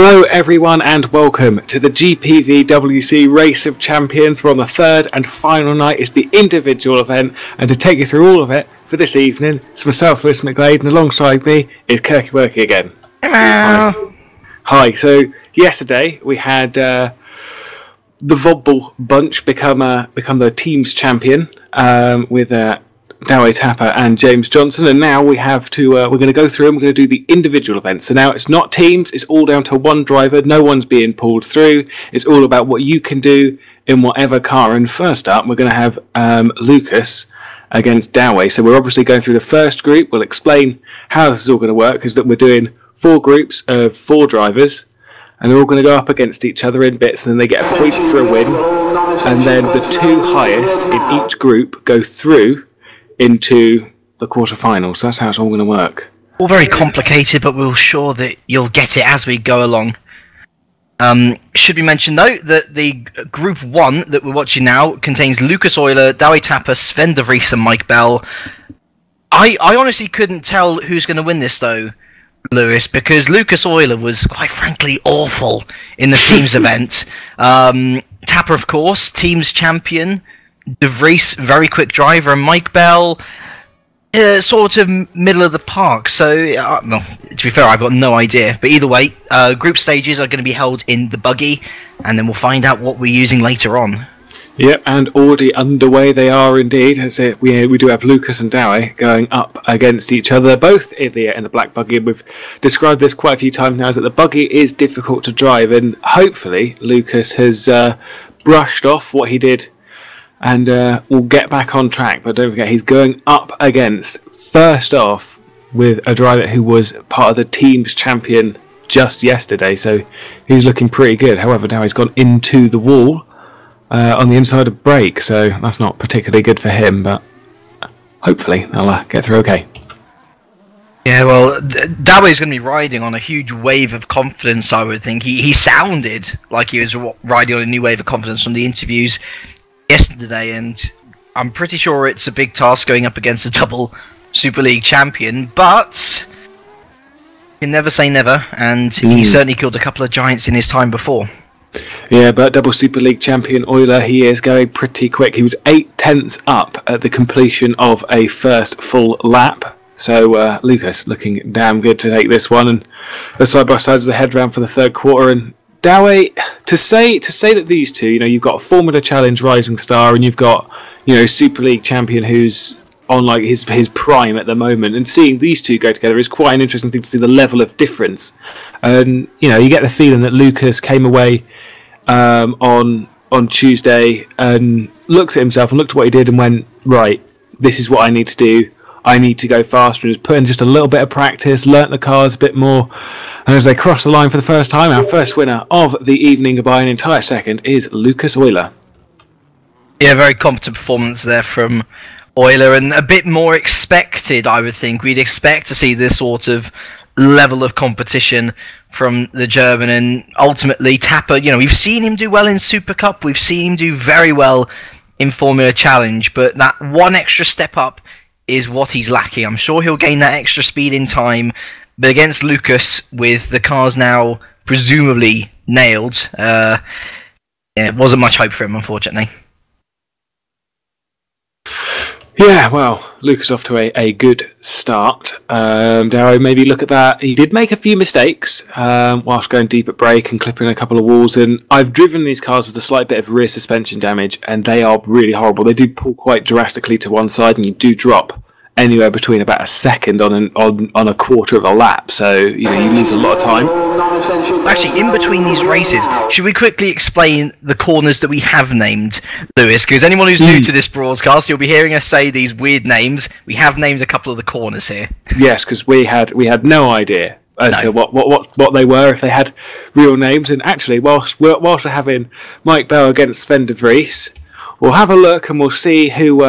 Hello everyone and welcome to the GPVWC Race of Champions. We're on the third and final night. It's the individual event, and to take you through all of it for this evening, it's myself, Lewis McGlade, and alongside me is Kirky Worky again. Hello. Hi. So yesterday we had the Vobble bunch become the team's champion with Dowie Tapper and James Johnson, and now we have to we're going to go through and we're going to do the individual events. So now it's not teams, it's all down to one driver. No one's being pulled through. It's all about what you can do in whatever car. And first up we're going to have Lucas against Dowie. So we're obviously going through the first group. We'll explain how this is all going to work, is that we're doing 4 groups of 4 drivers, and they're all going to go up against each other in bits, and then they get a point for a win, and then the 2 highest in each group go through into the quarterfinals. That's how it's all going to work. All very complicated, but we're sure that you'll get it as we go along. Should we mention though that the group 1 that we're watching now contains Lucas Euler, Dowie Tapper, Sven de Vries and Mike Bell. I honestly couldn't tell who's going to win this though, Lewis, because Lucas Euler was quite frankly awful in the teams event. Tapper, of course, teams champion. De Vries, very quick driver, and Mike Bell, sort of middle of the park. So, well, to be fair, I've got no idea. But either way, group stages are going to be held in the buggy, and then we'll find out what we're using later on. Yep, and already underway they are indeed. As we do have Lucas and Dowie going up against each other, both in the black buggy. We've described this quite a few times now, is that the buggy is difficult to drive, and hopefully Lucas has brushed off what he did and we'll get back on track. But don't forget, he's going up against, first off, with a driver who was part of the team's champion just yesterday, so he's looking pretty good. However, now he's gone into the wall on the inside of brake, so that's not particularly good for him, but hopefully they'll get through okay. Yeah, well, Dowie's going to be riding on a huge wave of confidence, I would think. He sounded like he was riding on a new wave of confidence from the interviews yesterday, and I'm pretty sure it's a big task going up against a double Super League champion, but you can never say never, and he certainly killed a couple of giants in his time before. Yeah, but double Super League champion Euler, he is going pretty quick. He was 8/10 up at the completion of a first full lap. So Lucas looking damn good to take this one, and the side by sides of the head round for the third quarter. And Dowie, to say that these two, you've got a Formula Challenge rising star, and you've got, Super League champion who's on like his prime at the moment, and seeing these two go together is quite an interesting thing to see the level of difference. And you get the feeling that Lucas came away on Tuesday and looked at himself and looked at what he did and went, right, this is what I need to do. I need to go faster, and has put in just a little bit of practice, learnt the cars a bit more, and as they cross the line for the first time, our first winner of the evening by an entire second is Lucas Euler. Yeah, very competent performance there from Euler, and a bit more expected, I would think. We'd expect to see this sort of level of competition from the German, and ultimately Tapper, we've seen him do well in Super Cup, we've seen him do very well in Formula Challenge, but that one extra step up is what he's lacking. I'm sure he'll gain that extra speed in time, but against Lucas, with the cars now presumably nailed, it wasn't much hope for him, unfortunately. Yeah, well, Lucas off to a good start. Dowie, maybe look at that. He did make a few mistakes whilst going deep at brake and clipping a couple of walls. And I've driven these cars with a slight bit of rear suspension damage, and they are really horrible. They do pull quite drastically to one side, and you do drop anywhere between about a second on a quarter of a lap. So you lose a lot of time. Actually, in between these races, should we quickly explain the corners that we have named, Lewis? Because anyone who's new to this broadcast, you'll be hearing us say these weird names. We have named a couple of the corners here. Yes, because we had no idea as to what they were, if they had real names. And actually, whilst we're having Mike Bell against Sven de Vries, we'll have a look and we'll see who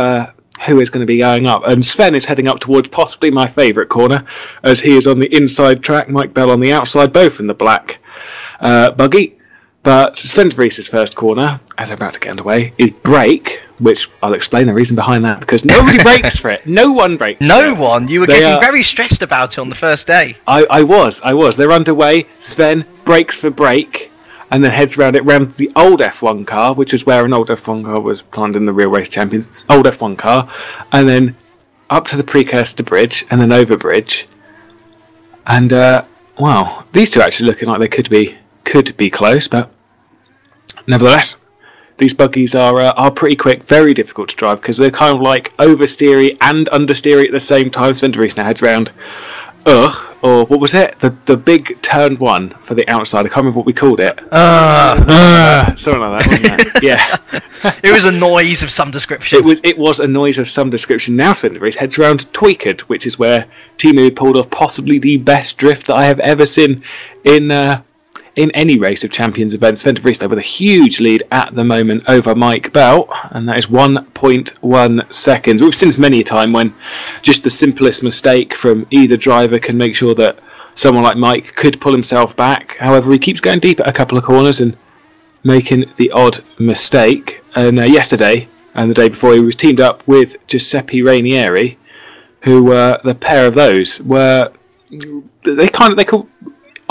is going to be going up. And Sven is heading up towards possibly my favourite corner, as he is on the inside track, Mike Bell on the outside, both in the black buggy. But Sven de Vries' first corner, as I'm about to get underway, is brake, which I'll explain the reason behind that, because nobody brakes for it. No one brakes No one? You were getting very stressed about it on the first day. I was. They're underway. Sven brakes for brake, and then heads round to the old F1 car, which was where an old F1 car was planned in the Real Race Champions. Old F1 car, and then up to the precursor bridge, and then over bridge. And wow, these two actually looking like they could be close, but nevertheless, these buggies are pretty quick, very difficult to drive because they're kind of like oversteery and understeery at the same time. Sven de Vries now heads round, or what was it? The big turn one for the outside. I can't remember what we called it. Something like that, wasn't it? Yeah. It was a noise of some description. It was a noise of some description. Now Sven de Vries heads round Tweaked, which is where Timu pulled off possibly the best drift that I have ever seen in any Race of Champions event. Sven de Vries there with a huge lead at the moment over Mike Bell, and that is 1.1 seconds. We've seen this many a time when just the simplest mistake from either driver can make sure that someone like Mike could pull himself back. However, he keeps going deep at a couple of corners and making the odd mistake. And yesterday and the day before, he was teamed up with Giuseppe Rainieri, who the pair of those were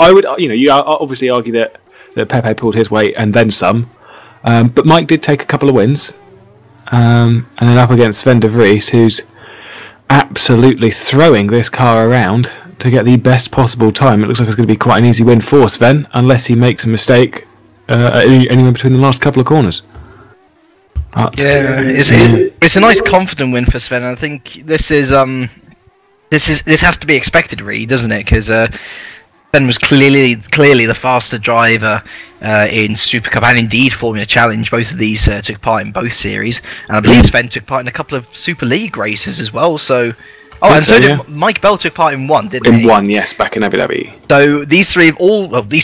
I would, you obviously argue that Pepe pulled his weight and then some, but Mike did take a couple of wins, and then up against Sven de Vries, who's absolutely throwing this car around to get the best possible time. It looks like it's going to be quite an easy win for Sven, unless he makes a mistake anywhere between the last couple of corners. But, it's a nice confident win for Sven. I think this has to be expected, really, doesn't it? Because Sven was clearly the faster driver in Super Cup and indeed Formula Challenge. Both of these took part in both series, and I believe Sven took part in a couple of Super League races as well. So, did Mike Bell took part in one, didn't he? In one, yes, back in Abu Dhabi. So these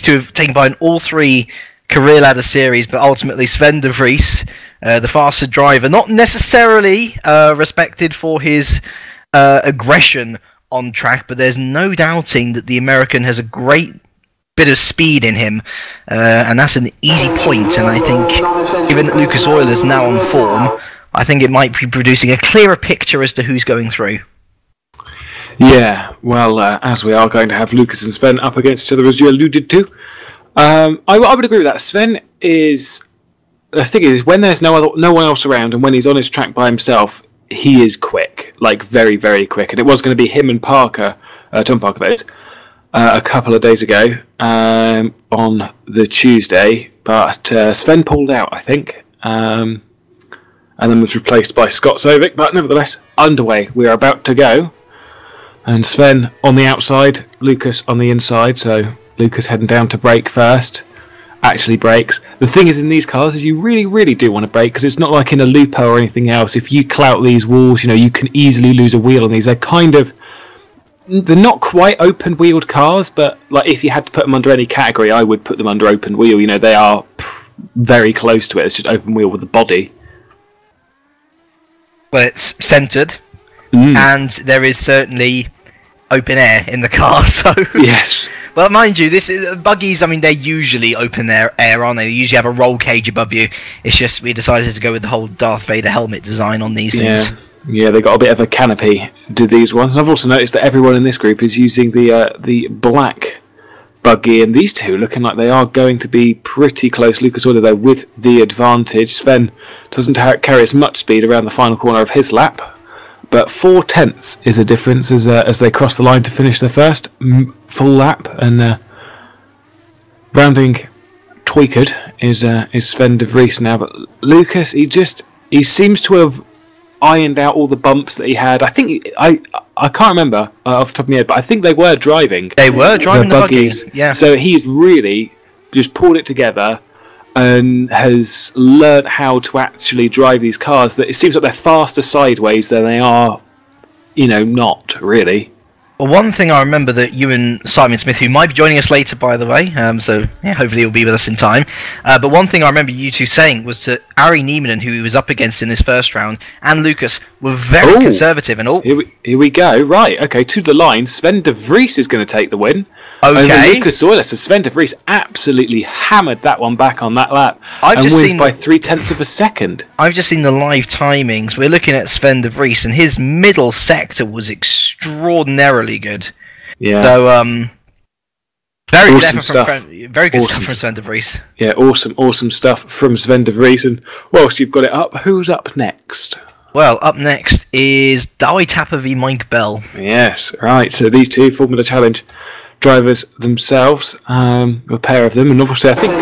two have taken part in all three career ladder series, but ultimately Sven de Vries, the faster driver, not necessarily respected for his aggression on track, but there's no doubting that the American has a great bit of speed in him, and that's an easy point. And I think, given that Lucas Oil is now on form, I think it might be producing a clearer picture as to who's going through. Yeah, well, as we are going to have Lucas and Sven up against each other, as you alluded to, I would agree with that. Sven is, the thing is, when there's no one else around, and when he's on his track by himself, he is quick, like very, very quick. And it was going to be him and Parker, Tom Parker, that is, a couple of days ago on the Tuesday, but Sven pulled out, I think, and then was replaced by Scott Sovic. But nevertheless, underway. We are about to go, and Sven on the outside, Lucas on the inside. So Lucas heading down to brake first. Actually breaks. The thing is, in these cars, is you really, really do want to brake, because it's not like in a Lupo or anything else. If you clout these walls, you can easily lose a wheel on these. They're not quite open-wheeled cars, but like if you had to put them under any category, I would put them under open wheel. They are very close to it. It's just open wheel with the body. Well, it's centered, and there is certainly open air in the car. So yes. Well, mind you, buggies, I mean, they're usually open air, aren't they? They usually have a roll cage above you. It's just we decided to go with the whole Darth Vader helmet design on these things. Yeah, they got a bit of a canopy to these ones. And I've also noticed that everyone in this group is using the black buggy, and these two looking like they are going to be pretty close. Lucas Oil there with the advantage. Sven doesn't carry as much speed around the final corner of his lap, but 0.4 is a difference as they cross the line to finish their first full lap. And rounding Tweaked is Sven de Vries now. But Lucas, he seems to have ironed out all the bumps that he had. I think I can't remember off the top of my head, but I think they were driving. They were driving the buggies. Yeah. So he's really just pulled it together and has learnt how to actually drive these cars. That it seems like they're faster sideways than they are, not really. Well, one thing I remember that you and Simon Smith, who might be joining us later, by the way, so yeah, hopefully he'll be with us in time. But one thing I remember you two saying was that Ari Nieminen, who he was up against in this first round, and Lucas were very conservative. And here we go. Right, okay, to the line. Sven de Vries is going to take the win. Okay. Lucas Oil. So Sven de Vries absolutely hammered that one back on that lap and wins by 0.3 of a second. I've just seen the live timings. We're looking at Sven de Vries, and his middle sector was extraordinarily good. Yeah. So Very good awesome effort stuff. Very good stuff from Sven de Vries. Yeah, awesome stuff from Sven de Vries. And whilst you've got it up, who's up next? Well, up next is Douwe Tapper v Mike Bell. Yes, right. So these two Formula Challenge drivers themselves, a pair of them, and obviously I think...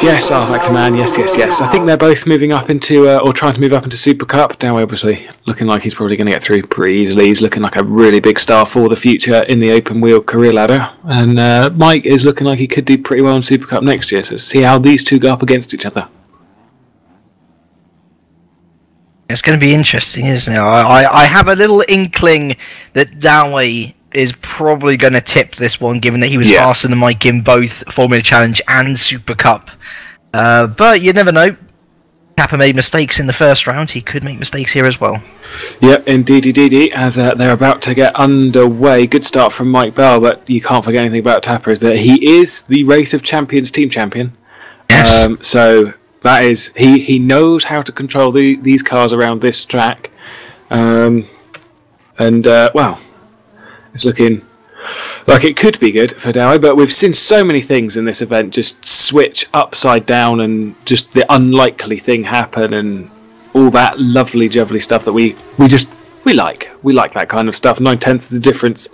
Yes, Factor Man, yes. I think they're both moving up into, or trying to move up into Super Cup. Douwe obviously looking like he's probably going to get through pretty easily. He's looking like a really big star for the future in the open wheel career ladder. And Mike is looking like he could do pretty well in Super Cup next year. So let's see how these two go up against each other. It's going to be interesting, isn't it? I have a little inkling that Douwe is probably going to tip this one, given that he was faster than Mike in both Formula Challenge and Super Cup. But you never know. Tapper made mistakes in the first round. He could make mistakes here as well. Yep, indeedy, as they're about to get underway. Good start from Mike Bell, but you can't forget anything about Tapper, is that he is the Race of Champions team champion. Yes. So that is, he knows how to control these cars around this track. Wow, it's looking like it could be good for Douwe, but we've seen so many things in this event just switch upside down and just the unlikely thing happen and all that lovely jubbly stuff that we like. We like that kind of stuff. 9/10 is the difference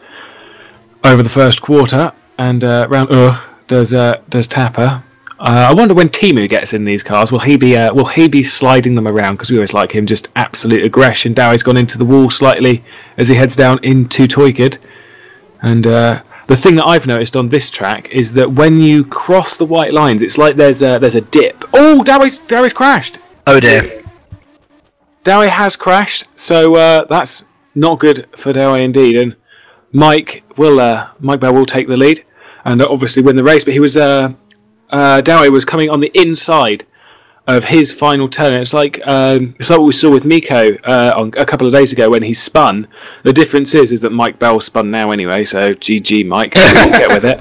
over the first quarter, and does Tapper. I wonder when Timu gets in these cars, will he be sliding them around? Because we always like him, just absolute aggression. Dowie's gone into the wall slightly as he heads down into Toykard. And the thing that I've noticed on this track is that when you cross the white lines, it's like there's a dip. Oh, Dowie's crashed. Oh dear. Douwe has crashed, so that's not good for Douwe indeed. And Mike Bell will take the lead and obviously win the race. But he was Douwe was coming on the inside of his final turn. It's like what we saw with Miko a couple of days ago when he spun. The difference is that Mike Bell spun now anyway, so GG Mike, get with it.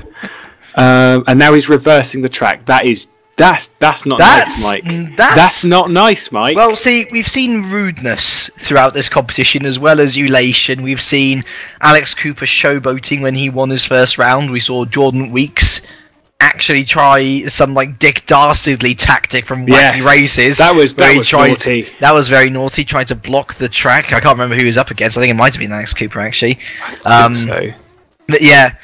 And now he's reversing the track. That's not nice, Mike. That's not nice, Mike. Well, see, we've seen rudeness throughout this competition as well as elation. We've seen Alex Cooper showboating when he won his first round. We saw Jordan Weeks actually try some like Dick Dastardly tactic from wacky races. That was naughty. That was very naughty. Trying to block the track. I can't remember who he was up against. I think it might have been Alex Cooper actually. I think so. But yeah,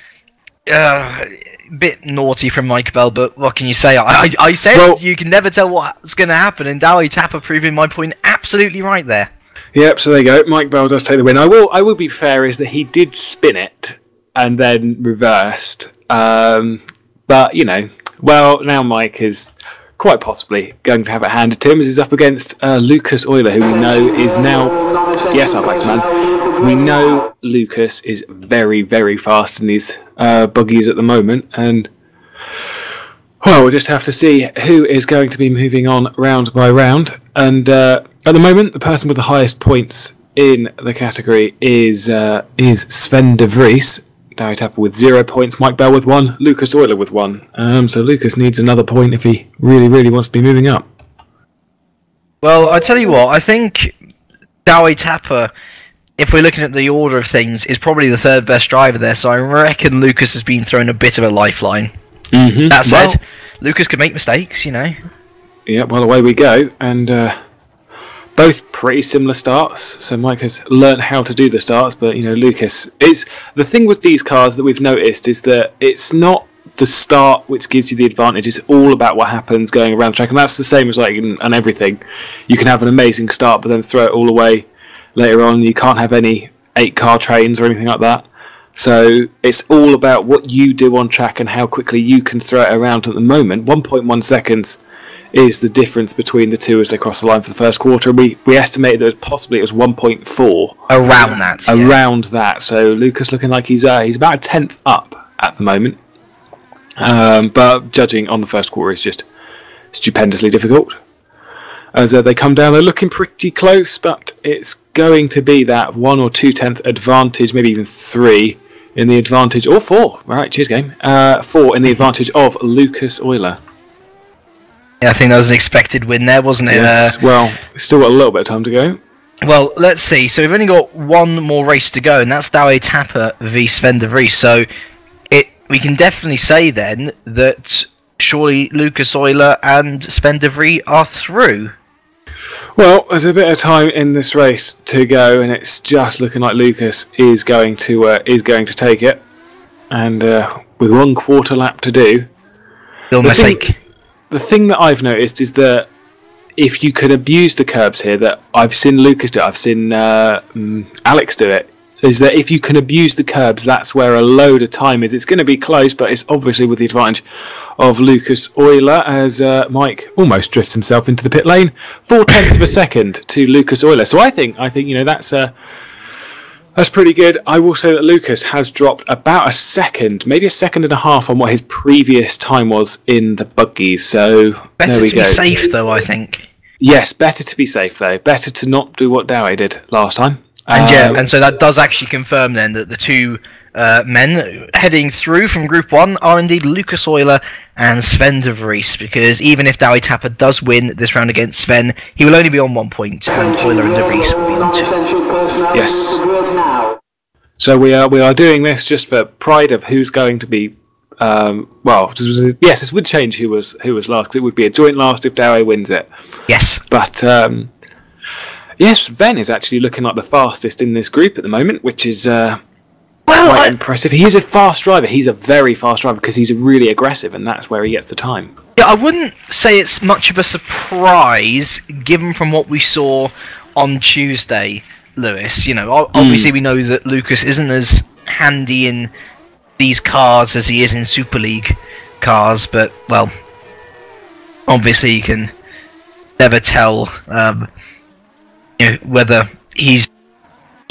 bit naughty from Mike Bell. But what can you say? I said you can never tell what's going to happen, and Douwe Tapper proving my point absolutely right there. Yep. So there you go. Mike Bell does take the win. I will be fair, is that he did spin it and then reversed. But, now Mike is quite possibly going to have it handed to him as he's up against Lucas Euler, who we know is now... Yes, I'd like to, man. We know Lucas is very, very fast in these buggies at the moment. And, well, we'll just have to see who is going to be moving on round by round. And at the moment, the person with the highest points in the category is Sven de Vries. Douwe Tapper with 0 points, Mike Bell with 1, Lucas Euler with 1. So Lucas needs another point if he really, really wants to be moving up. Well, I tell you what, I think Douwe Tapper, if we're looking at the order of things, is probably the third best driver there, so I reckon Lucas has been thrown a bit of a lifeline. Mm-hmm. That said, Lucas could make mistakes, Yeah, well, away we go, and... both pretty similar starts, so Mike has learnt how to do the starts, but Lucas, it's the thing with these cars that we've noticed is that it's not the start which gives you the advantage, it's all about what happens going around the track, and that's the same as like on everything. You can have an amazing start but then throw it all away later on. You can't have any 8-car trains or anything like that, so it's all about what you do on track and how quickly you can throw it around. At the moment, 1.1 seconds is the difference between the two as they cross the line for the first quarter. We estimated that it was 1.4 around that. Yeah. Around that. So Lucas looking like he's about a 10th up at the moment. But judging on the first quarter is just stupendously difficult. As they come down, they're looking pretty close, but it's going to be that 1 or 2/10 advantage, maybe even 3 in the advantage, or 4. Right, cheers game. 4 in the advantage of Lucas Euler. Yeah, I think that was an expected win there, wasn't it? Yes, well, still got a little bit of time to go. Well, let's see. So we've only got one more race to go, and that's Douwe Tapper v Sven de Vries. So we can definitely say then that surely Lucas Euler and Sven de Vries are through. Well, there's a bit of time in this race to go, and it's just looking like Lucas is going to take it, and with 1/4 lap to do. Your mistake. The thing that I've noticed is that if you can abuse the curbs here, that I've seen Lucas do it, I've seen Alex do it, is that if you can abuse the curbs, that's where a load of time is. It's going to be close, but it's obviously with the advantage of Lucas Euler, as Mike almost drifts himself into the pit lane. 0.4 of a second to Lucas Euler. So I think that's pretty good. I will say that Lucas has dropped about a second, maybe a second and a half on what his previous time was in the buggies. So better there we to go. be safe, though, I think. Yes, better to be safe though. Better to not do what Dowie did last time. And so that does actually confirm then that the two men heading through from Group 1 are indeed Lucas Euler and Sven de Vries, because even if Dowie Tapper does win this round against Sven, he will only be on 1 point, and Euler and de Vries will be on 2. Yes. So we are doing this just for pride of who's going to be. Yes, this would change who was last, because it would be a joint last if Dowie wins it. Yes. But yes, Sven is actually looking like the fastest in this group at the moment, which is quite impressive. He is a fast driver. He's a very fast driver because he's really aggressive, and that's where he gets the time. Yeah, I wouldn't say it's much of a surprise, given from what we saw on Tuesday, Lewis. You know, obviously we know that Lucas isn't as handy in these cars as he is in Super League cars, but, well, obviously you can never tell whether he's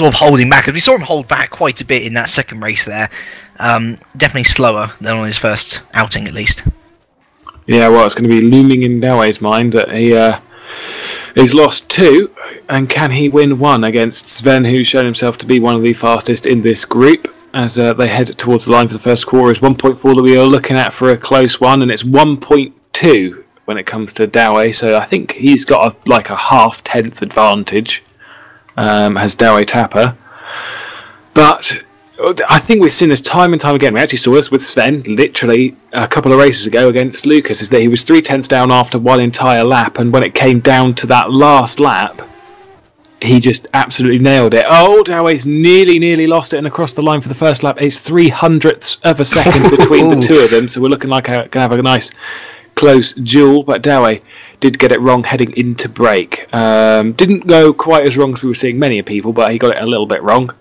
sort of holding back. Because we saw him hold back quite a bit in that second race there. Definitely slower than on his first outing, at least. Yeah, well, it's going to be looming in Dowie's mind that he's lost 2, and can he win 1 against Sven, who's shown himself to be one of the fastest in this group, as they head towards the line for the first quarter. Is 1.4 that we are looking at for a close one, and it's 1.2 when it comes to Dowie, so I think he's got a half-tenth advantage, has Dowie Tapper. But I think we've seen this time and time again. We actually saw this with Sven, literally a couple of races ago against Lucas, is that he was 3/10 down after 1 entire lap, and when it came down to that last lap, he just absolutely nailed it. Oh, Dowie's nearly lost it and across the line for the first lap. It's 0.03 of a second between the two of them, so we're looking like going to have a nice close duel, but Dowie did get it wrong heading into break. Didn't go quite as wrong as we were seeing many people, but he got it a little bit wrong.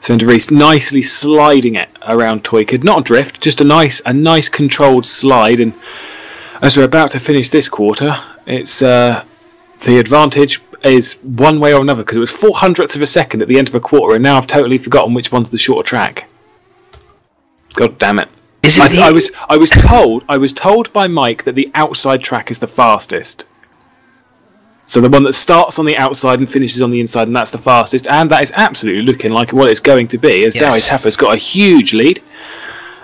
So de Vries nicely sliding it around Toykard. Not a drift, just a nice controlled slide, and as we're about to finish this quarter, it's the advantage is one way or another, because it was 0.04 of a second at the end of a quarter, and now I've totally forgotten which one's the shorter track. God damn it. I was told by Mike that the outside track is the fastest. So the one that starts on the outside and finishes on the inside, and that's the fastest, and that is absolutely looking like what it's going to be, as Dowie Tapper's got a huge lead.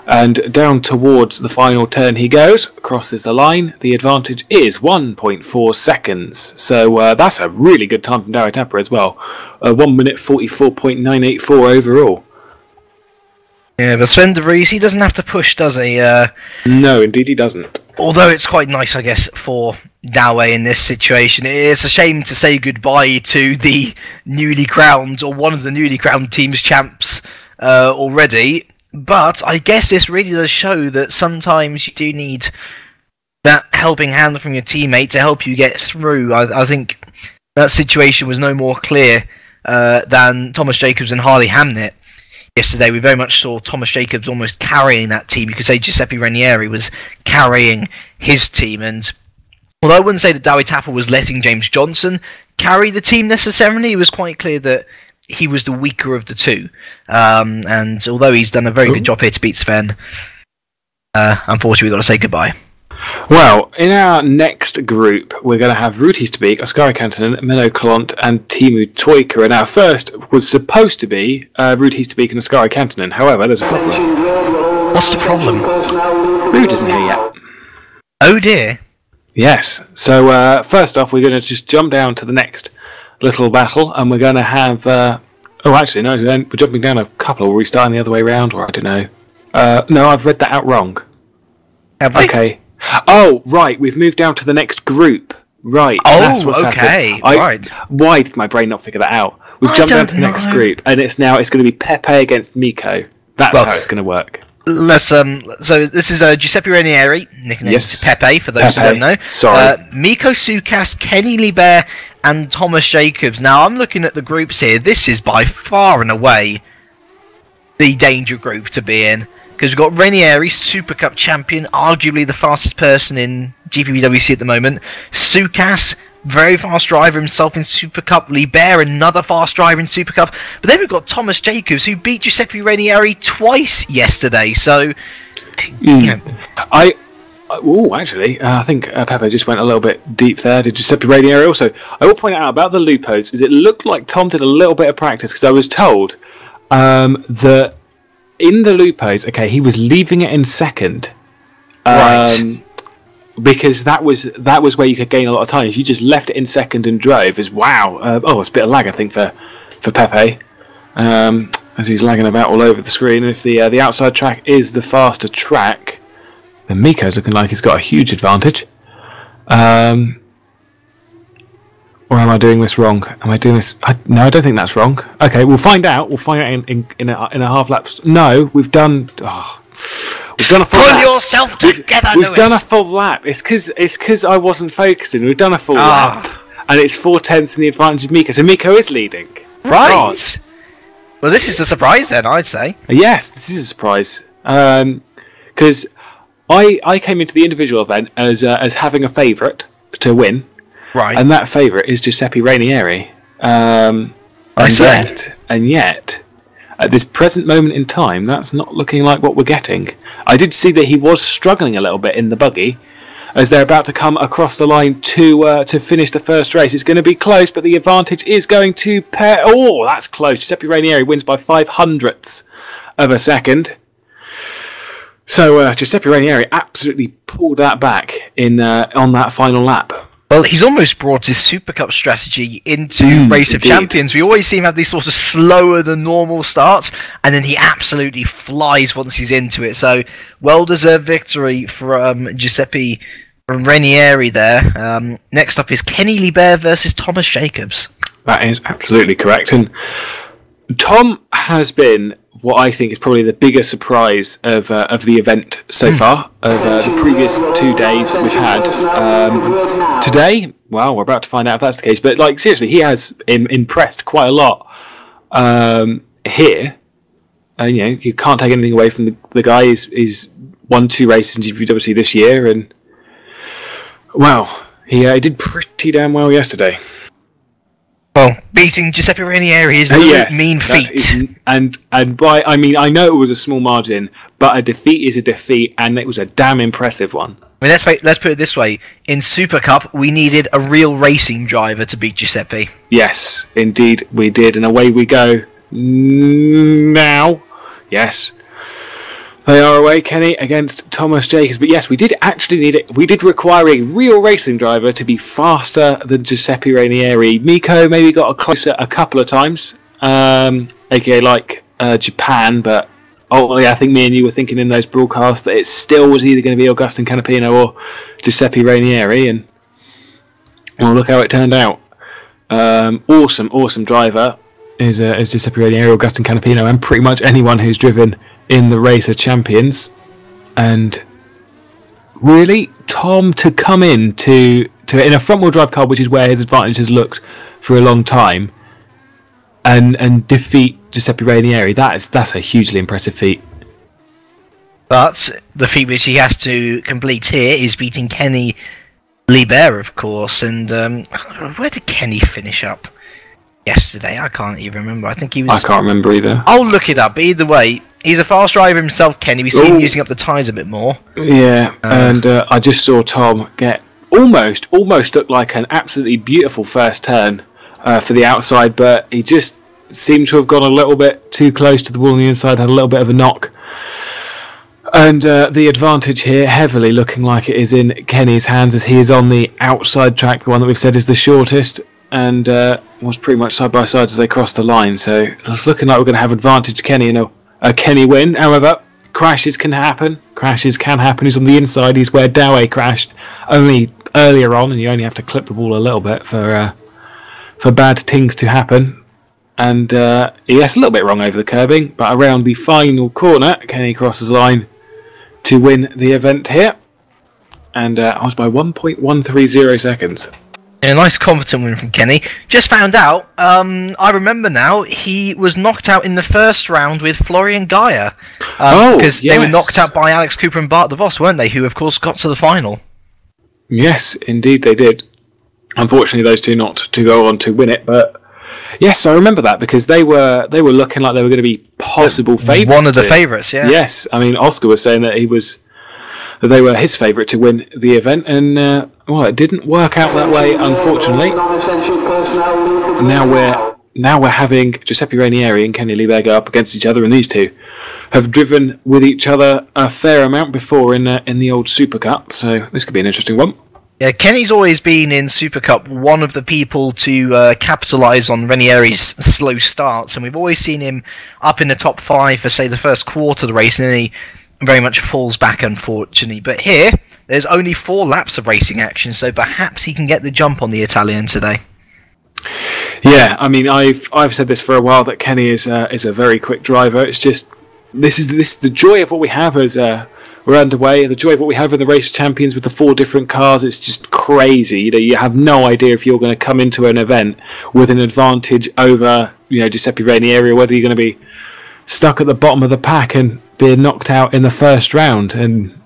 And down towards the final turn he goes, crosses the line. The advantage is 1.4 seconds. So that's a really good time from Dowie Tapper as well. 1 minute 44.984 overall. Yeah, but Sven de Vries, he doesn't have to push, does he? No, indeed he doesn't. Although it's quite nice, I guess, for Dowie in this situation. It's a shame to say goodbye to the newly crowned, or one of the newly crowned team's champs already. But I guess this really does show that sometimes you do need that helping hand from your teammate to help you get through. I think that situation was no more clear than Thomas Jacobs and Harley Hamnet. Yesterday, we very much saw Thomas Jacobs almost carrying that team. You could say Giuseppe Ranieri was carrying his team. And although I wouldn't say that Dowie Tapper was letting James Johnson carry the team necessarily, it was quite clear that he was the weaker of the two. And although he's done a very good job here to beat Sven, unfortunately we've got to say goodbye. Well, in our next group, we're going to have Ruud Hiestebeek, Oskari Kantonen, Menno Klont, and Teemu Toikka. And our first was supposed to be Ruud Hiestebeek and Oskari Kantonen. However, there's a problem. What's the problem? Ruud isn't here yet. Oh dear. Yes. So first off, we're going to just jump down to the next little battle, and we're going to have... oh, actually, no, we're jumping down a couple, or are we starting the other way around, or I don't know. No, I've read that out wrong. Have we? Okay. Oh, right. We've moved down to the next group. Right. Oh, that's what's okay. happened. Right. Why did my brain not figure that out? We've I jumped down don't to the next know. group, and it's going to be Pepe against Miko. That's how it's going to work. Let's so this is Giuseppe Ranieri, nicknamed Yes. Pepe for those who Pepe. don't know. Sorry. Miko Sukas, Kenny Libert, and Thomas Jacobs. Now I'm looking at the groups here. This is by far and away the danger group to be in, because we've got Ranieri, Super Cup champion, arguably the fastest person in GPVWC at the moment. Sukas, very fast driver himself in Super Cup. Libert, another fast driver in Super Cup. But then we've got Thomas Jacobs, who beat Giuseppe Ranieri twice yesterday. So, you know, I think Pepe just went a little bit deep there. Did Giuseppe Ranieri also? I will point out about the Lupos, is it looked like Tom did a little bit of practice, because I was told that in the Lupos, okay, he was leaving it in second. Right. Because that was where you could gain a lot of time. If you just left it in second and drove, it's it's a bit of lag, I think, for Pepe, as he's lagging about all over the screen. And if the outside track is the faster track, then Miko's looking like he's got a huge advantage. Or am I doing this wrong? Am I doing this? No, I don't think that's wrong. Okay, we'll find out. We'll find out in a half lap. No, we've done. We've done a full lap. Pull yourself together, We've Lewis. done a full lap. It's because I wasn't focusing. We've done a full lap, and it's 4/10 in the advantage of Miko. So Miko is leading. Right. God. Well, this is a surprise then, I'd say. Yes, this is a surprise. Because I came into the individual event as having a favourite to win, Right. and that favourite is Giuseppe Ranieri. And yet, at this present moment in time, that's not looking like what we're getting. I did see that he was struggling a little bit in the buggy, as they're about to come across the line to finish the first race. It's going to be close, but the advantage is going to pair. Oh, that's close. Giuseppe Ranieri wins by 0.05 of a second. So Giuseppe Ranieri absolutely pulled that back in on that final lap. Well, he's almost brought his Super Cup strategy into Race of indeed. Champions. We always see him have these sort of slower than normal starts, and then he absolutely flies once he's into it. So, well-deserved victory from Giuseppe Ranieri there. Next up is Kenny Libert versus Thomas Jacobs. That is absolutely correct. And Tom has been what I think is probably the biggest surprise of the event so far, of the previous 2 days that we've had. Today, well, we're about to find out if that's the case, but like seriously, he has impressed quite a lot here. And you know, you can't take anything away from the guy. He's won 2 races in GPVWC this year, and wow, he did pretty damn well yesterday. Well, beating Giuseppe Ranieri is no mean feat. And by I mean, I know it was a small margin, but a defeat is a defeat, and it was a damn impressive one. I mean, let's put it this way: in Super Cup, we needed a real racing driver to beat Giuseppe. Yes, indeed we did, and away we go now. Yes, they are away, Kenny, against Thomas Jacobs. But yes, we did actually need it. We did require a real racing driver to be faster than Giuseppe Ranieri. Miko maybe got closer a couple of times, aka like Japan, but ultimately I think me and you were thinking in those broadcasts that it still was either going to be Augustin Canapino or Giuseppe Ranieri, and well, look how it turned out. Awesome driver is Giuseppe Ranieri, Augustin Canapino, and pretty much anyone who's driven in the Race of Champions. And really, Tom to come in to in a front wheel drive car, which is where his advantage has looked for a long time, and defeat Giuseppe Ranieri, that's a hugely impressive feat. But the feat which he has to complete here is beating Kenny Libert, of course. And where did Kenny finish up yesterday? I can't even remember. I think he was. I can't remember either. I'll look it up. Either way, he's a fast driver himself, Kenny. We see him using up the tyres a bit more. Yeah, and I just saw Tom get almost looked like an absolutely beautiful first turn for the outside, but he just seemed to have gone a little bit too close to the wall on the inside, had a little bit of a knock. And the advantage here heavily looking like it is in Kenny's hands, as he is on the outside track, the one that we've said is the shortest, and was pretty much side by side as they crossed the line. So it's looking like we're going to have advantage Kenny in a Kenny win. However, crashes can happen. Crashes can happen. He's on the inside. He's where Dowie crashed only earlier on, and you only have to clip the ball a little bit for bad things to happen. And he gets a little bit wrong over the curbing, but around the final corner, Kenny crosses the line to win the event here. And I was by 1.130 seconds. A nice competent win from Kenny. Just found out, I remember now, he was knocked out in the first round with Florian Gaia. Because they were knocked out by Alex Cooper and Bart DeVos, weren't they? Who, of course, got to the final. Yes, indeed they did. Unfortunately, those two not to go on to win it, but yes, I remember that because they were looking like they were going to be possible favourites. One of the favourites, yeah. Yes, I mean, Oscar was saying that they were his favourite to win the event, and well, it didn't work out that way, unfortunately. Now we're having Giuseppe Rainieri and Kenny Lieber go up against each other, and these two have driven with each other a fair amount before in the old Super Cup, so this could be an interesting one. Yeah, Kenny's always been in Super Cup one of the people to capitalise on Rainieri's slow starts, and we've always seen him up in the top 5 for, say, the first quarter of the race, and then he very much falls back, unfortunately. But here, there's only 4 laps of racing action, so perhaps he can get the jump on the Italian today. Yeah, I mean, I've said this for a while that Kenny is a very quick driver. It's just this is the joy of what we have as we're underway. The joy of what we have in the race champions with the 4 different cars. It's just crazy. You know, you have no idea if you're going to come into an event with an advantage over, you know, Giuseppe Rainieri, or whether you're going to be stuck at the bottom of the pack and being knocked out in the first round. And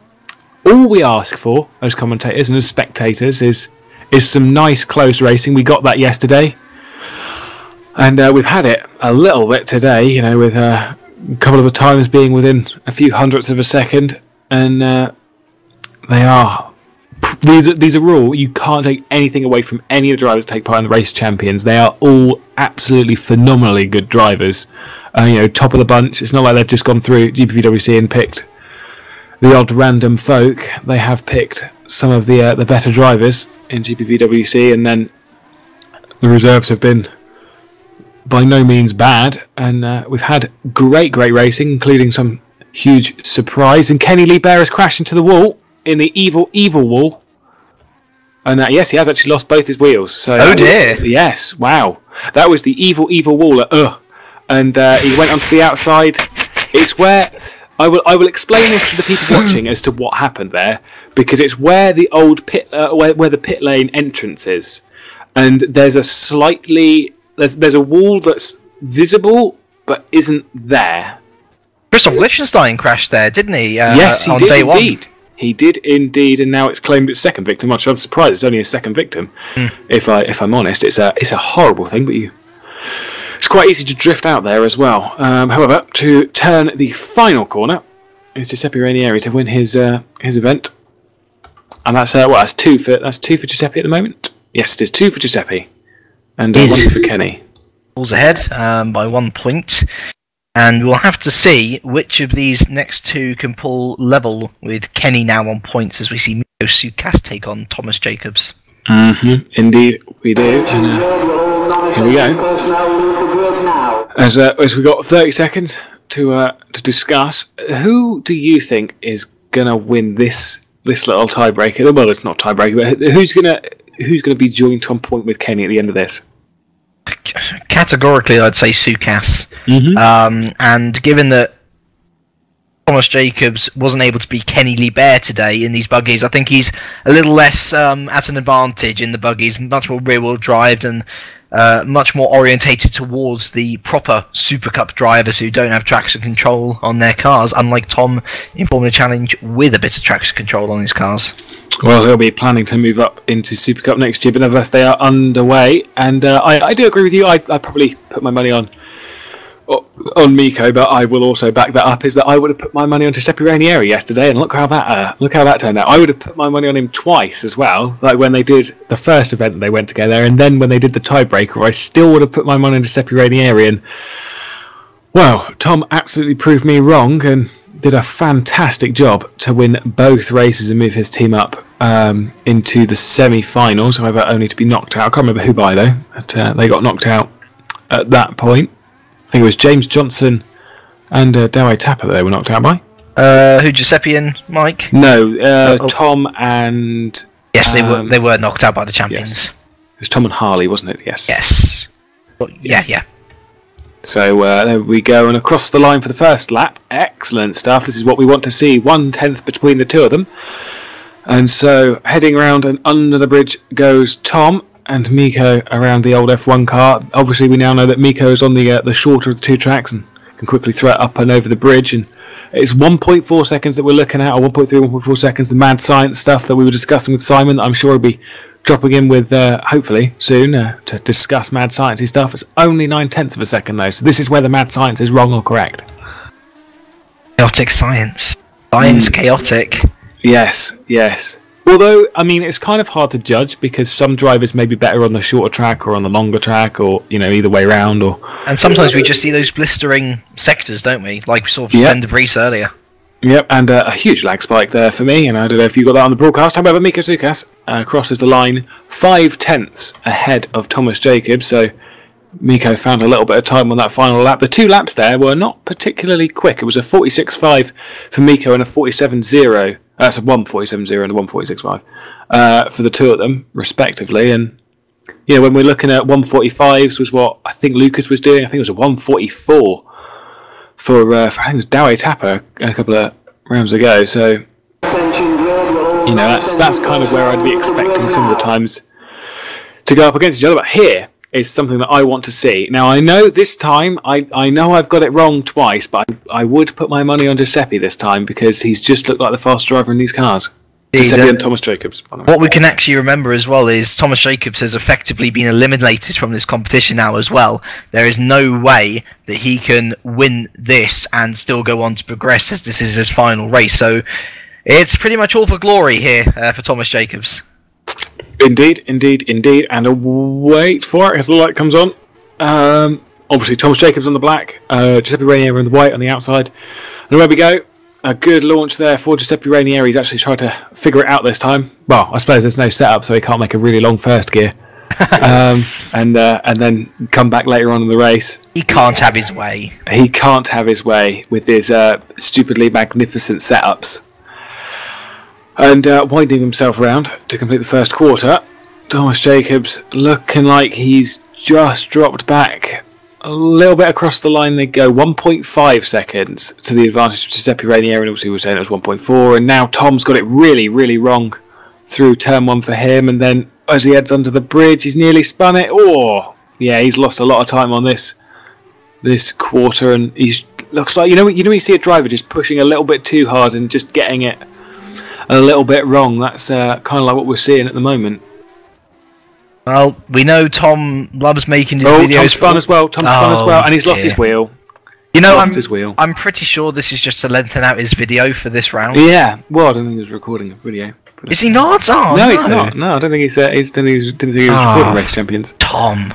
all we ask for as commentators and as spectators is some nice close racing. We got that yesterday, and we've had it a little bit today, you know, with a couple of the times being within a few hundredths of a second, and these are all, you can't take anything away from any of the drivers that take part in the race champions. They are all absolutely phenomenally good drivers, you know, top of the bunch. It's not like they've just gone through GPVWC and picked the odd random folk. They have picked some of the better drivers in GPVWC, and then the reserves have been by no means bad, and we've had great racing, including some huge surprise. And Kenny Lieber has crashed into the wall, in the evil wall, and yes, he has actually lost both his wheels. So oh dear! Yes, wow, that was the evil wall and he went onto the outside. It's where I will explain this to the people watching as to what happened there, because it's where the old pit where the pit lane entrance is, and there's a wall that's visible but isn't there. Christoph Lichtenstein crashed there, didn't he? Yes, he on did day indeed. 1. He did indeed, and now it's claimed its second victim. I'm surprised it's only a second victim. If I'm honest, it's a horrible thing, but it's quite easy to drift out there as well. However, to turn the final corner is Giuseppe Rainieri to win his event, and that's 2 for Giuseppe at the moment. Yes, it is 2 for Giuseppe, and 1 for Kenny. Pulls ahead by 1 point, and we'll have to see which of these next 2 can pull level with Kenny now on points, as we see Miko Sukas take on Thomas Jacobs. Indeed, we do. And here we go. As we got 30 seconds to discuss, who do you think is gonna win this little tiebreaker? Well, it's not tiebreaker, but who's gonna be joint on point with Kenny at the end of this? Categorically, I'd say Sukas. And given that Thomas Jacobs wasn't able to be Kenny Lieber today in these buggies, I think he's a little less at an advantage in the buggies, much more rear-wheel drive and much more orientated towards the proper Super Cup drivers who don't have traction control on their cars, unlike Tom in Formula Challenge with a bit of traction control on his cars. Well, he'll be planning to move up into Super Cup next year, but nevertheless they are underway, and I do agree with you. I'd probably put my money on Miko, but I will also back that up, is that I would have put my money on Giuseppe Rainieri yesterday, and look how that turned out. I would have put my money on him twice as well, like when they did the first event they went together, and then when they did the tiebreaker, I still would have put my money on Giuseppe Rainieri, and well, Tom absolutely proved me wrong and did a fantastic job to win both races and move his team up into the semi-finals, however only to be knocked out. I can't remember who by though, but they got knocked out at that point. I think it was James Johnson and Dowie Tapper that they were knocked out by. Who, Giuseppe and Mike? No, Tom and... Yes, they were knocked out by the champions. Yes. It was Tom and Harley, wasn't it? Yes. Yes. Well, yeah. So there we go, and across the line for the first lap. Excellent stuff. This is what we want to see. 1/10 between the two of them. And so heading around and under the bridge goes Tom and Miko around the old F1 car. Obviously, we now know that Miko is on the shorter of the two tracks and can quickly throw it up and over the bridge. And it's 1.4 seconds that we're looking at, or 1.3, 1.4 seconds, the mad science stuff that we were discussing with Simon. I'm sure he'll be dropping in with, hopefully, soon to discuss mad sciencey stuff. It's only 9/10 of a second, though, so this is where the mad science is wrong or correct. Chaotic science. Science chaotic. Yes. Although, I mean, it's kind of hard to judge because some drivers may be better on the shorter track or on the longer track, or either way round. And sometimes we just see those blistering sectors, don't we? Like we saw from Sen Debris earlier. Yep, and a huge lag spike there for me, and I don't know if you got that on the broadcast. However, Miko Tsukas crosses the line 5/10 ahead of Thomas Jacobs, so Miko found a little bit of time on that final lap. The two laps there were not particularly quick. It was a 46.5 for Miko and a 47.0. That's a 147.0 and a 146.5 for the two of them, respectively. And when we're looking at 145s was what I think Lucas was doing. I think it was a 144 for I think it was Dawei Tapper a couple of rounds ago. So that's kind of where I'd be expecting some of the times to go up against each other. But here is something that I want to see. Now, I know this time, I know I've got it wrong twice, but I would put my money on Giuseppe this time because he's just looked like the fast driver in these cars. Giuseppe and Thomas Jacobs. What we can actually remember as well is Thomas Jacobs has effectively been eliminated from this competition now as well. There is no way that he can win this and still go on to progress, as this is his final race. So it's pretty much all for glory here for Thomas Jacobs. Indeed. And wait for it as the light comes on. Obviously, Thomas Jacobs on the black, Giuseppe Rainieri on the white on the outside. And away we go. A good launch there for Giuseppe Rainieri. He's actually tried to figure it out this time. Well, I suppose there's no setup, so he can't make a really long first gear. And then come back later on in the race. He can't have his way. He can't have his way with his stupidly magnificent setups. And winding himself around to complete the first quarter, Thomas Jacobs looking like he's just dropped back a little bit across the line. They go 1.5 seconds to the advantage of Giuseppe Rainieri, and obviously we were saying it was 1.4, and now Tom's got it really, really wrong through turn 1 for him, and then as he heads under the bridge, he's nearly spun it. Oh, yeah, he's lost a lot of time on this quarter, and he's looks like you see a driver just pushing a little bit too hard and just getting it a little bit wrong. That's kind of like what we're seeing at the moment. Well, we know Tom loves making his videos. Tom spun as well. And he's lost his wheel. I'm pretty sure this is just to lengthen out his video for this round. Yeah. Well, I don't think he was recording a video. Is he not? Oh, no, he's not. No, I don't think he was recording Race Champions. Tom.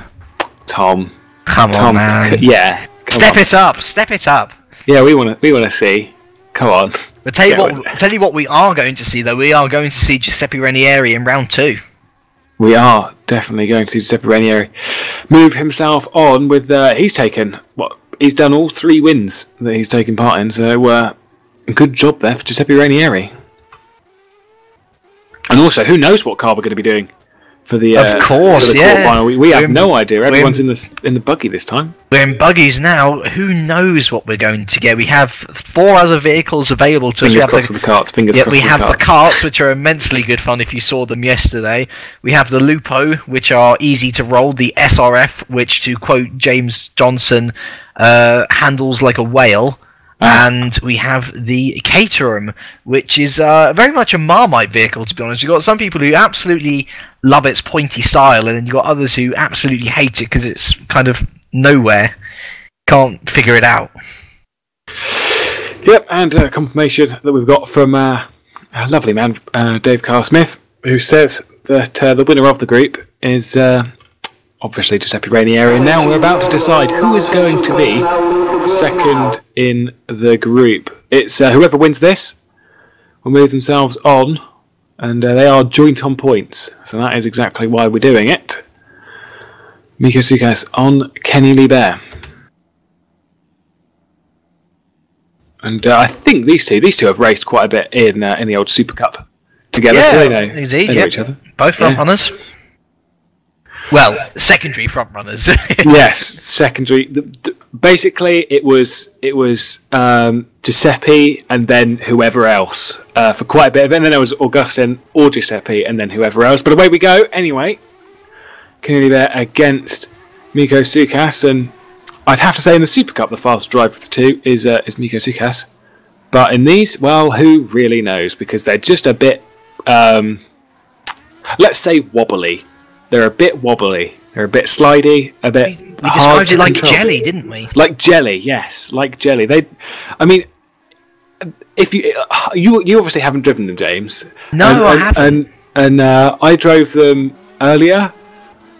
Come on, man. Yeah. Step it up. Yeah, we want to see. Come on. But tell you what we are going to see, though. We are going to see Giuseppe Rainieri in round 2. We are definitely going to see Giuseppe Rainieri move himself on with... he's done all 3 wins that he's taken part in, so good job there for Giuseppe Rainieri. And also, who knows what car we're going to be doing for the quarterfinal. We have no idea. Everyone's in the buggy this time. We're in buggies now. Who knows what we're going to get? We have 4 other vehicles available to us. Fingers crossed for the carts. We have the carts, which are immensely good fun if you saw them yesterday. We have the Lupo, which are easy to roll. The SRF, which, to quote James Johnson, handles like a whale. And we have the Caterham, which is very much a Marmite vehicle, to be honest. You've got some people who absolutely love its pointy style, and then you've got others who absolutely hate it because it's kind of nowhere. Can't figure it out. Yep, and confirmation that we've got from a lovely man, Dave Carr-Smith, who says that the winner of the group is obviously Giuseppe Rainieri, and now we're about to decide who is going to be second in the group. It's whoever wins this will move themselves on, and they are joint on points, so that is exactly why we're doing it. Miko Tsukas on Kenny Lee Bear. And I think these two have raced quite a bit in the old Super Cup together, so they know each other. Both front runners. Well, secondary front runners. Yes, secondary. Basically, it was Giuseppe and then whoever else for quite a bit of it. And then there was Augustin or Giuseppe and then whoever else. But away we go. Anyway, Kenny there against Mikko Sukas, and I'd have to say in the Super Cup the fastest driver of the two is Mikko Sukas. But in these, well, who really knows? Because they're just a bit, let's say, wobbly. They're a bit wobbly. They're a bit slidey, a bit. We described it like jelly, didn't we? Like jelly, yes, like jelly. I mean, if you obviously haven't driven them, James. No, I haven't. And I drove them earlier,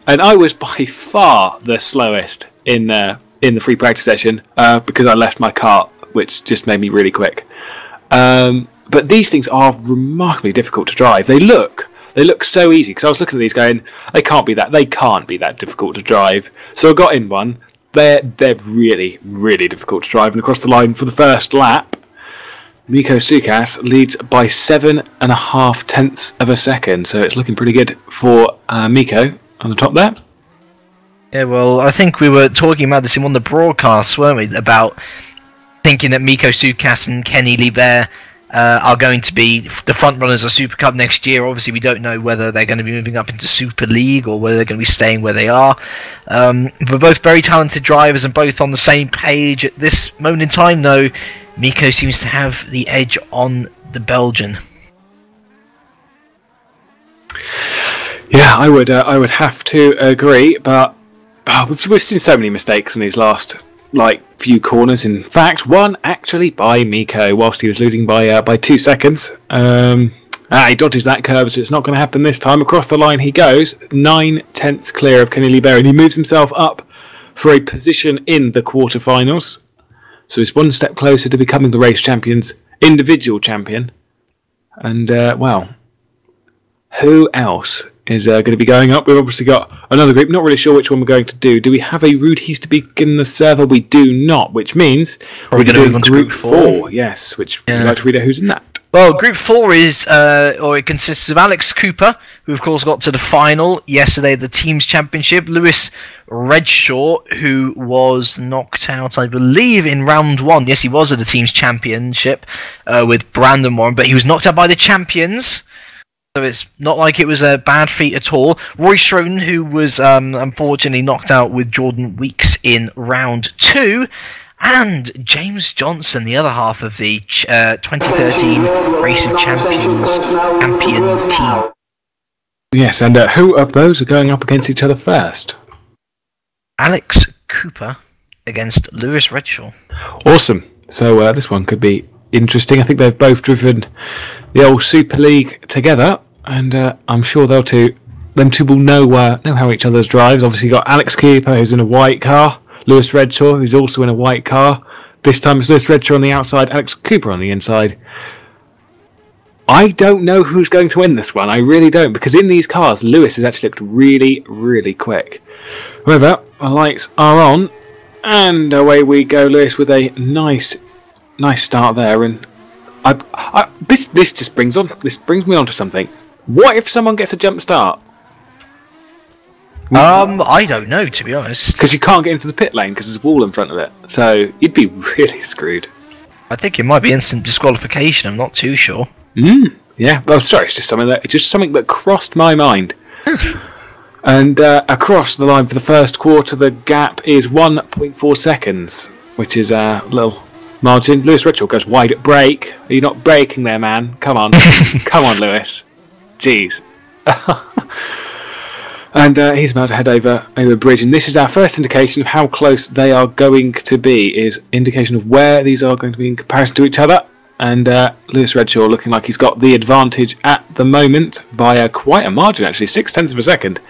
and I was by far the slowest in the free practice session because I left my cart, which just made me really quick. But these things are remarkably difficult to drive. They look so easy because I was looking at these going, they can't be that difficult to drive. So I got in one. They're really, really difficult to drive. And across the line for the first lap, Mikko Sukas leads by 7.5 tenths of a second. So it's looking pretty good for Mikko on the top there. Yeah, well, I think we were talking about this in one of the broadcasts, weren't we? About thinking that Mikko Sukas and Kenny Libert are going to be the front runners of Super Cup next year. Obviously, we don't know whether they're going to be moving up into Super League or whether they're going to be staying where they are. We're both very talented drivers and both on the same page. At this moment in time, though, Mikko seems to have the edge on the Belgian. Yeah, I would have to agree, but we've seen so many mistakes in these last few corners. In fact, one actually by Mikko whilst he was leading by 2 seconds. He dodges that curve, so it's not going to happen this time. Across the line he goes, 9 tenths clear of Kenny Libert, and he moves himself up for a position in the quarterfinals. So he's one step closer to becoming the race champion's individual champion. And well, who else is going to be going up? We've obviously got another group. Not really sure which one we're going to do. Do we have a Ruud Heasterbeek in the server? We do not, which means we're going to move on to Group 4. Yes, which would you like to read out who's in that? Well, Group 4 is, or it consists of Alex Cooper, who of course got to the final yesterday at the Teams Championship, Lewis Redshaw, who was knocked out, I believe, in round 1. Yes, he was at the Teams Championship with Brandon Warren, but he was knocked out by the champions. So it's not like it was a bad feat at all. Roy Schroen, who was unfortunately knocked out with Jordan Weeks in round 2. And James Johnson, the other half of the 2013 Race of Champions champion team. Yes, and who of those are going up against each other first? Alex Cooper against Lewis Redshaw. Awesome. So this one could be interesting. I think they've both driven the old Super League together, and I'm sure them two will know how each other's drives. Obviously, you've got Alex Cooper, who's in a white car, Lewis Redshaw, who's also in a white car. This time it's Lewis Redshaw on the outside, Alex Cooper on the inside. I don't know who's going to win this one. I really don't, because in these cars, Lewis has actually looked really, really quick. However, the lights are on, and away we go. Lewis with a nice start there, and this just brings me on to something. What if someone gets a jump start? I don't know, to be honest. Because you can't get into the pit lane because there's a wall in front of it, so you'd be really screwed. I think it might be instant disqualification. I'm not too sure. Yeah. Well, sorry, it's just something that crossed my mind. And across the line for the first quarter, the gap is 1.4 seconds, which is a little margin. Lewis Redshaw goes wide at brake. Are you not braking there, man? Come on. Come on, Lewis. Jeez. And he's about to head over a bridge. And this is our first indication of how close they are going to be. Is indication of where these are going to be in comparison to each other. And Lewis Redshaw looking like he's got the advantage at the moment by quite a margin, actually. 0.6 of a second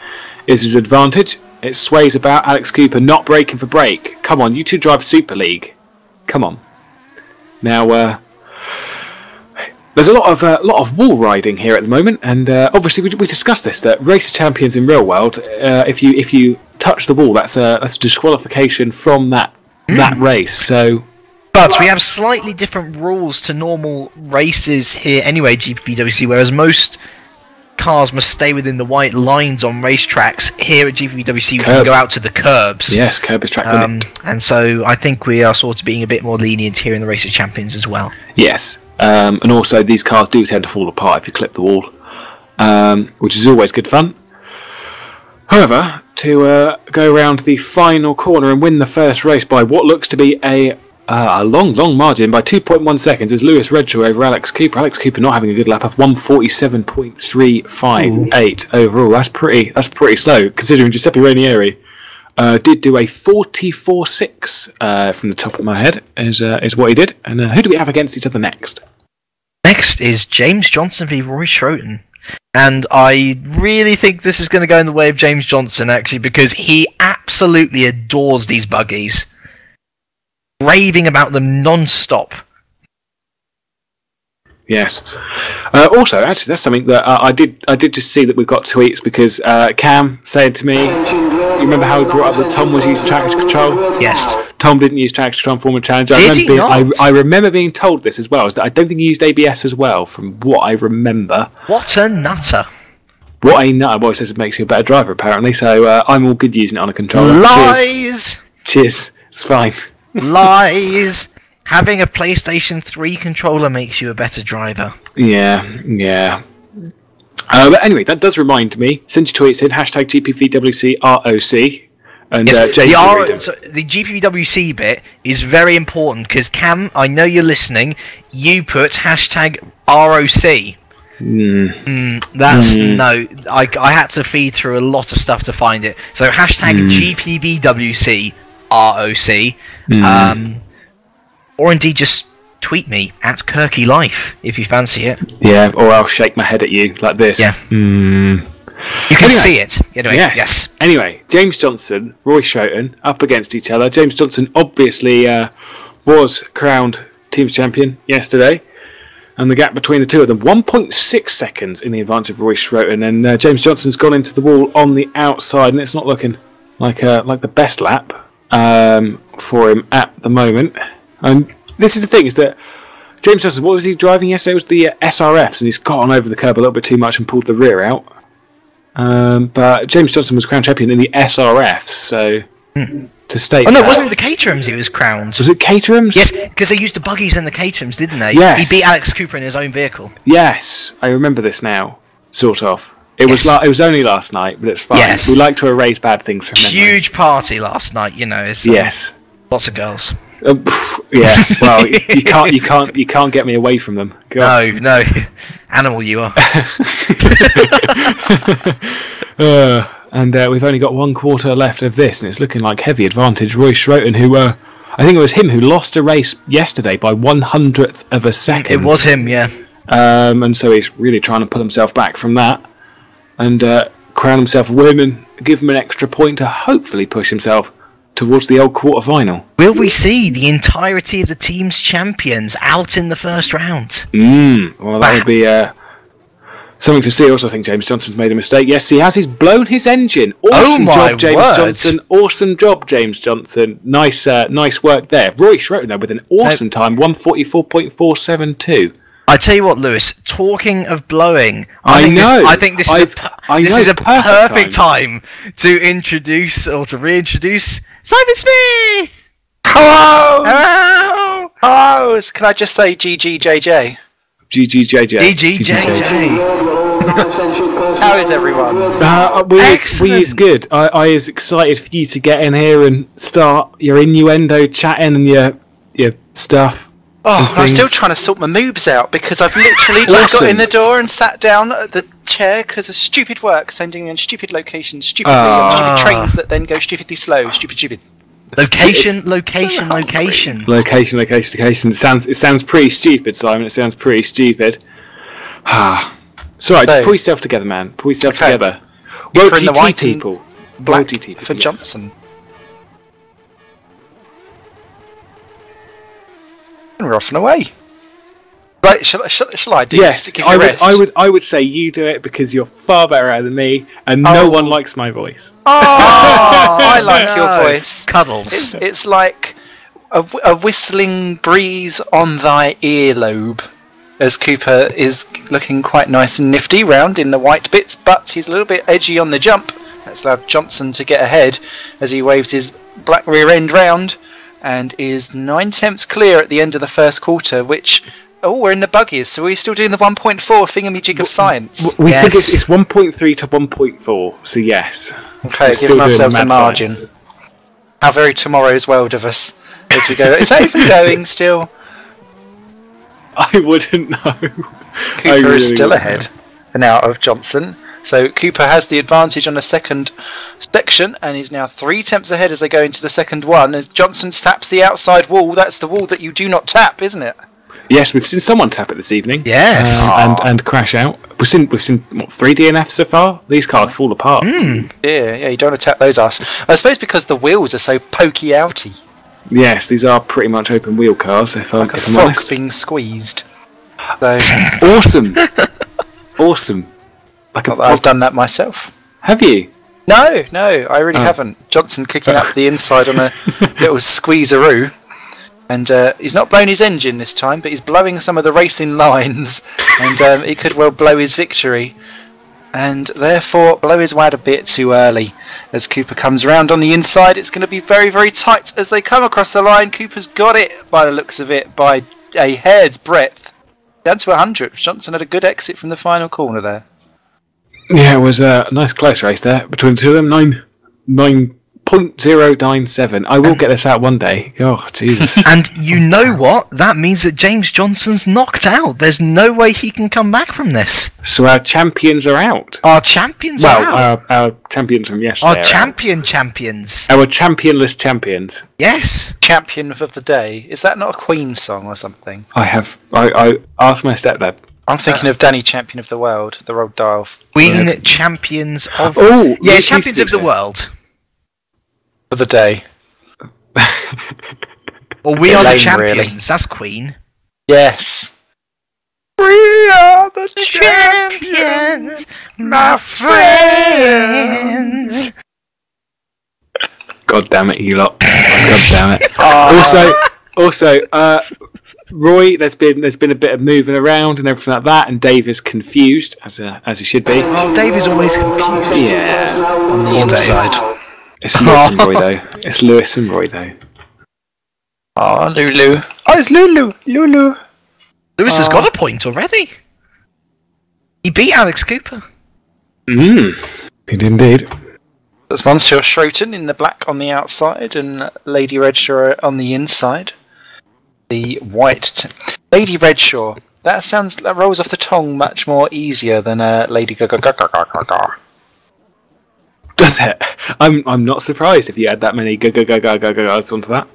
is his advantage. It sways about. Alex Cooper not braking for brake. Come on, you two drive Super League. Come on. Now, there's a lot of wall riding here at the moment, and obviously we discussed this, that Race of Champions in real world, if you touch the wall, that's a disqualification from that race. So But we have slightly different rules to normal races here anyway, GPVWC, whereas most cars must stay within the white lines on racetracks. Here at GPVWC, we can go out to the curbs. Yes, curb is track limit. And so I think we are sort of being a bit more lenient here in the Race of Champions as well. Yes, and also these cars do tend to fall apart if you clip the wall, which is always good fun. However, to go around the final corner and win the first race by what looks to be a long margin by 2.1 seconds is Lewis Redshaw over Alex Cooper. Alex Cooper not having a good lap of 1:47.358 overall. That's pretty slow considering Giuseppe Ranieri did do a 44.6 from the top of my head is what he did. And who do we have against each other next? Next is James Johnson v Roy Schroten. And I really think this is going to go in the way of James Johnson, actually, because he absolutely adores these buggies. Raving about them non-stop. Yes. Also, actually, that's something that I did just see that we've got tweets because Cam said to me, you remember how he brought up that Tom was using traction control? Yes. Tom didn't use traction control in Formula Challenge. Did he not? I remember being told this as well. Is that I don't think he used ABS as well, from what I remember. What a nutter. What a nutter. Well, it says it makes you a better driver, apparently, so I'm all good using it on a controller. Lies! Cheers. It's fine. Lies! Having a PlayStation 3 controller makes you a better driver. Yeah. But anyway, that does remind me, since you tweets in, hashtag GPVWCROC, and yes, James the GPVWC bit is very important, because Cam, I know you're listening, you put hashtag ROC. No, I had to feed through a lot of stuff to find it. So hashtag GPVWCROC, or indeed just tweet me at KirkyLife if you fancy it. Yeah, or I'll shake my head at you like this. Yeah. You can see it. Anyway, yes. Anyway, James Johnson, Roy Schroten up against each other. James Johnson obviously was crowned team's champion yesterday, and the gap between the two of them 1.6 seconds in the advantage of Roy Schroten, and James Johnson's gone into the wall on the outside, and it's not looking like the best lap for him at the moment. And this is the thing, is that James Johnson, what was he driving yesterday? It was the SRFs, and he's gotten over the curb a little bit too much and pulled the rear out. But James Johnson was crowned champion in the SRFs, so to state. Oh no, wasn't it the Caterhams he was crowned? Was it Caterhams? Yes, because they used the buggies and the Caterhams, didn't they? Yes. He beat Alex Cooper in his own vehicle. Yes, I remember this now, sort of. It was only last night, but it's fine. Yes. We like to erase bad things from memory. Huge party last night, you know. Yes. Lots of girls. Yeah. Well, you can't get me away from them. No, animal you are. And we've only got 1 quarter left of this, and it's looking like heavy advantage. Roy Schroten, who I think it was him who lost a race yesterday by 1/100th of a second. It was him, yeah. And so he's really trying to pull himself back from that, and crown himself a win and give him an extra point to hopefully push himself towards the old quarter-final. Will we see the entirety of the team's champions out in the first round? Well, that would be something to see. Also, I think James Johnson's made a mistake. Yes, he has. He's blown his engine. Awesome job, James Johnson. Awesome job, James Johnson. Nice work there. Roy Schroten, though, with an awesome time, 1:44.472. I tell you what, Lewis, talking of blowing, I think this is a perfect time to introduce or to reintroduce Simon Smith! Hello! Hello! Hello! Can I just say GGJJ? GGJJ. GGJJ. How is everyone? We is good. I is excited for you to get in here and start your innuendo chatting and your stuff. Oh, I'm still trying to sort my moves out because I've literally just got in the door and sat down at the chair because of stupid work, sending in stupid locations, stupid trains that then go stupidly slow. Stupid. Location. It sounds pretty stupid, Simon. It sounds pretty stupid. Sorry, just pull yourself together, man. Pull yourself together. Well, GT people. Black GT for Johnson. And we're off and away. Right, shall I do yes, this? I would say you do it because you're far better than me, and no one likes my voice. Oh, I like your voice. Cuddles. It's like a whistling breeze on thy earlobe. As Cooper is looking quite nice and nifty round in the white bits, but he's a little bit edgy on the jump. That's allowed Johnson to get ahead as he waves his black rear end round and is 9/10 clear at the end of the first quarter, which... Oh, we're in the buggies, so we're still doing the 1.4 thingamajig of science. We think it's 1.3 to 1.4, so yes. Okay, giving ourselves a margin. Science. How very Tomorrow's World of us as we go. Is that even going still? I wouldn't know. Cooper is still ahead now of Johnson. So Cooper has the advantage on the second section and he's now 3/10 ahead as they go into the second one. As Johnson taps the outside wall, that's the wall that you do not tap, isn't it? Yes, we've seen someone tap it this evening. Yes. And crash out. We've seen what, 3 DNFs so far? These cars fall apart. Yeah, you don't want to tap those arse. I suppose because the wheels are so pokey outy. Yes, these are pretty much open wheel cars, if I'm frog honest. Being squeezed. So awesome. Awesome. I've done that myself. Have you? No, I really haven't. Johnson kicking up the inside on a little squeezeroo. And he's not blown his engine this time, but he's blowing some of the racing lines. And he could well blow his victory. And therefore blow his wad a bit too early. As Cooper comes round on the inside, it's going to be very, very tight as they come across the line. Cooper's got it, by the looks of it, by a hair's breadth. Down to 100. Johnson had a good exit from the final corner there. Yeah, it was a nice close race there between the two of them. 9.097. I will get this out one day. Oh, Jesus. And you know what? That means that James Johnson's knocked out. There's no way he can come back from this. So our champions are out. Our champions are out. Our champions from yesterday. Our champions. Our championless champions. Yes. Champion of the day. Is that not a Queen song or something? I asked my stepdad. I'm thinking of Danny, Champion of the World, the Road Dial. Queen Champions of... Oh, yeah, Champions of the World. For the day. Well, we are the champions. Really. That's Queen. Yes. We are the champions, my friends. God damn it, you lot. God damn it. Also, Roy, there's been a bit of moving around and everything like that, and Dave is confused, as he should be. Oh, Dave is always confused. Yeah. On the inside. It's Lewis and Roy, though. It's Lewis and Roy, though. Oh, Lulu. Oh, it's Lulu. Lulu. Lewis has got a point already. He beat Alex Cooper. He did indeed. There's Monsieur Schroten in the black on the outside and Lady Redshaw on the inside. The white... Lady Redshaw. That rolls off the tongue much more easier than Lady Gaga. Does it? I'm not surprised if you add that many guys onto that.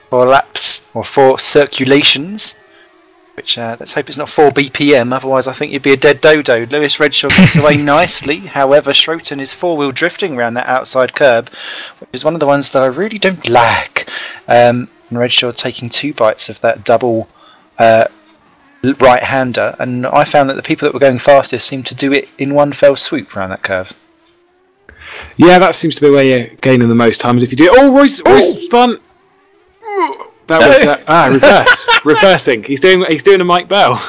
4 laps, or 4 circulations. Which, let's hope it's not 4 BPM, otherwise I think you'd be a dead dodo. Lewis Redshaw gets away nicely, however Schroten is 4-wheel drifting around that outside curb, which is one of the ones that I really don't like. And Redshaw taking 2 bites of that double right-hander, and I found that the people that were going fastest seemed to do it in one fell swoop around that curve. Yeah, that seems to be where you're gaining the most times if you do it. Oh, Royce spun! That was reversing. He's doing a Mike Bell.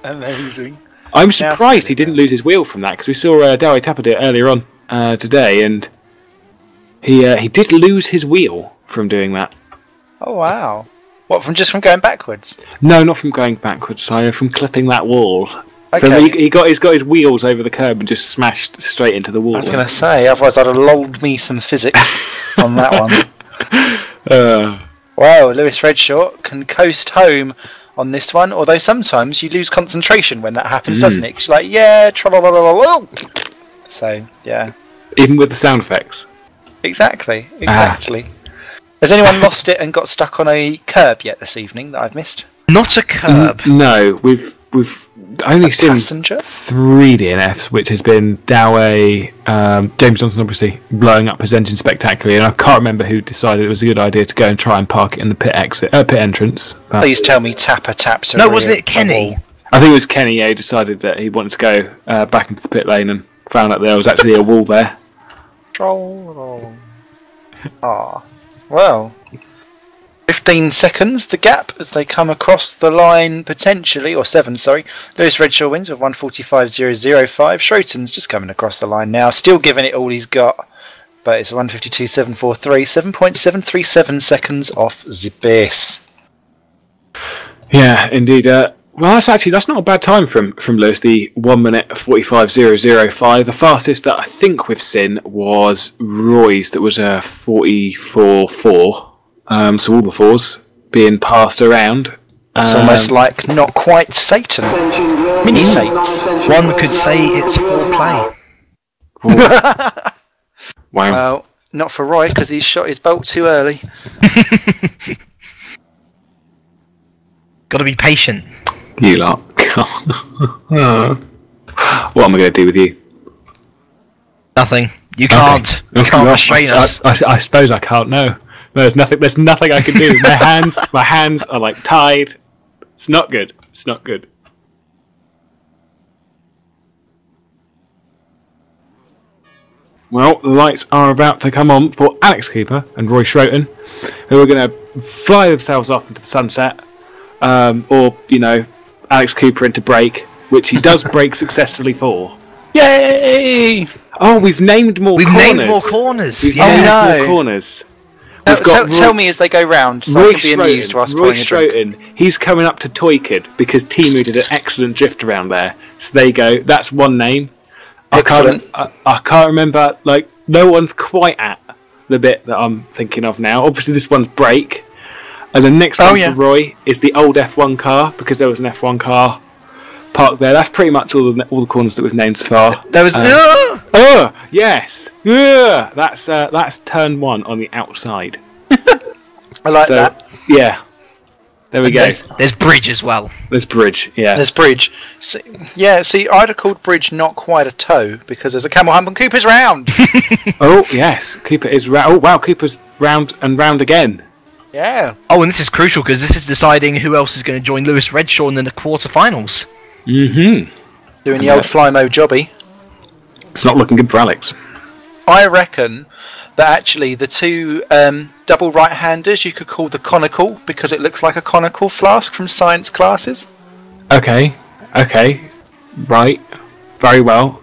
Amazing. I'm surprised he didn't lose his wheel from that, because we saw Dowie Tapper do it earlier on today, and he did lose his wheel from doing that. Oh wow! What, from going backwards? No, not from going backwards. From clipping that wall. Okay. He got his wheels over the curb and just smashed straight into the wall. I was going to say, otherwise I'd have lolled me some physics on that one. Wow, Lewis Redshaw can coast home on this one, although sometimes you lose concentration when that happens, doesn't it? 'Cause you're like, yeah, so, yeah. Even with the sound effects. Exactly. Has anyone lost it and got stuck on a curb yet this evening that I've missed? Not a curb. No, we've only seen passenger? 3 DNFs, which has been Dowie, James Johnson obviously blowing up his engine spectacularly, and I can't remember who decided it was a good idea to go and try and park it in the pit entrance. Please tell me Tapper taps. No, wasn't it Kenny? I think it was Kenny. Yeah, who decided that he wanted to go back into the pit lane and found out there was actually a wall there. Troll. Ah. Well, 15 seconds, the gap as they come across the line potentially, or 7, sorry. Lewis Redshaw wins with 1:45.005. Schroeten's just coming across the line now, still giving it all he's got, but it's 1:52.743, 7.737 seconds off the pace. Yeah, indeed. Well, that's not a bad time from Lewis. The 1:45.005. The fastest that I think we've seen was Roy's. That was a 44.4. So all the fours being passed around. It's almost like not quite Satan. Mini Sates. One could say it's foreplay. Wow. Well, not for Roy because he shot his bolt too early. Got to be patient. You lot. What am I going to do with you? Nothing. You can't. Okay. You can't restrain us. I suppose I can't. No. There's nothing I can do. My hands are like tied. It's not good. It's not good. Well, the lights are about to come on for Alex Cooper and Roy Schroeten, who are going to fly themselves off into the sunset, or Alex Cooper into break, which he does break successfully for. Yay! Oh, we've named more corners. We've named more corners. We've Yeah. named no. more corners. Tell me as they go round, so I can be amused whilst Roy pouring a drink. Schroeten, he's coming up to Toykid because Timu did an excellent drift around there. So there you go. That's one name. Excellent. I can't remember. Like no one's quite at the bit that I'm thinking of now. Obviously, this one's break, and the next one for Roy is the old F1 car because there was an F1 car parked there. That's pretty much all the corners that we've named so far. There was. Yes. That's turn 1 on the outside. I like that. Yeah. There we go. There's bridge as well. There's bridge. Yeah. There's bridge. See, I'd have called bridge not quite a toe because there's a camel hump and Cooper's round. Oh yes, Cooper is round. Oh wow, Cooper's round and round again. Yeah. Oh, and this is crucial because this is deciding who else is going to join Lewis Redshaw in the quarterfinals. Mm-hmm. Doing the old Flymo jobby. It's not looking good for Alex. I reckon that actually the two double right-handers you could call the conical because it looks like a conical flask from science classes. Okay. Right. Very well.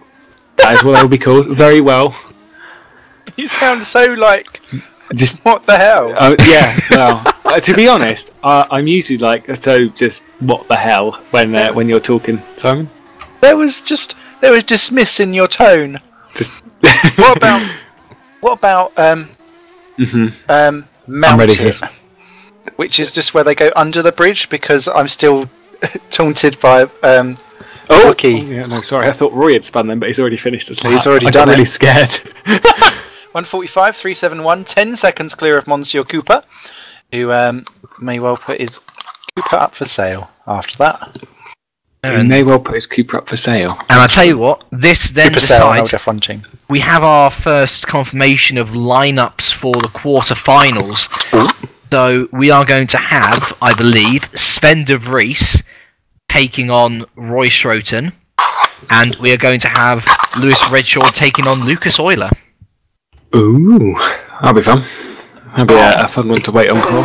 That is what they will be called. Very well. You sound so like... Just what the hell? Yeah, well, to be honest, I'm usually like, so just what the hell when you're talking, Simon? There was dismiss in your tone. Just What about mount ready it, for this. which is just where they go under the bridge because I'm still taunted by Rocky. Oh, yeah, no, sorry, I thought Roy had spun them, but he's already finished his lap. He's already I done got really it. scared. 1:45.371, 10 seconds clear of Monsieur Cooper, who may well put his Cooper up for sale after that. He may well put his Cooper up for sale. And I tell you what, this then Cooper sale, decides F1 team. we have our first confirmation of lineups for the quarterfinals. So we are going to have, I believe, Sven de Vries taking on Roy Schroeten, and we are going to have Lewis Redshaw taking on Lucas Euler. Ooh, that'll be fun. That'll be a fun one to wait on for.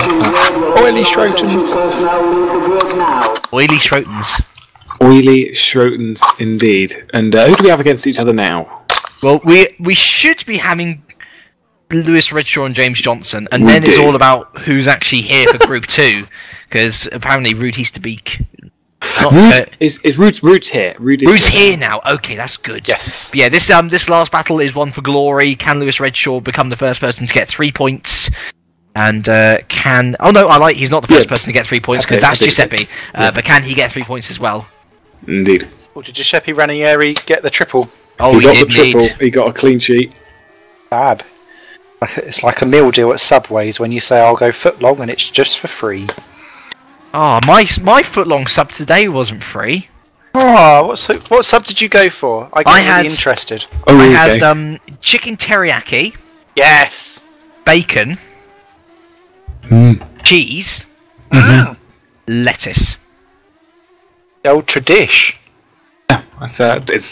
Oily Schroetens. Oily Schroetens. Oily Schroetens, indeed. And who do we have against each other now? Well, we should be having Lewis Redshaw and James Johnson, and We then it's do. all about who's actually here for Group 2, because apparently Ruud Easterbeek... Ruud's here. Ruud's here now. Okay, that's good. Yes. But yeah, this last battle is one for glory. Can Lewis Redshaw become the first person to get 3 points? And can... Oh no, he's not the first person to get 3 points, because that's Giuseppe. But can he get 3 points as well? Indeed. Or did Giuseppe Ranieri get the triple? Oh, He got did the triple. indeed. He got a clean sheet. Fab. It's like a meal deal at Subways when you say I'll go footlong and it's just for free. Oh, my footlong sub today wasn't free. Oh, what sub did you go for? I got really interested. Oh, I okay. had chicken teriyaki, Yes. bacon, cheese, lettuce. The old tradish. That's,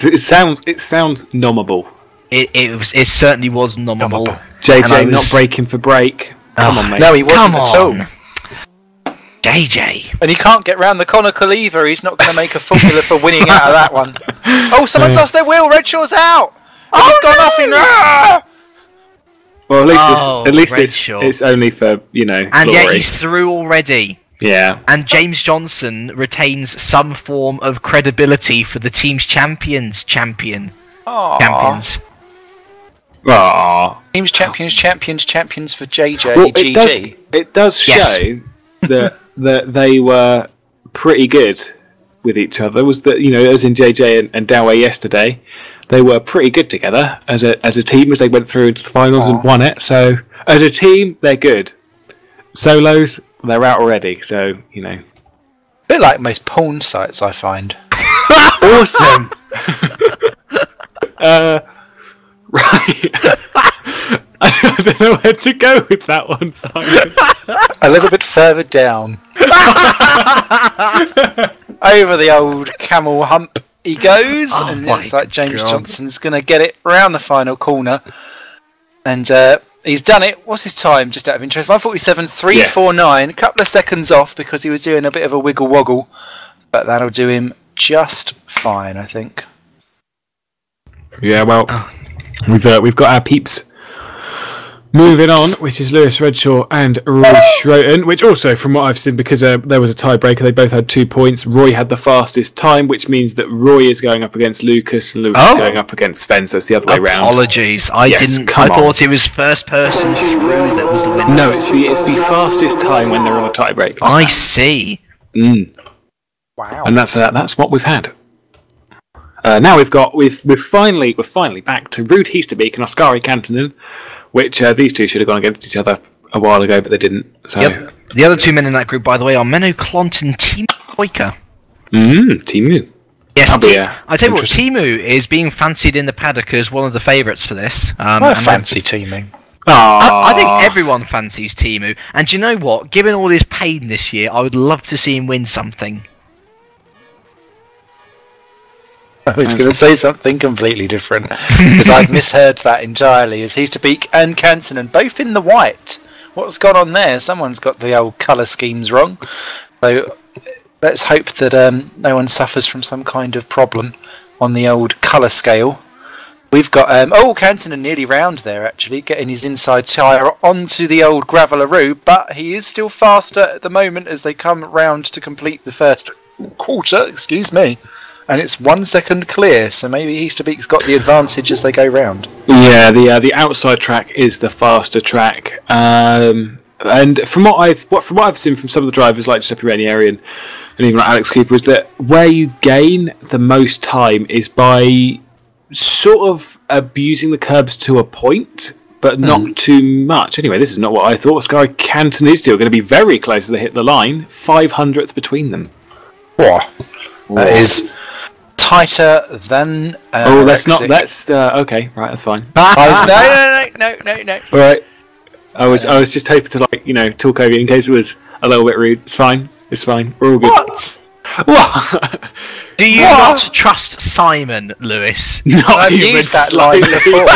it sounds nommable. It certainly was nominal. Nominal. JJ And I not was- breaking for break. Come on, mate. No, he wasn't Come at all. on. JJ. And he can't get round the conical either. He's not going to make a formula for winning out of that one. Oh, someone's lost their wheel. Redshaw's out. He's got nothing. Well, at least Redshaw. it's only for, And glory. yet he's through already. Yeah. And James Johnson retains some form of credibility for the team's champions. Champions. Aww. Teams champions for JJ. Well, GG. it does show that they were pretty good with each other. Was that as in JJ and Doway yesterday, they were pretty good together as a team as they went through into the finals and won it. So as a team, they're good. Solos, they're out already. So A bit like most porn sites, I find. awesome. Right. I don't know where to go with that one, Simon. A little bit further down. Over the old camel hump he goes, and it looks like James Johnson's going to get it round the final corner. And he's done it. What's his time, just out of interest? 1:47.349. A couple of seconds off because he was doing a bit of a wiggle woggle. But that'll do him just fine, I think. Yeah, well, we've got our peeps moving on, which is Lewis Redshaw and Roy Schroten, which also, from what I've seen, because there was a tiebreaker, they both had 2 points. Roy had the fastest time, which means that Roy is going up against Lucas and Lucas is going up against Sven, so it's the other way round. Apologies, I thought it was first person through that was the winner. No, it's the fastest time when they're on a tiebreaker. I see. Wow. And that's what we've had. Now we're finally back to Ruud Heasterbeek and Oskari Kantonen, which these two should have gone against each other a while ago, but they didn't. So. Yep. The other two men in that group, by the way, are Menno Klont and Teemu Hoika. Timu. Yes, I tell you what, Timu is being fancied in the paddock as one of the favourites for this. I fancy Timu. I think everyone fancies Timu, and do you know what? Given all his pain this year, I would love to see him win something. I was going to say something completely different because I've misheard that entirely. As Heasterbeek and Kantonen both in the white. What's gone on there? Someone's got the old colour schemes wrong. So let's hope that no one suffers from some kind of problem on the old colour scale. We've got Kantonen nearly round there actually, getting his inside tyre onto the old Gravelaroo, but he is still faster at the moment as they come round to complete the first quarter. Excuse me. And it's 1 second clear, so maybe Heasterbeek's got the advantage as they go round. Yeah, the outside track is the faster track, and from what I've seen from some of the drivers like Giuseppe Ranieri and even like Alex Cooper, is that where you gain the most time is by sort of abusing the curbs to a point, but not too much. Anyway, this is not what I thought. Oskari Kantonen is still going to be very close as they hit the line, 500ths between them. Whoa. That is tighter than that's okay, right, that's fine. No. All right, I was just hoping to talk over you in case it was a little bit rude. It's fine, we're all good. What? Do you not trust Simon, Lewis? I've used that line before.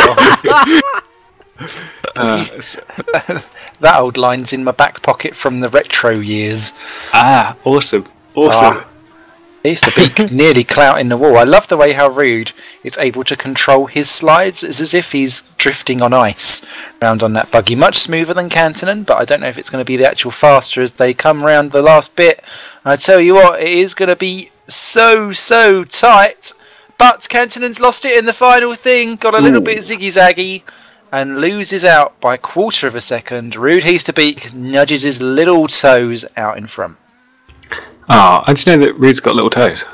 That old line's in my back pocket from the retro years. Awesome. Heasterbeek nearly clouting the wall. I love the way how Ruud is able to control his slides. It's as if he's drifting on ice round on that buggy. Much smoother than Kantonen, but I don't know if it's going to be the actual faster as they come round the last bit. I tell you what, it is going to be so tight. But Kantonen's lost it in the final thing. Got a little bit ziggy-zaggy and loses out by 1/4 of a second. Ruud Heasterbeek nudges his little toes out in front. I just know that Ruud's got little toes.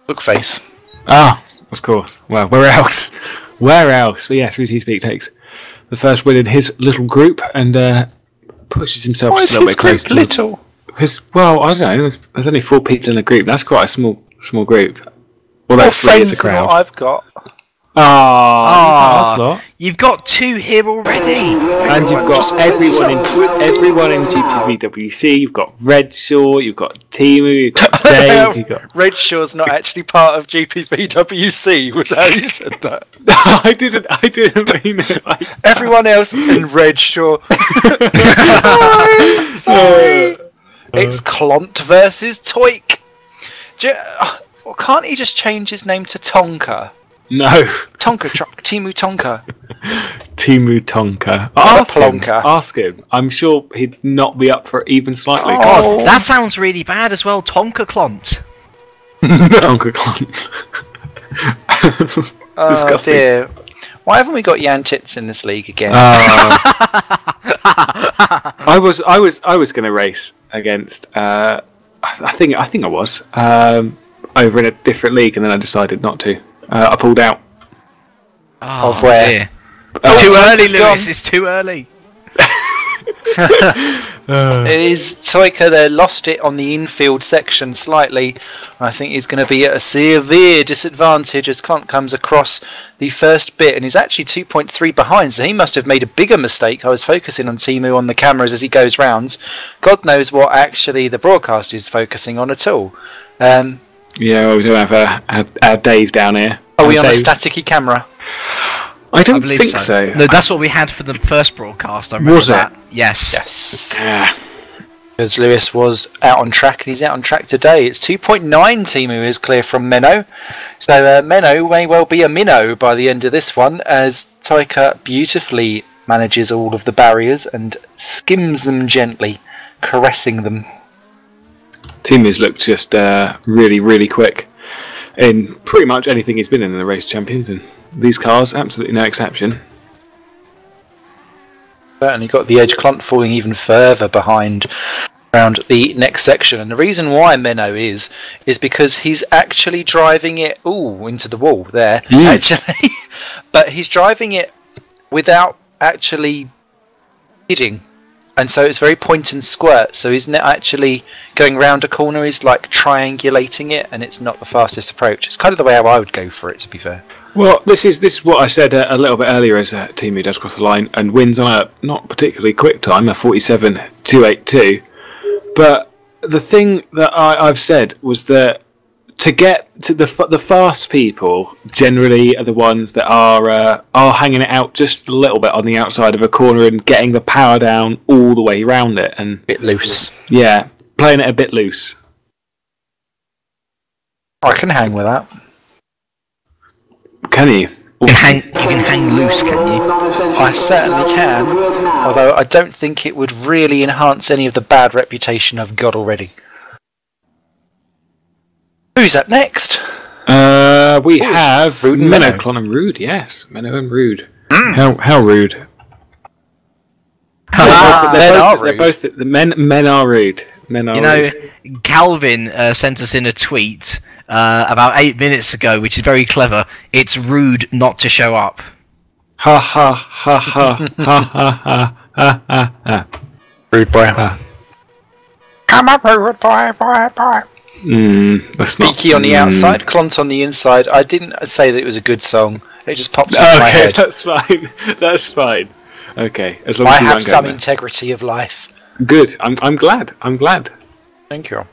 Book face. Of course. Well, where else? But yes, Ruud Heasterbeek takes the first win in his little group and pushes himself a little bit closer. Little? Because, well, I don't know. There's only 4 people in the group. That's quite a small group. Well, More that's 3 as a friends than crowd. what I've got. Ah, you've got 2 here already. and you've got everyone in GPVWC. You've got Redshaw, you've got Timu, you've got Dave, you've got... Redshaw's not actually part of GPVWC, was how you said that. I didn't mean it like that. Everyone else in Redshaw. Sorry. It's Clont versus Toik. Can't he just change his name to Tonka? No. Timu Tonka. Timu Tonka. Ask him. I'm sure he'd not be up for it even slightly. Oh, that sounds really bad as well. Tonka Clont. Tonka Clont. Disgusting. Dear. Why haven't we got Jan Tits in this league again? I was going to race against. I think I was over in a different league, and then I decided not to. I pulled out. Oh, of where? Dear. Too early, Lewis. It's too early. It is Toika there, lost it on the infield section slightly. I think he's going to be at a severe disadvantage as Clont comes across the first bit, and he's actually 2.3 behind, so he must have made a bigger mistake. I was focusing on Timu on the cameras as he goes rounds. God knows what actually the broadcast is focusing on at all. Yeah, well, we don't have our Dave down here. Are we on a staticky camera? I don't think so. No, that's what we had for the first broadcast. I remember that. Yes. Yes. Because Lewis was out on track, and he's out on track today. It's 2.9 Timu is clear from Menno. So Menno may well be a minnow by the end of this one, as Toika beautifully manages all of the barriers and skims them gently, caressing them. Timu's looked just really, really quick in pretty much anything he's been in the Race Champions, and these cars, absolutely no exception. Certainly got the edge. Clont falling even further behind around the next section, and the reason why Menno is because he's actually driving it into the wall there, actually, but he's driving it without actually hitting. And so it's very point and squirt, so he's not actually going round a corner, he's like triangulating it, and it's not the fastest approach. It's kind of the way how I would go for it, to be fair. Well, this is what I said a little bit earlier as Timu does cross the line and wins on a not particularly quick time, a 47.282. But the thing that I've said was that to get to the fast people generally are the ones that are hanging it out just a little bit on the outside of a corner and getting the power down all the way around it, and a bit loose. Yeah, playing it a bit loose. I can hang with that. Can you? You can hang loose, can you? I certainly can. Although I don't think it would really enhance any of the bad reputation I've got already. Who's up next? We have Menno, Clont and Rude. Yes, Menno and Rude. How rude? Men are rude. Men are rude. Calvin sent us in a tweet about 8 minutes ago, which is very clever. It's rude not to show up. Ha ha ha ha ha ha ha ha ha. Rude boy. Come up, rude boy. That's not. Beaky on the outside, Clont on the inside. I didn't say that it was a good song. It just popped into my head. That's fine. That's fine. Okay, as long I as you have some there. integrity of life. Good. I'm glad. Thank you.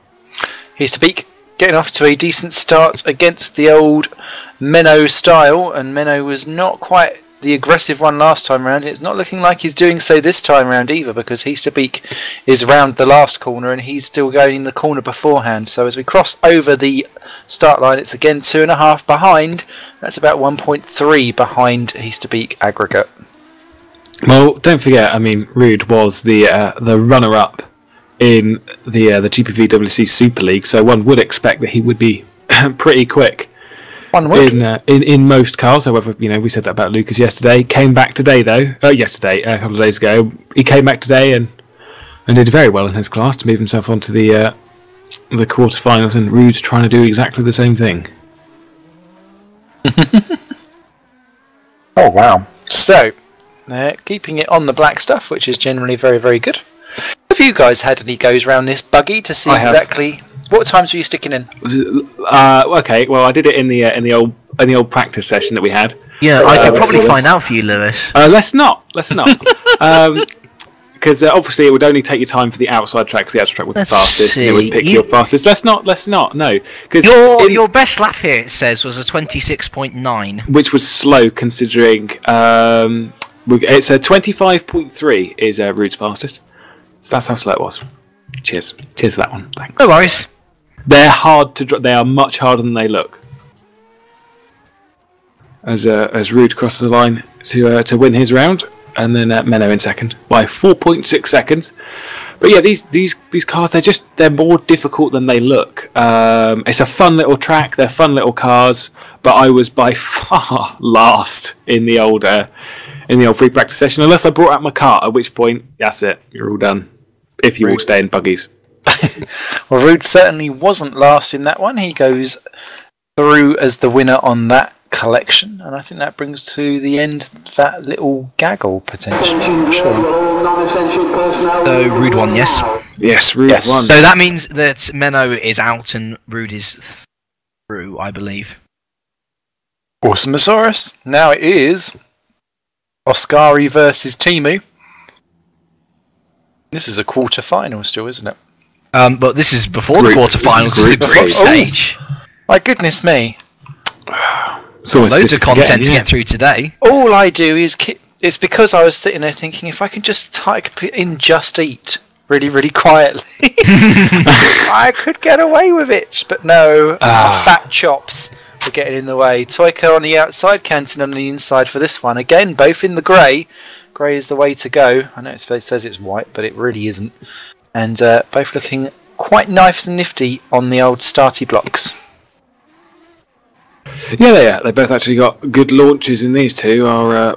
He's to Beak, getting off to a decent start against the old Menno style, and Menno was not quite the aggressive one last time round. It's not looking like he's doing so this time round either, because He's to Beak is round the last corner and he's still going in the corner beforehand. So as we cross over the start line, it's again 2.5 behind. That's about 1.3 behind He's to Beak aggregate. Well, don't forget. I mean, Rude was the runner-up in the GPVWC Super League, so one would expect that he would be pretty quick. One would. In most cars. However, we said that about Lucas yesterday. Came back today though. A couple of days ago, he came back today and did very well in his class to move himself onto the quarterfinals. And Rude's trying to do exactly the same thing. Oh wow! So they're keeping it on the black stuff, which is generally very, very good. Have you guys had any goes around this buggy to see exactly what times were you sticking in? Okay, well, I did it in the old practice session that we had. Yeah, I could probably find out for you, Lewis. Let's not. Because obviously it would only take your time for the outside track, because the outside track was the fastest, and it would pick your fastest. Let's not, no. Because your best lap here, it says, was a 26.9. Which was slow, considering it's a 25.3 is Rude's fastest. So that's how slow it was. Cheers for that one, thanks. No worries. They're hard to they are much harder than they look. As Rude crosses the line to win his round. And then Menno in second by 4.6 seconds. But yeah, these cars, they're more difficult than they look. It's a fun little track, they're fun little cars, but I was by far last in the old free practice session, unless I brought out my car, at which point that's it, you're all done. If you all stay in buggies. Well, Rude certainly wasn't last in that one. He goes through as the winner on that collection, and I think that brings to the end that little gaggle potentially. So Rude won, yes? Yes, Rude won. So that means that Menno is out and Rude is through, I believe. Awesomeosaurus. Now it is Oscari versus Timu. This is a quarter-final still, isn't it? But this is before the quarter-finals. This is the group stage. My goodness me. Loads of content to get through today. All I do is it's because I was sitting there thinking, if I can just type in "Just Eat" really, really quietly, I could get away with it. But no, fat chops are getting in the way. Toika on the outside, Canton on the inside for this one. Again, both in the grey. Grey is the way to go. I know it says it's white, but it really isn't. And both looking quite nice and nifty on the old starty blocks. Yeah, they are. They both actually got good launches, and these two are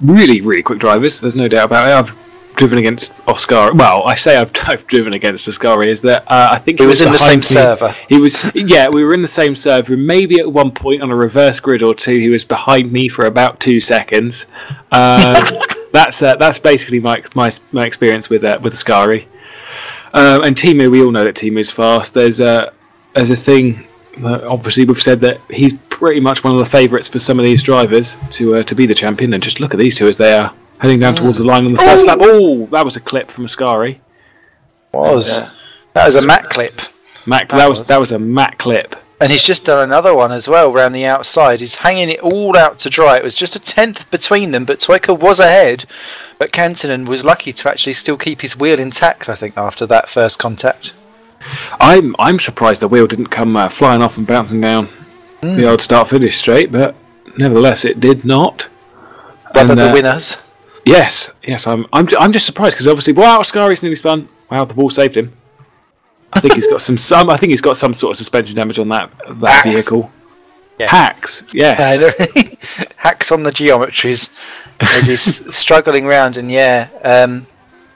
really, really quick drivers. There's no doubt about it. I've driven against Oscar. Well, I say I've driven against Oscari. Is that I think he was in the same server. He was. Yeah, we were in the same server. Maybe at one point on a reverse grid or two, he was behind me for about 2 seconds. That's basically my experience with Oscari. And Timu, we all know that Timu's fast. There's a thing. Obviously, we've said that he's pretty much one of the favourites for some of these drivers to be the champion. And just look at these two as they are heading down towards the line on the first lap. Oh, that was a clip from Ascari. That was a Mac clip. That was a Mac clip. And he's just done another one as well around the outside. He's hanging it all out to dry. It was just a 10th between them, but Toika was ahead. But Kantonen was lucky to actually still keep his wheel intact, I think, after that first contact. I'm surprised the wheel didn't come flying off and bouncing down the old start-finish straight, but nevertheless it did not. One of the winners. Yes. I'm just surprised because obviously, wow, Ascari's nearly spun. Wow, the ball saved him. I think he's got some. I think he's got some sort of suspension damage on that vehicle. Yes. Hacks, yes. Hacks on the geometries as he's struggling around, and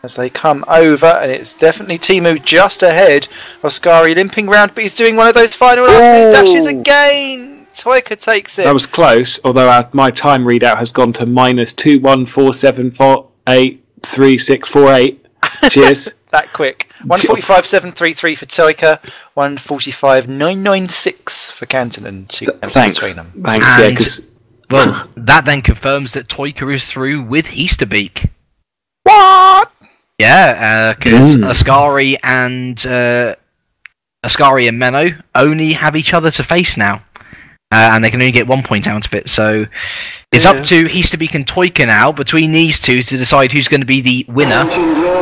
as they come over, and it's definitely Timu just ahead. Oscari limping round, but he's doing one of those final last-minute dashes again. Toika takes it. That was close, although my time readout has gone to minus 21474836648. Cheers. That quick. 145.733 for Toika, 145.996 for Kantonen. Thanks. Thanks. Well, that then confirms that Toika is through with Easterbeak. What? Yeah, because Ascari and Menno only have each other to face now, and they can only get 1 point out of it. So it's up to Easterbeak and Toika now between these two to decide who's going to be the winner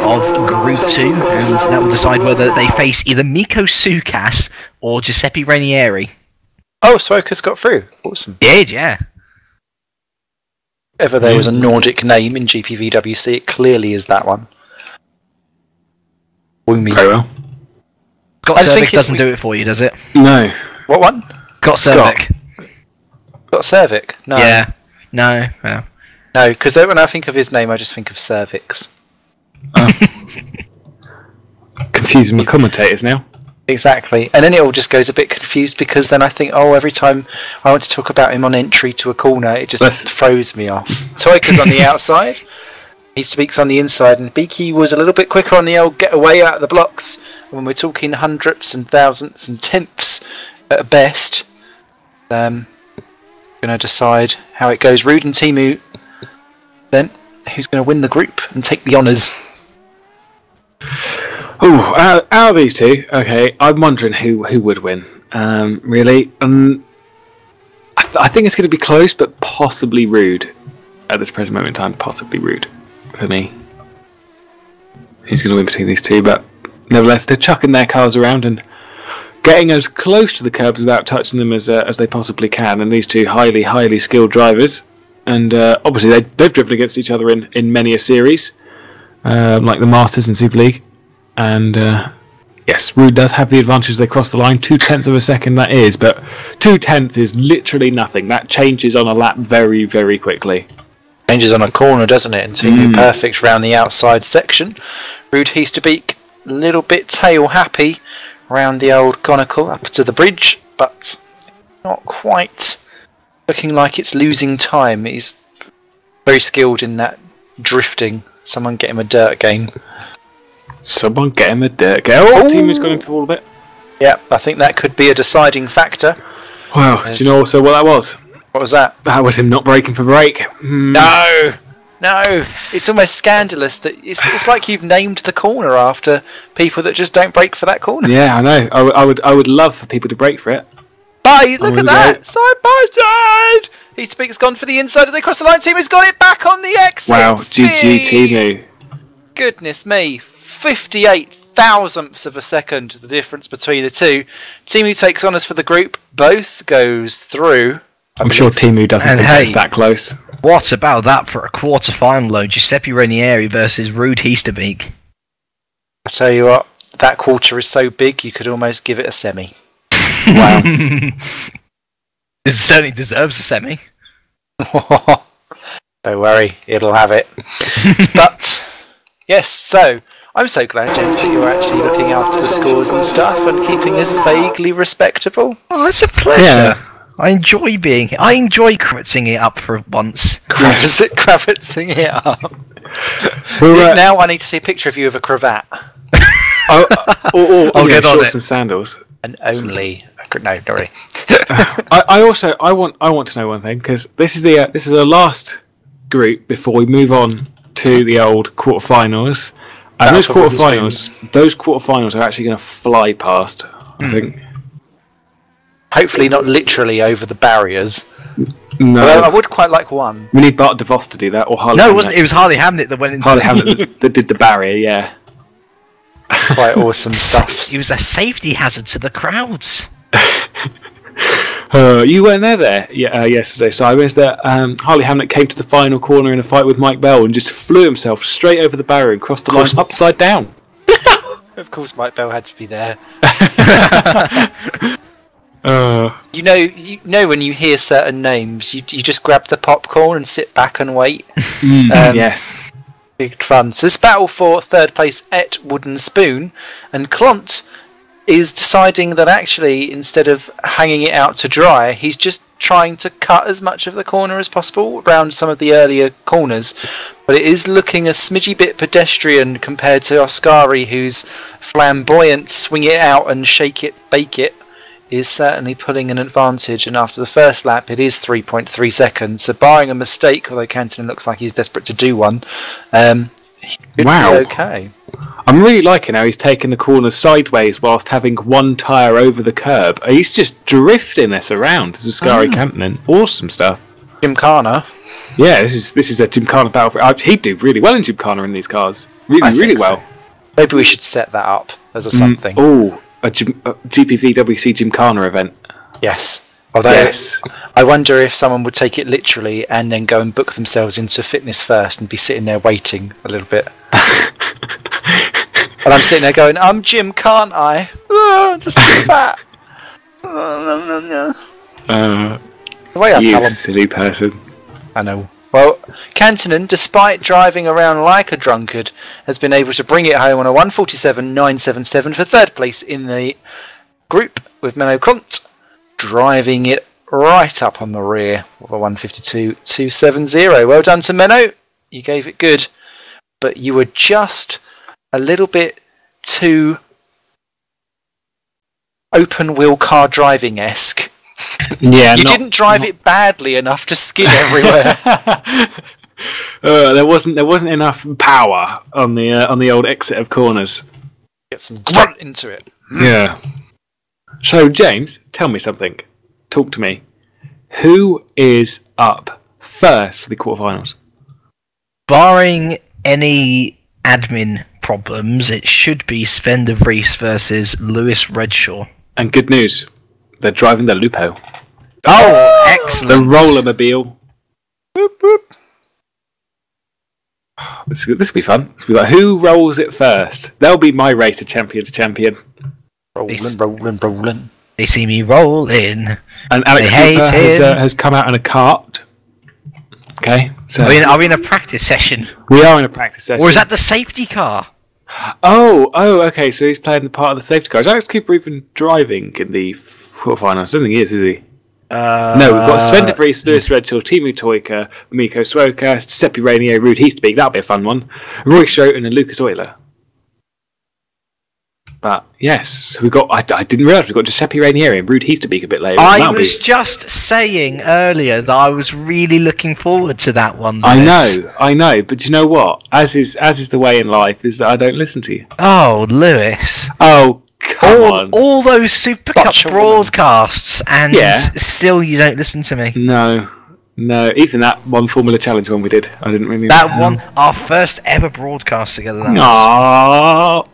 of Group 2, and that will decide whether they face either Mikko Sukas or Giuseppe Ranieri. Oh, Swoka's got through. Awesome. Did, yeah. If ever there was a Nordic name in GPVWC, it clearly is that one. Very well. Scott Cervic doesn't do it for you, does it? No. What one? Scott Cervic. Scott Cervic? No. Yeah. No. Well. No, because when I think of his name, I just think of cervix. Confusing my commentators now. Exactly. And then it all just goes a bit confused because then I think, every time I want to talk about him on entry to a corner, it just throws me off. Toika's on the outside. Easterbeak's on the inside, and Beaky was a little bit quicker on the old getaway out of the blocks when we're talking hundredths and thousandths and tenths at best. Going to decide how it goes. Rude and Timu, then, who's going to win the group and take the honours? Oh, out of these two, okay, I'm wondering who would win. Really, I think it's going to be close, but possibly Rude at this present moment in time. Possibly Rude for me. He's going to win between these two, but nevertheless, they're chucking their cars around and getting as close to the curbs without touching them as they possibly can. And these two highly skilled drivers, and obviously they've driven against each other in many a series, like the Masters and Super League. And yes, Rude does have the advantage as they cross the line. 0.2 of a second, that is, but 0.2 is literally nothing. That changes on a lap very, very quickly. Changes on a corner, doesn't it? Until you're perfect round the outside section. Rude Heasterbeek, a little bit tail happy round the old conical up to the bridge, but not quite looking like it's losing time. He's very skilled in that drifting. Someone get him a dirt game. Someone get him a dirt game. Oh, team has gone into all of it. Yeah, I think that could be a deciding factor. Well, do you know also what that was? What was that? That was him not braking for brake. No! It's almost scandalous that it's like you've named the corner after people that just don't brake for that corner. Yeah, I know. I would love for people to brake for it. But look at that! Side by side! Heasterbeek's gone for the inside as they cross the line. Timu's got it back on the exit! Wow, GG Timu. Goodness me. 58 thousandths of a second the difference between the two. Timu takes honours for the group. Both goes through. I'm sure Timu doesn't think it's that close. What about that for a quarter-final though? Giuseppe Ranieri versus Rude Heasterbeek. I tell you what, that quarter is so big you could almost give it a semi. Wow. It certainly deserves a semi. Don't worry, it'll have it. But yes, so I'm so glad, James, that you're actually looking after the scores and stuff and keeping us vaguely respectable. Oh, it's a pleasure. Yeah. I enjoy kravitzing it up for once. Kravitzing it up. Well, now I need to see a picture of you with a cravat. or get shorts and sandals. And only no, not really. I want to know one thing, because this is the last group before we move on to the old quarterfinals. And those quarterfinals are actually going to fly past, I think. Hopefully not literally over the barriers. No. Although I would quite like one. We need Bart DeVos to do that, or Harley No, Hamnet. it wasn't. It was Harley Hamnet that went into Harley Hamnet that did the barrier, yeah. Quite awesome stuff. He was a safety hazard to the crowds. You weren't there yesterday, Cyrus. That Harley Hamnet came to the final corner in a fight with Mike Bell and just flew himself straight over the barrier and crossed the line upside down. Of course, Mike Bell had to be there. You know when you hear certain names, you just grab the popcorn and sit back and wait. Yes. Big fun. So this battle for third place at Wooden Spoon, and Clont is deciding that actually instead of hanging it out to dry, he's just trying to cut as much of the corner as possible around some of the earlier corners. But it is looking a smidgy bit pedestrian compared to Oscari, whose flamboyant swing it out and shake it, bake it is certainly pulling an advantage, and after the first lap it is 3.3 seconds, so barring a mistake, although Canton looks like he's desperate to do one, he could be okay. I'm really liking how he's taking the corner sideways whilst having one tyre over the curb. He's just drifting this around as a Scary Canton. Awesome stuff. Gymkhana. Yeah, this is a Gymkhana battle. He'd do really well in Gymkhana in these cars. Really well. So. Maybe we should set that up as a something. A GPVWC Gymkhana event. Yes. Although I wonder if someone would take it literally and then go and book themselves into fitness first and be sitting there waiting a little bit. And I'm sitting there going, I'm Jim, can't I? Just too fat. The way I tell them. Silly person. I know. Well, Cantonen, despite driving around like a drunkard, has been able to bring it home on a 1:47.977 for third place in the group, with Menno Clont driving it right up on the rear of a 1:52.270. Well done to Menno. You gave it good, but you were just a little bit too open wheel car driving-esque Yeah, you didn't drive it badly enough to skid everywhere. There wasn't enough power on the old exit of corners. Get some grunt into it. Yeah. So James, tell me something. Talk to me. Who is up first for the quarterfinals? Barring any admin problems, it should be Sven de Vries versus Lewis Redshaw. And good news, they're driving the Lupo. Oh, excellent. The rollermobile. Boop, boop. This will be fun. This will be like, who rolls it first? They'll be my Race of Champions champion. Rolling. They see me rolling. And Alex Cooper has come out in a cart. Okay, so are we in a practice session? We are in a practice session. Or is that the safety car? Oh, okay. So he's playing the part of the safety car. Is Alex Cooper even driving in the quarterfinals? I don't think he is he? No, we've got Sven de Vries, Lewis Redshaw, Timu Toika, Miko Swoka, Giuseppe Rainier, Ruud Heasterbeek. That'll be a fun one. Roy Schoten and Lucas Euler. But yes, so we've got. I didn't realise we've got Giuseppe Rainier and Ruud Heasterbeek a bit later. I was just saying earlier that I was really looking forward to that one. I know, but you know what? As is the way in life, is that I don't listen to you. Oh, Lewis. Oh, come on. All those Super Cup broadcasts, and Yeah. still you don't listen to me. No, even that one Formula Challenge one we did, I didn't really. That one, our first ever broadcast together. Aww.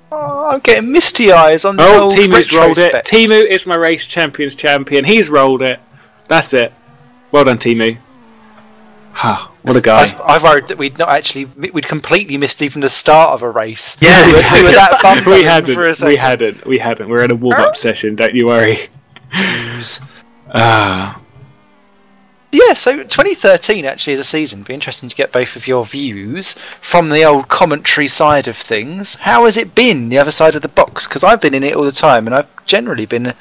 Oh, I'm getting misty eyes on the old Timu's rolled it. retrospect. Timu is my Race Champions champion. He's rolled it. That's it. Well done, Timu. What a guy. I worried that we'd completely missed even the start of a race. Yeah, we were that bummed we for a second. hadn't. We're in a warm-up session. Don't you worry. Yeah, so 2013 actually is a season. It'd be interesting to get both of your views from the old commentary side of things. How has it been, the other side of the box? Because I've been in it all the time, and I've generally been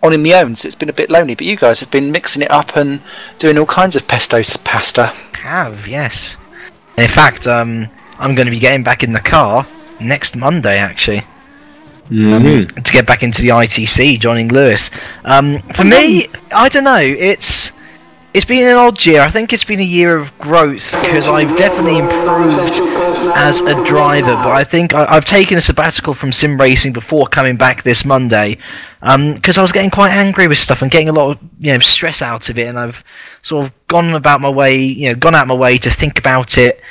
on my own, so it's been a bit lonely. But you guys have been mixing it up and doing all kinds of pesto pasta. Yes. In fact, I'm going to be getting back in the car next Monday, actually. To get back into the ITC, joining Lewis. For me, I don't know. It's been an odd year. I think it's been a year of growth because I've definitely improved as a driver. But I think I've taken a sabbatical from Simracing before coming back this Monday because I was getting quite angry with stuff and getting a lot of stress out of it. And I've sort of gone out my way to think about it.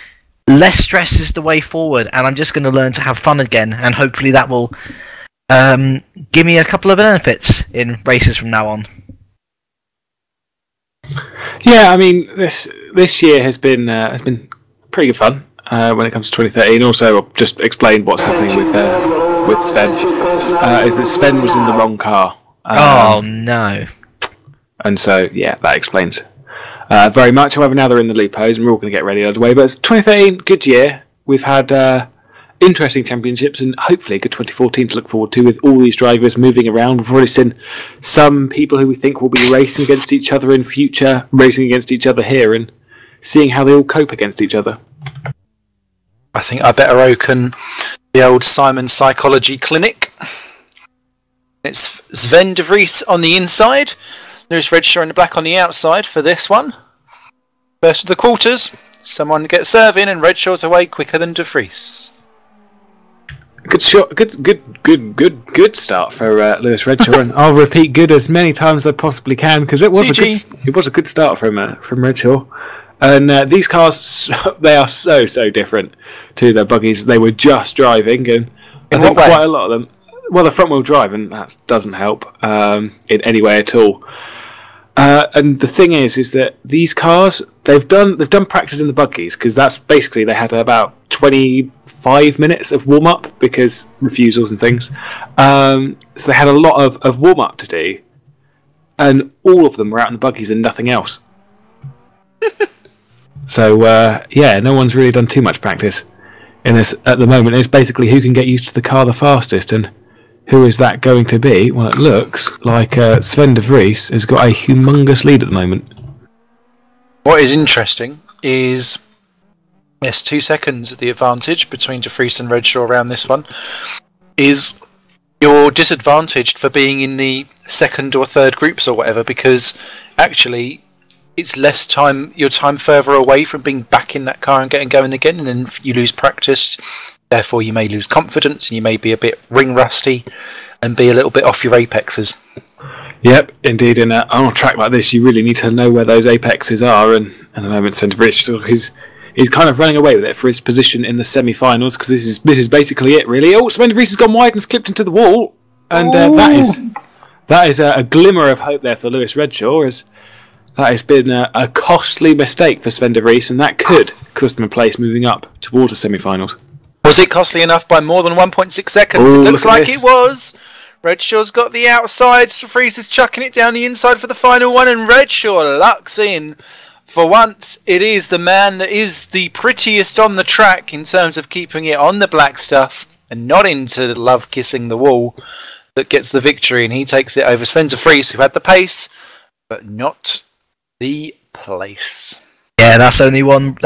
Less stress is the way forward, and I'm just going to learn to have fun again. And hopefully that will give me a couple of benefits in races from now on. Yeah, I mean, this year has been pretty good fun when it comes to 2013. Also, I'll just explain what's happening with Sven. Is that Sven was in the wrong car? Oh no! And so that explains very much. However, now they're in the Lupos, and we're all going to get ready out of the way. But it's 2013, good year. We've had interesting championships and hopefully a good 2014 to look forward to with all these drivers moving around. We've already seen some people who we think will be racing against each other in future, racing against each other here and seeing how they all cope against each other. I think I better open the old Simon Psychology Clinic. It's Sven de Vries on the inside. There's Redshaw in the black on the outside for this one. First of the quarters. Someone gets serving and Redshaw's away quicker than de Vries. Good shot, good start for Lewis Redshaw, and I'll repeat good as many times as I possibly can because it was a good start from Redshaw. And these cars, they are so different to the buggies they were just driving, and I think quite a lot of them. Well, the front wheel drive, and that doesn't help in any way at all. And the thing is that these cars they've done practice in the buggies because that's basically they had about 25 minutes of warm up because refusals and things. So they had a lot of warm up to do, and all of them were out in the buggies and nothing else. So no one's really done too much practice in this at the moment. It's basically who can get used to the car the fastest, and who is that going to be? Well, it looks like Sven de Vries has got a humongous lead at the moment. What is interesting is there's 2 seconds at the advantage between de Vries and Redshaw around this one. Is You're disadvantaged for being in the second or third groups or whatever, because actually it's less time, your time further away from being back in that car and getting going again, and then you lose practice. Therefore, you may lose confidence, and you may be a bit ring rusty, and be a little bit off your apexes. Yep, indeed. On a track like this, you really need to know where those apexes are. And at the moment, Sven de Vries he's kind of running away with it for his position in the semi-finals, because this is basically it, really. Oh, Sven de Vries has gone wide and slipped into the wall, and that is a glimmer of hope there for Lewis Redshaw, as that has been a costly mistake for Sven de Vries, and that could cost him a place moving up towards the semi-finals. Was it costly enough by more than 1.6 seconds? Ooh, it looks like this. It was. Redshaw's got the outside. De Vries is chucking it down the inside for the final one, and Redshaw lucks in. For once, it is the man that is the prettiest on the track in terms of keeping it on the black stuff and not into love kissing the wall, that gets the victory, and he takes it over Sven de Vries, who had the pace but not the place. Yeah, that's only round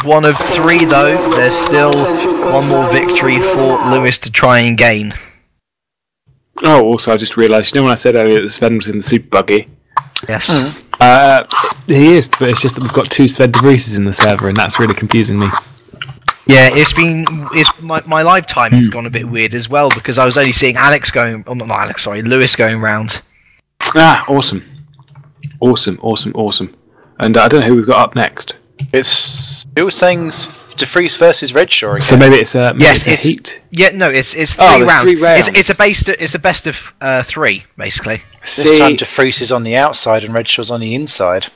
1 of 3 though. There's still one more victory for Lewis to try and gain. Oh, also I just realised, when I said earlier that Sven was in the super buggy? Yes. He is, but it's just that we've got 2 Sven de Vrieses in the server, and that's really confusing me. Yeah, my live time has gone a bit weird as well, because I was only seeing Lewis going round. Ah, awesome. And I don't know who we've got up next. It's still saying De Vries versus Redshaw again. So maybe it's a heat. Yeah, no, it's 3 rounds. 3 rounds. It's a best of 3 basically. This time De Vries is on the outside and Redshaw's on the inside.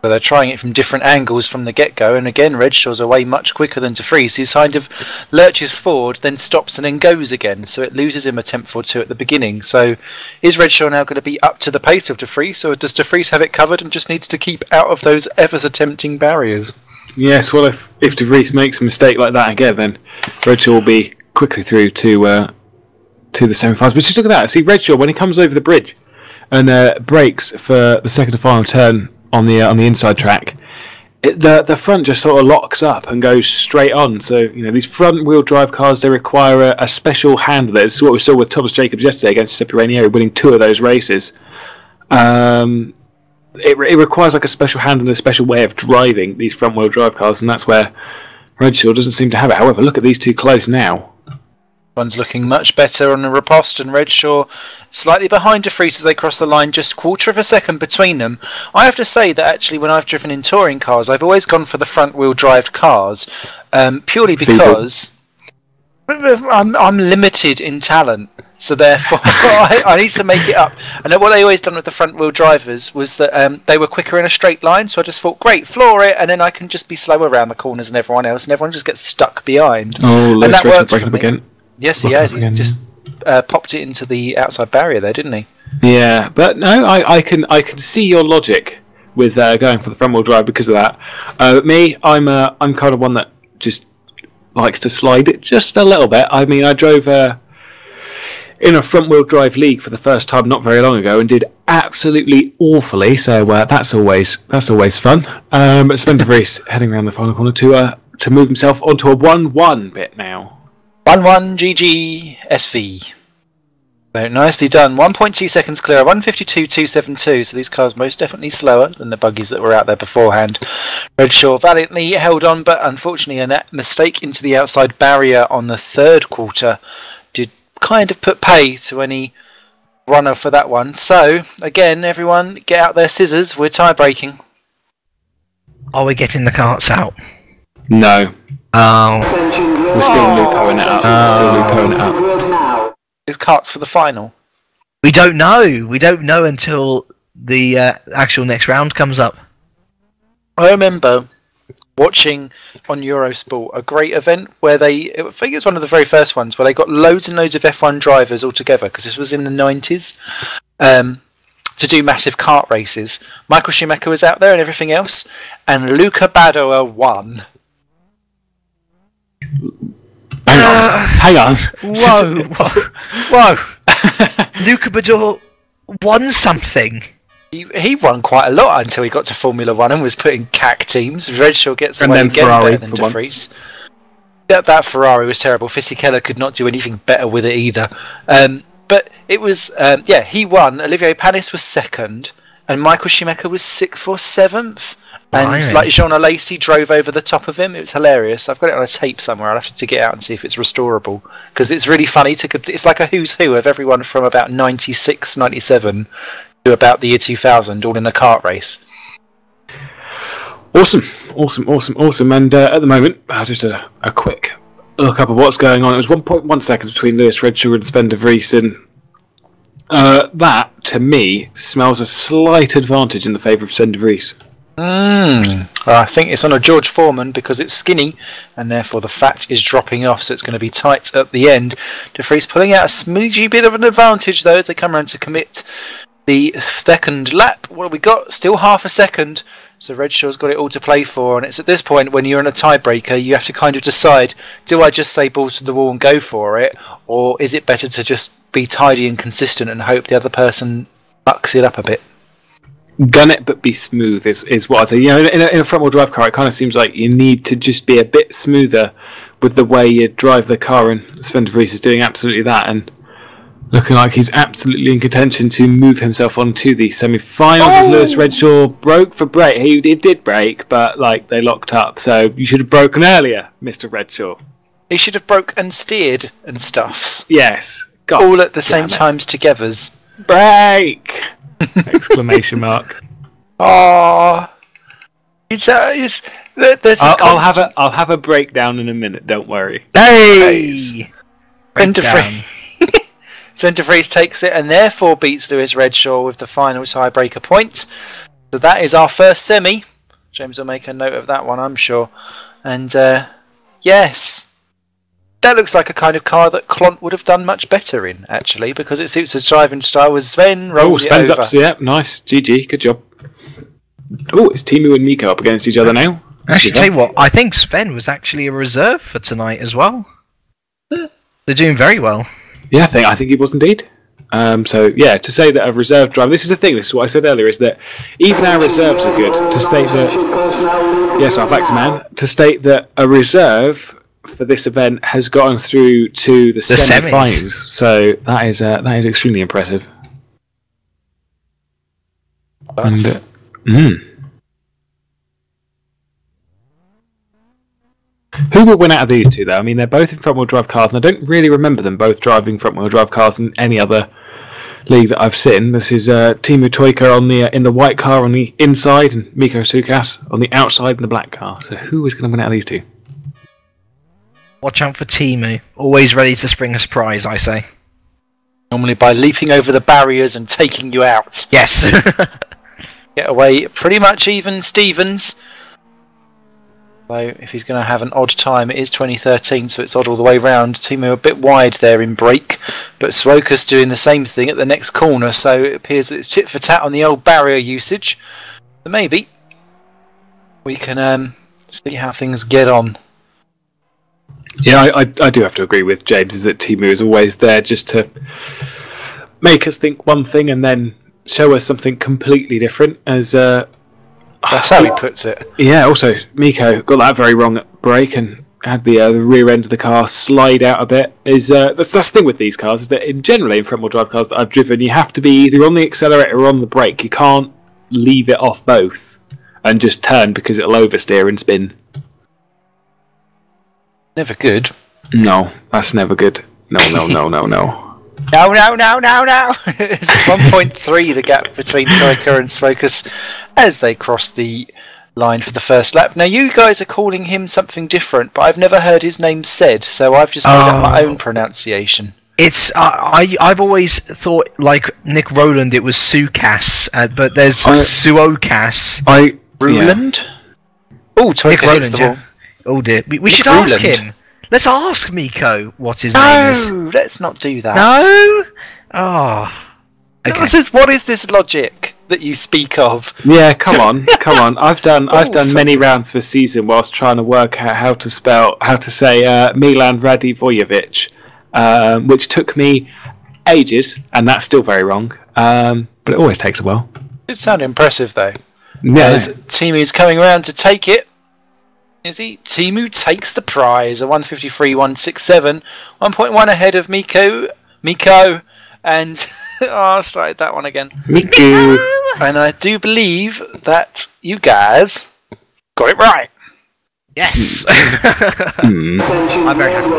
So they're trying it from different angles from the get-go, and again Redshaw's away much quicker than De Vries. He kind of lurches forward, then stops and then goes again, so it loses him a tenth or 2 at the beginning. So is Redshaw now going to be up to the pace of De Vries, or does De Vries have it covered and just needs to keep out of those ever so tempting barriers? Yes, well, if De Vries makes a mistake like that again, then Redshaw will be quickly through to the semi-finals. But just look at that. See, Redshaw, when he comes over the bridge and brakes for the second and final turn on the inside track, the front just sort of locks up and goes straight on. So, these front-wheel drive cars, they require a special handler. This is what we saw with Thomas Jacobs yesterday against Giuseppe Ranieri, winning 2 of those races. It requires like a special hand and a special way of driving these front-wheel drive cars, and that's where Redshaw doesn't seem to have it. However, look at these 2 close now. One's looking much better on the riposte, and Redshaw slightly behind De Vries as they cross the line, just 1/4 of a second between them. I have to say that actually when I've driven in touring cars, I've always gone for the front-wheel drive cars, purely because I'm limited in talent. So therefore, I need to make it up. And what they always done with the front-wheel drivers was that they were quicker in a straight line. So I just thought, great, floor it, and then I can just be slower around the corners than everyone else, and everyone just gets stuck behind. Oh, and that worked breaking up again. Yes, he has. He's just popped it into the outside barrier there, didn't he? Yeah, but no, I can see your logic with going for the front-wheel drive because of that. I'm kind of one that just likes to slide it just a little bit. I mean, I drove in a front-wheel drive league for the first time not very long ago and did absolutely awfully. So that's always fun. But Sven de Vries heading around the final corner to move himself onto a 1-1 bit now. 1-1 GG SV. So nicely done. 1.2 seconds clear. 1:52.272. So these cars most definitely slower than the buggies that were out there beforehand. Redshaw valiantly held on, but unfortunately a mistake into the outside barrier on the 3rd quarter did kind of put pay to any runner for that one. So again, everyone get out their scissors. We're tie breaking. Are we getting the carts out? No. Oh. We're still lupoing it up. Is carts for the final? We don't know. We don't know until the actual next round comes up. I remember watching on Eurosport a great event where I think it was one of the very first ones, where they got loads and loads of F1 drivers all together, because this was in the 90s, to do massive kart races. Michael Schumacher was out there and everything else, and Luca Badoer won. Hang on. Whoa. Luca Badoer won something. He won quite a lot until he got to Formula 1 and was put in CAC teams. Redshaw gets away then again Ferrari better than for De once. Vries. That Ferrari was terrible. Fisichella could not do anything better with it either. But it was, he won. Olivier Panis was second, and Michael Schumacher was 6th or 7th. And like Jean Alesi drove over the top of him. It was hilarious. I've got it on a tape somewhere. I'll have to dig it out and see if it's restorable, because it's really funny. It's like a who's who of everyone from about 96, 97 to about the year 2000, all in a kart race. Awesome. And at the moment, just a quick look up of what's going on. It was 1.1 seconds between Lewis Redshaw and Sven de Vries, and that, to me, smells a slight advantage in the favour of Sven de Vries. I think it's on a George Foreman because it's skinny, and therefore the fat is dropping off, so it's going to be tight at the end. De Vries pulling out a smidgy bit of an advantage, though, as they come around to commit the second lap. What have we got? Still half a second. So Redshaw's got it all to play for, and it's at this point when you're in a tiebreaker, you have to kind of decide, do I just say balls to the wall and go for it, or is it better to just be tidy and consistent and hope the other person mucks it up a bit? Gun it but be smooth is what I'd say. You know, in a front wheel drive car, it kind of seems like you need to just be a bit smoother with the way you drive the car, and Sven de Vries is doing absolutely that, and looking like he's absolutely in contention to move himself on to the semi-finals as Lewis Redshaw broke for break. He did break, but they locked up, so you should have broken earlier, Mr. Redshaw. He should have broke and steered and stuffs. Yes. God, all at the same times togethers. Break! Exclamation mark. Oh, I'll have a breakdown in a minute. Don't worry. Hey, Sven de Vries takes it and therefore beats Lewis Redshaw with the final tiebreaker point. So that is our first semi. James will make a note of that one, I'm sure. And yes, that looks like a kind of car that Klont would have done much better in, actually, because it suits his driving style. With Sven rolls it over. Up, yeah, nice. GG, good job. Oh, it's Timu and Miko up against each other now. Actually, tell you what, I think Sven was actually a reserve for tonight as well. They're doing very well. Yeah, I think he was indeed. So, yeah, to say that a reserve driver... This is the thing, this is what I said earlier, is that even our reserves are good. To state that... Yes, I'm back to man. To state that a reserve for this event has gotten through to the semi-finals. So that is extremely impressive. And, who will win out of these two, though? I mean, they're both in front-wheel drive cars, and I don't really remember them both driving front-wheel drive cars in any other league that I've seen. This is Timu Toika in the white car on the inside, and Miko Sukas on the outside in the black car. So who is going to win out of these two? Watch out for Timu. Always ready to spring a surprise, I say. Normally by leaping over the barriers and taking you out. Yes. Get away pretty much even Stevens. Though if he's going to have an odd time, it is 2013, so it's odd all the way round. Timu a bit wide there in brake, but Swoka's doing the same thing at the next corner, so it appears that it's tit for tat on the old barrier usage. So maybe we can see how things get on. Yeah, I do have to agree with James, is that Timu is always there just to make us think one thing and then show us something completely different. As that's how he puts it. Yeah, also, Miko got that very wrong at brake and had the rear end of the car slide out a bit. That's the thing with these cars, is that generally in front-wheel drive cars that I've driven, you have to be either on the accelerator or on the brake. You can't leave it off both and just turn because it'll oversteer and spin. Never good. No, that's never good. No. No. It's 1.3 the gap between Toika and Swokas as they cross the line for the first lap. Now you guys are calling him something different, but I've never heard his name said, so I've just made up my own pronunciation. It's I've always thought like Nick Rowland it was Sukas, but there's Suokas. Rowland? Yeah. Oh, Toika hits the ball. Oh dear, we should ask him. Let's ask Miko what his name is. No, let's not do that. No? Oh. Okay. What is this logic that you speak of? Yeah, come on. I've done many rounds this season whilst trying to work out how to say Milan Radivojevic, which took me ages, and that's still very wrong. But it always takes a while. It sounded impressive though. Yeah. As Timu's coming around to take it. Is he? Timu takes the prize. A 153.167, 1.1 ahead of Miko, and I started that one again. Miko. And I do believe that you guys got it right. Yes! I'm very happy.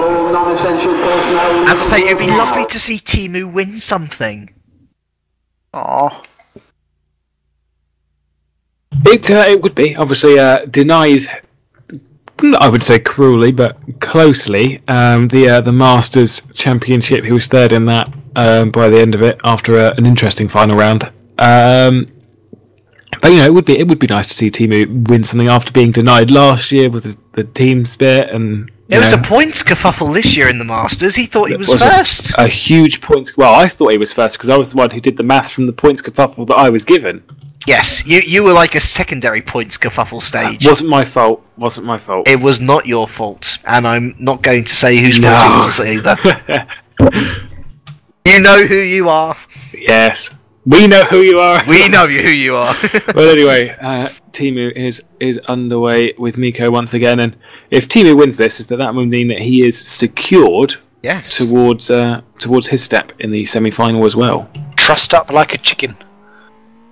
As I say, it'd be lovely to see Timu win something. Aww. It would be obviously denied. I would say cruelly, but closely. The Masters Championship, he was third in that by the end of it after an interesting final round. But it would be nice to see Timu win something after being denied last year with the team spit and. There was a points kerfuffle this year in the Masters. He thought he was first. A huge points. Well, I thought he was first because I was the one who did the math from the points kerfuffle that I was given. Yes, you were like a secondary points kerfuffle stage. Wasn't my fault. It was not your fault, and I'm not going to say whose fault it was either. You know who you are. Yes. We know who you are. We know who you are. Well, anyway, Timu is underway with Miko once again, and if Timu wins this, that would mean that he is secured towards his step in the semi-final as well. Trussed up like a chicken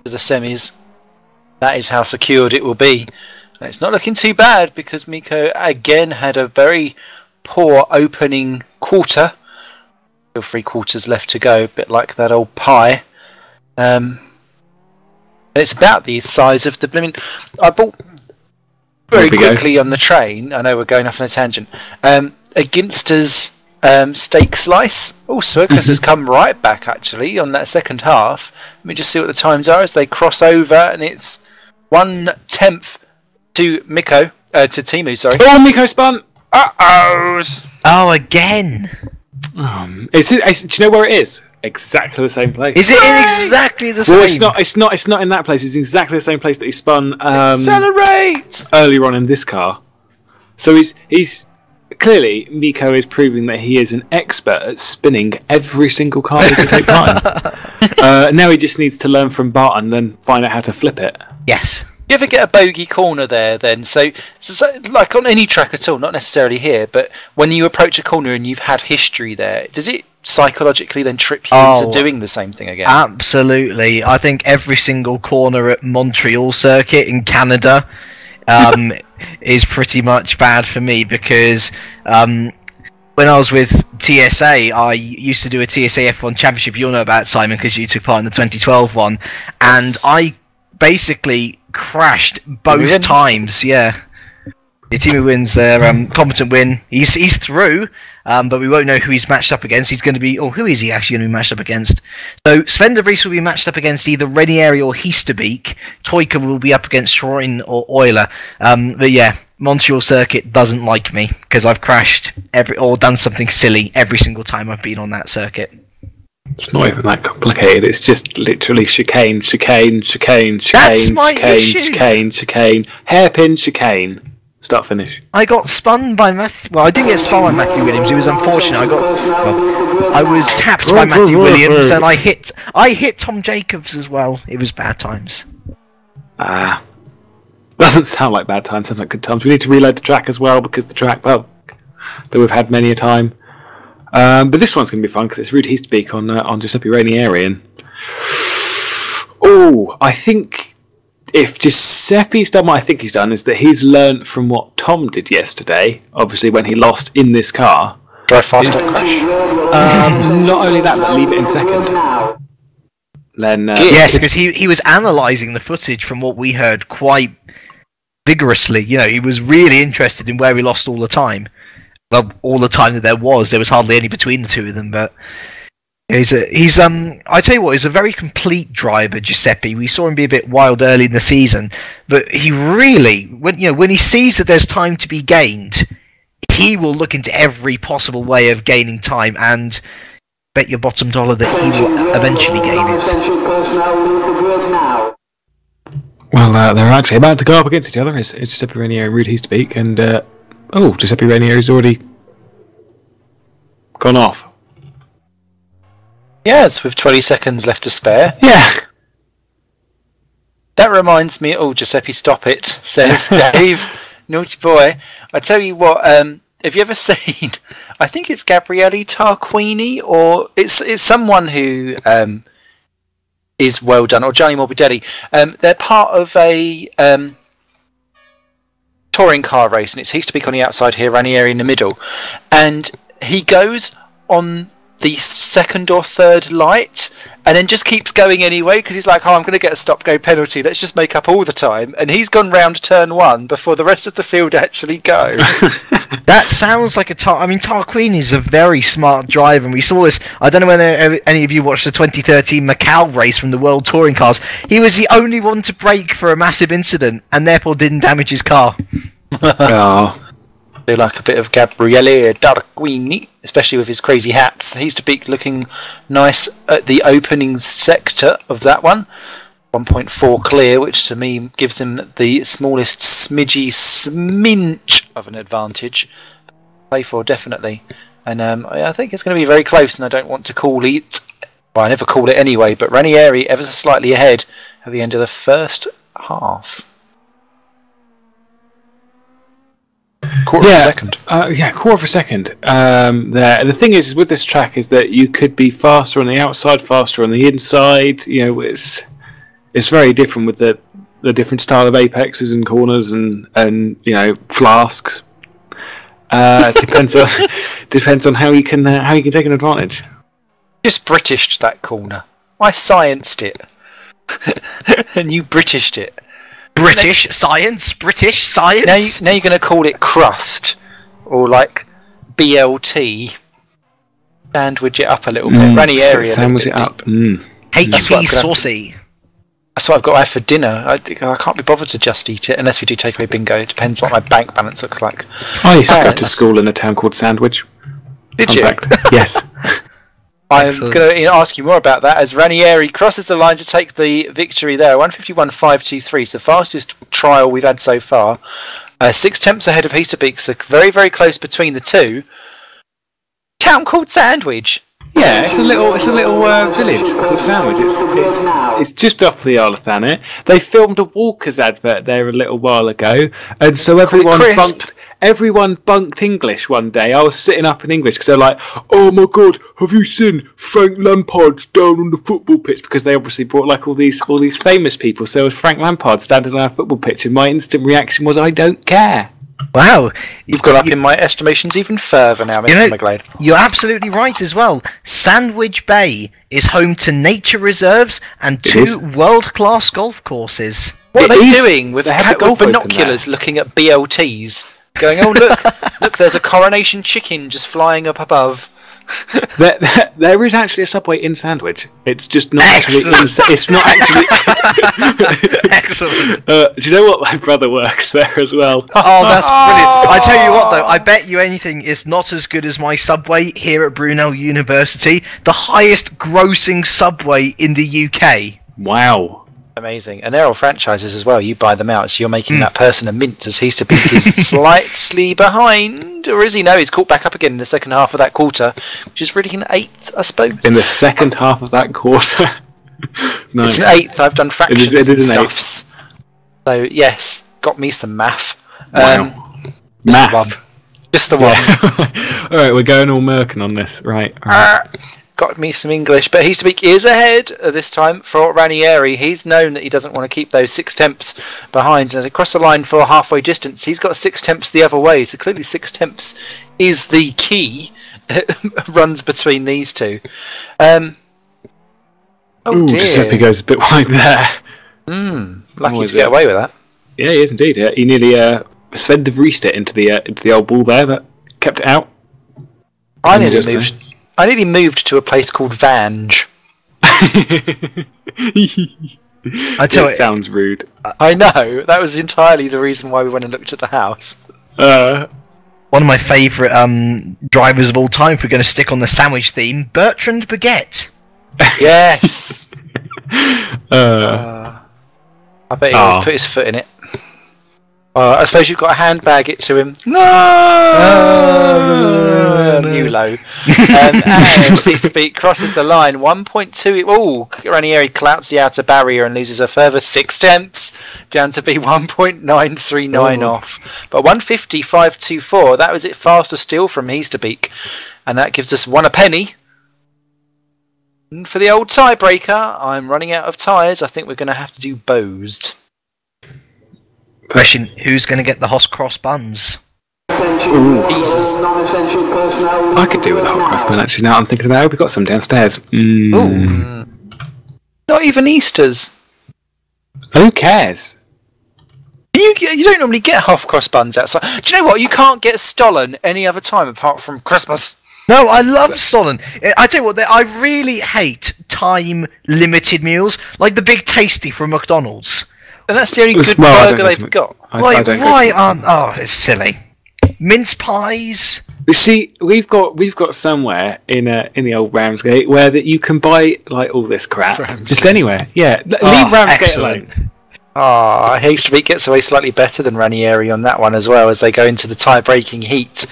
to the semis. That is how secured it will be. And it's not looking too bad because Miko again had a very poor opening quarter. Still 3 quarters left to go, a bit like that old pie. It's about the size of the blooming. I bought very quickly on the train. I know we're going off on a tangent. A Ginster's steak slice. Also, because has come right back actually on that second half. Let me just see what the times are as they cross over, and it's 1/10 to Miko. To Timu, sorry. Oh, Miko spun. Oh, again. Do you know where it is? Exactly the same place. Is it in exactly the same? Well, it's not in that place. It's exactly the same place that he spun. Accelerate! Earlier on in this car. So he's clearly Miko is proving that he is an expert at spinning every single car he can take part in. Now he just needs to learn from Barton and then find out how to flip it. Yes. You ever get a bogey corner there then? So like on any track at all, not necessarily here, but when you approach a corner and you've had history there, does it psychologically then trip you into doing the same thing again? Absolutely. I think every single corner at Montreal circuit in Canada is pretty much bad for me because when I was with TSA, I used to do a TSA F1 Championship. You'll know about Simon because you took part in the 2012 one, and I basically crashed both times. Yeah, Timu wins their competent win. He's through, but we won't know who he's matched up against. He's going to be who is he actually going to be matched up against? So Sven de Vries will be matched up against either Renieri or Heasterbeek. Toyka will be up against Schroen or Euler. But yeah, Montreal circuit doesn't like me because I've crashed or done something silly every single time I've been on that circuit. It's not even that complicated. It's just literally chicane, hairpin, chicane, start finish. I got spun by Matthew. Well, I didn't get spun by Matthew Williams. It was unfortunate. I was tapped by Matthew Williams, and I hit Tom Jacobs as well. It was bad times. Doesn't sound like bad times. Sounds like good times. We need to reload the track as well because the track that we've had many a time. But this one's going to be fun because it's Ruud Heasterbeek on Giuseppe Ranieri. And I think if Giuseppe's done what I think he's done is that he's learnt from what Tom did yesterday, obviously when he lost in this car. Drive fast, don't crash. Not only that, but leave it in second. Then yes, because he was analysing the footage from what we heard quite vigorously. You know, he was really interested in where he lost all the time. Well, all the time that there was hardly any between the two of them. But I tell you what, he's a very complete driver, Giuseppe. We saw him be a bit wild early in the season, but he really, when he sees that there's time to be gained, he will look into every possible way of gaining time, and bet your bottom dollar that he will eventually gain it. Well, they're actually about to go up against each other. It's Giuseppe Ranieri and Ruud Heasterbeek, and Giuseppe Ranieri's already gone off. Yes, with 20 seconds left to spare. Yeah. That reminds me. Oh, Giuseppe, stop it, says Dave. Naughty boy. I tell you what, have you ever seen, I think it's Gabriele Tarquini, or it's someone who is well done, or Gianni Morbidelli. They're part of a touring car race, and it's He's to Peak on the outside here, Ranieri in the middle. And he goes on the second or third light and then just keeps going anyway because he's like, oh, I'm going to get a stop-go penalty, let's just make up all the time. And he's gone round turn 1 before the rest of the field actually go. That sounds like Tarquini is a very smart driver, and we saw this. I don't know whether any of you watched the 2013 Macau race from the World Touring Cars. He was the only one to brake for a massive incident and therefore didn't damage his car. Oh. They like a bit of Gabriele Tarquini, especially with his crazy hats. He's to be looking nice at the opening sector of that one. 1.4 clear, which to me gives him the smallest smidge of an advantage. Play for, definitely. And I think it's going to be very close, and I don't want to call it... Well, I never call it anyway, but Ranieri ever so slightly ahead at the end of the first half. Quarter of a second. Quarter of a second. There. And the thing is with this track is that you could be faster on the outside, faster on the inside. You know, it's very different with the different style of apexes and corners and you know, flasks. Depends on how you can take an advantage. Just Britished that corner. I scienced it, and you Britished it. British science. Now you're going to call it crust, or like BLT. Sandwich it up a little bit. Ranieri. Sandwich it up. HP saucy. That's what I've got to have for dinner. I can't be bothered to just eat it unless we do takeaway bingo. It depends what my bank balance looks like. I used to go to school in a town called Sandwich. Did you? Yes. I'm going to ask you more about that as Ranieri crosses the line to take the victory there. 151.523, so fastest trial we've had so far. 6 tenths ahead of Heasterbeek, so very, very close between the two. Town called Sandwich. Yeah, it's a little village called Sandwich. It's just off the Isle of Thanet. They filmed a Walker's advert there a little while ago, and so everyone bunked English one day. I was sitting up in English because they're like, "Oh my God, have you seen Frank Lampard's down on the football pitch?" Because they obviously brought like all these famous people. So it was Frank Lampard standing on a football pitch, and my instant reaction was, "I don't care." Wow, you've gone up in my estimations even further now, Mr. McGlade. You're absolutely right as well. Sandwich Bay is home to nature reserves and 2 world-class golf courses. What are they doing with binoculars looking at BLTs? Going, oh look, there's a coronation chicken just flying up above. There is actually a Subway in Sandwich. It's just not actually. It's not actually. Excellent. Do you know what? My brother works there as well. Oh, that's brilliant! I tell you what, though, I bet you anything it's not as good as my Subway here at Brunel University, the highest grossing Subway in the UK. Wow. Amazing. And they're all franchises as well. You buy them out, so you're making that person a mint as he's to be slightly behind. Or is he? No, he's caught back up again in the second half of that quarter, which is really an 8th, I suppose. In the second half of that quarter? It's Nice. an 8th. I've done fractions it is and an stuffs. So, yes, got me some math. Wow. Math. Just the one. Alright, we're going all Merkin on this. Right. Got me some English, but Heasterbeek is ahead this time for Ranieri. He's known that he doesn't want to keep those 6 tenths behind. And across the line for halfway distance, he's got 6 tenths the other way. So clearly 6 tenths is the key that runs between these two. Oh dear. Giuseppe goes a bit wide there. Lucky to get away with that. Yeah, he is indeed. Yeah. He nearly Sven de Vriest it into the old ball there, but kept it out. I nearly moved to a place called Vange. It sounds rude. I know. That was entirely the reason why we went and looked at the house. One of my favourite drivers of all time, if we're going to stick on the sandwich theme, Bertrand Baguette. Yes! I bet he always put his foot in it. I suppose you've got to handbag it to him. No! New low. As he crosses the line, 1.2. Oh, Ranieri clouts the outer barrier and loses a further 6 tenths, down to be 1.939 off. But 150.524, that was it faster still from Heasterbeek. And that gives us 1 a penny. And for the old tiebreaker, I'm running out of tyres. I think we're going to have to do Bosed. Question, who's going to get the hot cross buns? Jesus. I could do with a hot cross bun actually. Now I'm thinking about it. We've got some downstairs. Ooh. Not even Easter's. Who cares? You don't normally get half cross buns outside. Do you know what? You can't get Stollen any other time apart from Christmas. No, I love Stollen. I tell you what, I really hate time-limited meals, like the Big Tasty from McDonald's. And that's the only good burger they've got. Why aren't... Oh, it's silly. Mince pies. You see, we've got somewhere in the old Ramsgate where that you can buy like all this crap just anywhere. Yeah, leave Ramsgate alone. Heasterbeek gets away slightly better than Ranieri on that one as well as they go into the tie-breaking heat.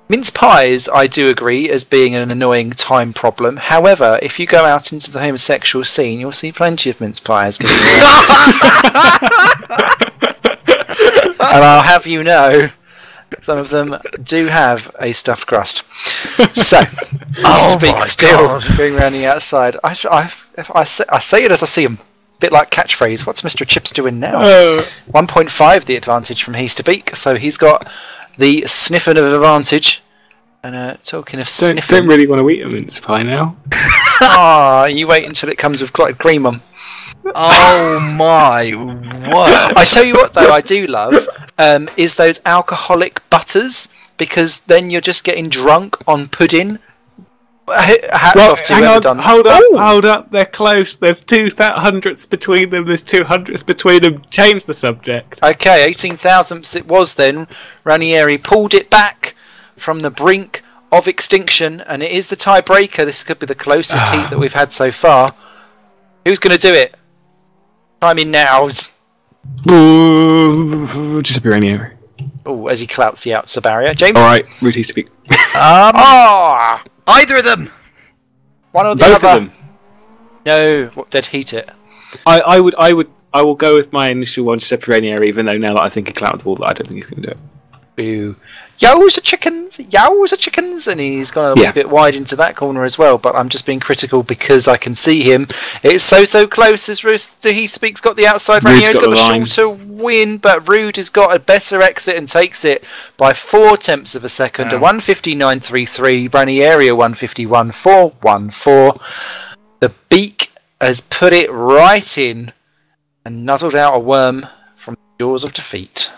Mince pies, I do agree, as being an annoying time problem. However, if you go out into the homosexual scene, you'll see plenty of mince pies getting and I'll have you know, some of them do have a stuffed crust. So, Heasterbeek still going around the outside. I say it as I see him. Bit like catchphrase. What's Mr. Chips doing now? 1.5 the advantage from Heasterbeek, so he's got the sniffing of advantage. And talking of sniffing, don't really want to eat a mince pie now. You wait until it comes with clotted cream on. Oh my word! I tell you what, though, I do love is those alcoholic butters, because then you're just getting drunk on pudding. Hats off to whoever done that. Hold up, they're close. There's 2 hundredths between them. There's 2 hundredths between them. Change the subject. Okay, 18 thousandths it was then. Ranieri pulled it back from the brink of extinction, and it is the tiebreaker. This could be the closest heat that we've had so far. Who's going to do it? Time in nows. Just Ranieri. Oh, as he clouts the outer barrier. James? Alright, Rude Heasterbeek. Either of them. One or the Both other. of them. No, what did heat it? I will go with my initial one, Giuseppe Ranieri, even though now that I think he clout the ball, I don't think he's going to do it. Boo. Yowza chickens! Yowza chickens! And he's gone a little bit wide into that corner as well, but I'm just being critical because I can see him. It's so close as Heasterbeek's got the outside. Ranieri's got the shorter win, but Rude has got a better exit and takes it by 4 tenths of a second. A 159.33. Ranieri a 151.414. The beak has put it right in and nuzzled out a worm from the jaws of defeat.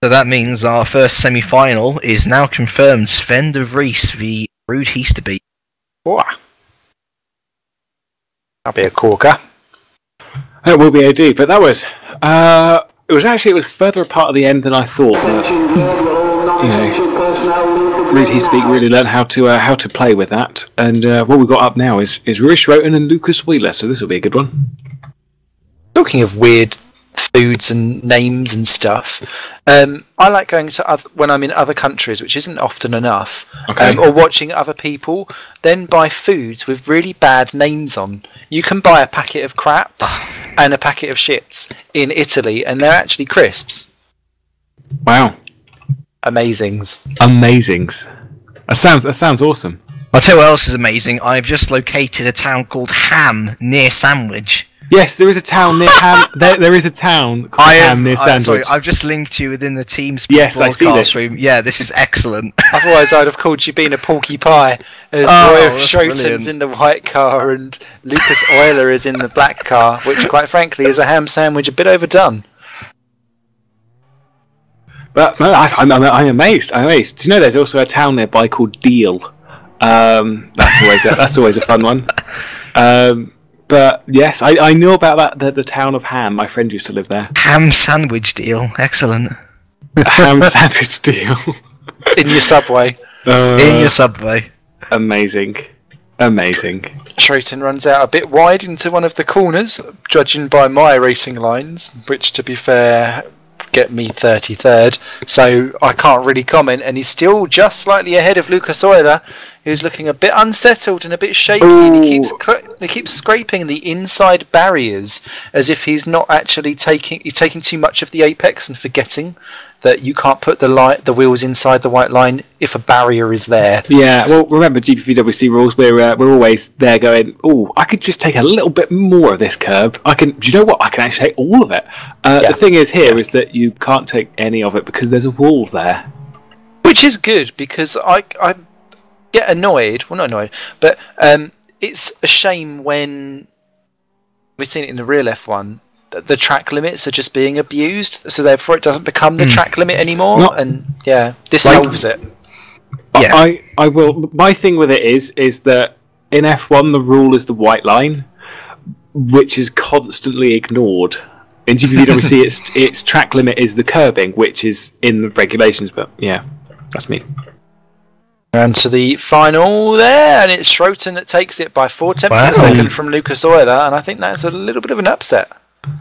So that means our first semi-final is now confirmed. Sven de Vries v Rude Heasterbeek. That'll be a corker. It will be AD, but that was it was further apart at the end than I thought. But, Rude Heasterbeek really learned how to play with that. And what we've got up now is Rui Schroten and Lucas Wheeler, so this will be a good one. Talking of weird foods and names and stuff, I like going to when I'm in other countries, which isn't often enough, or watching other people then buy foods with really bad names on. You can buy a packet of craps and a packet of shits in Italy, and they're actually crisps. Wow. Amazings. That sounds awesome. I'll tell you what else is amazing. I've just located a town called Ham near Sandwich. Yes, there is a town near Ham. There is a town called Ham near Sandwich. Sorry, I've just linked you within the Teams broadcast I see this. room. Yeah, this is excellent. Otherwise, I'd have called you being a porky pie. As Roy Schroten's in the white car and Lucas Euler is in the black car, which, quite frankly, is a ham sandwich a bit overdone. But no, I'm amazed. Do you know there's also a town nearby called Deal? That's always a fun one. But yes, I know about that. The town of Ham. My friend used to live there. Ham sandwich deal. Excellent. Ham sandwich deal. In your subway. In your subway. Amazing. Schroten runs out a bit wide into one of the corners, judging by my racing lines, which, to be fair, get me 33rd. So I can't really comment, and he's still just slightly ahead of Lucas Euler, who's looking a bit unsettled and a bit shaky. And he keeps scraping the inside barriers as if he's not actually taking too much of the apex and forgetting that you can't put the wheels inside the white line if a barrier is there. Yeah, well, remember GPVWC rules. We're always there going, oh, I could just take a little bit more of this curb. Do you know what? I can actually take all of it. The thing is here is that you can't take any of it because there's a wall there. Which is good, because I get annoyed. Well, not annoyed, but it's a shame when we've seen it in the real F1. The track limits are just being abused, so therefore it doesn't become the track limit anymore. And yeah, this solves it. Yeah. I will. My thing with it is that in F1 the rule is the white line, which is constantly ignored. In GPVWC, its track limit is the curbing, which is in the regulations. But yeah, that's me. And to the final there, and it's Schroten that takes it by 4/10 of a second from Lucas Euler, and I think that's a little bit of an upset.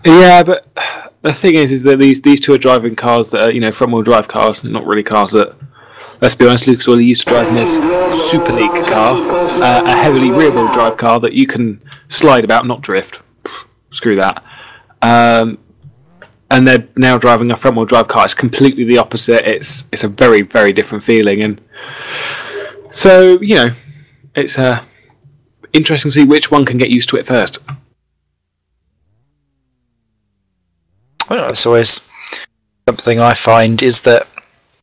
Yeah, but the thing is that these two are driving cars that are, front-wheel drive cars, not really cars that, let's be honest, Lucas Euler used to drive in his Super League car, a heavily rear-wheel drive car that you can slide about, not drift. Screw that. And they're now driving a front-wheel drive car. It's completely the opposite. It's a very, very different feeling, and so it's interesting to see which one can get used to it first. Well, it's always something I find is that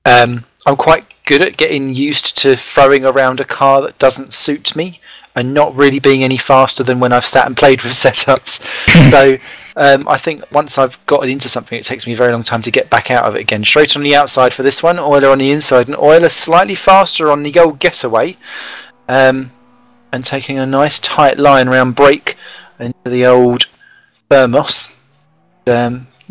I'm quite good at getting used to throwing around a car that doesn't suit me and not really being any faster than when I've sat and played with setups. So I think once I've gotten into something, it takes me a very long time to get back out of it again. Straight on the outside for this one, Euler on the inside, and Euler slightly faster on the old getaway, and taking a nice tight line around brake into the old Thermos.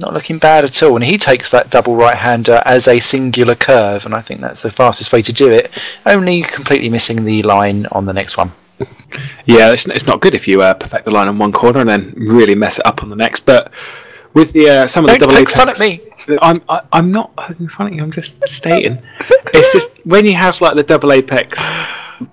Not looking bad at all, and he takes that double right-hander as a singular curve, and I think that's the fastest way to do it, only completely missing the line on the next one. Yeah, it's not good if you perfect the line on one corner and then really mess it up on the next, but with the some of the double apex... Don't poke fun at me! I'm not poking fun at you, I'm just stating. It's just, when you have like the double apex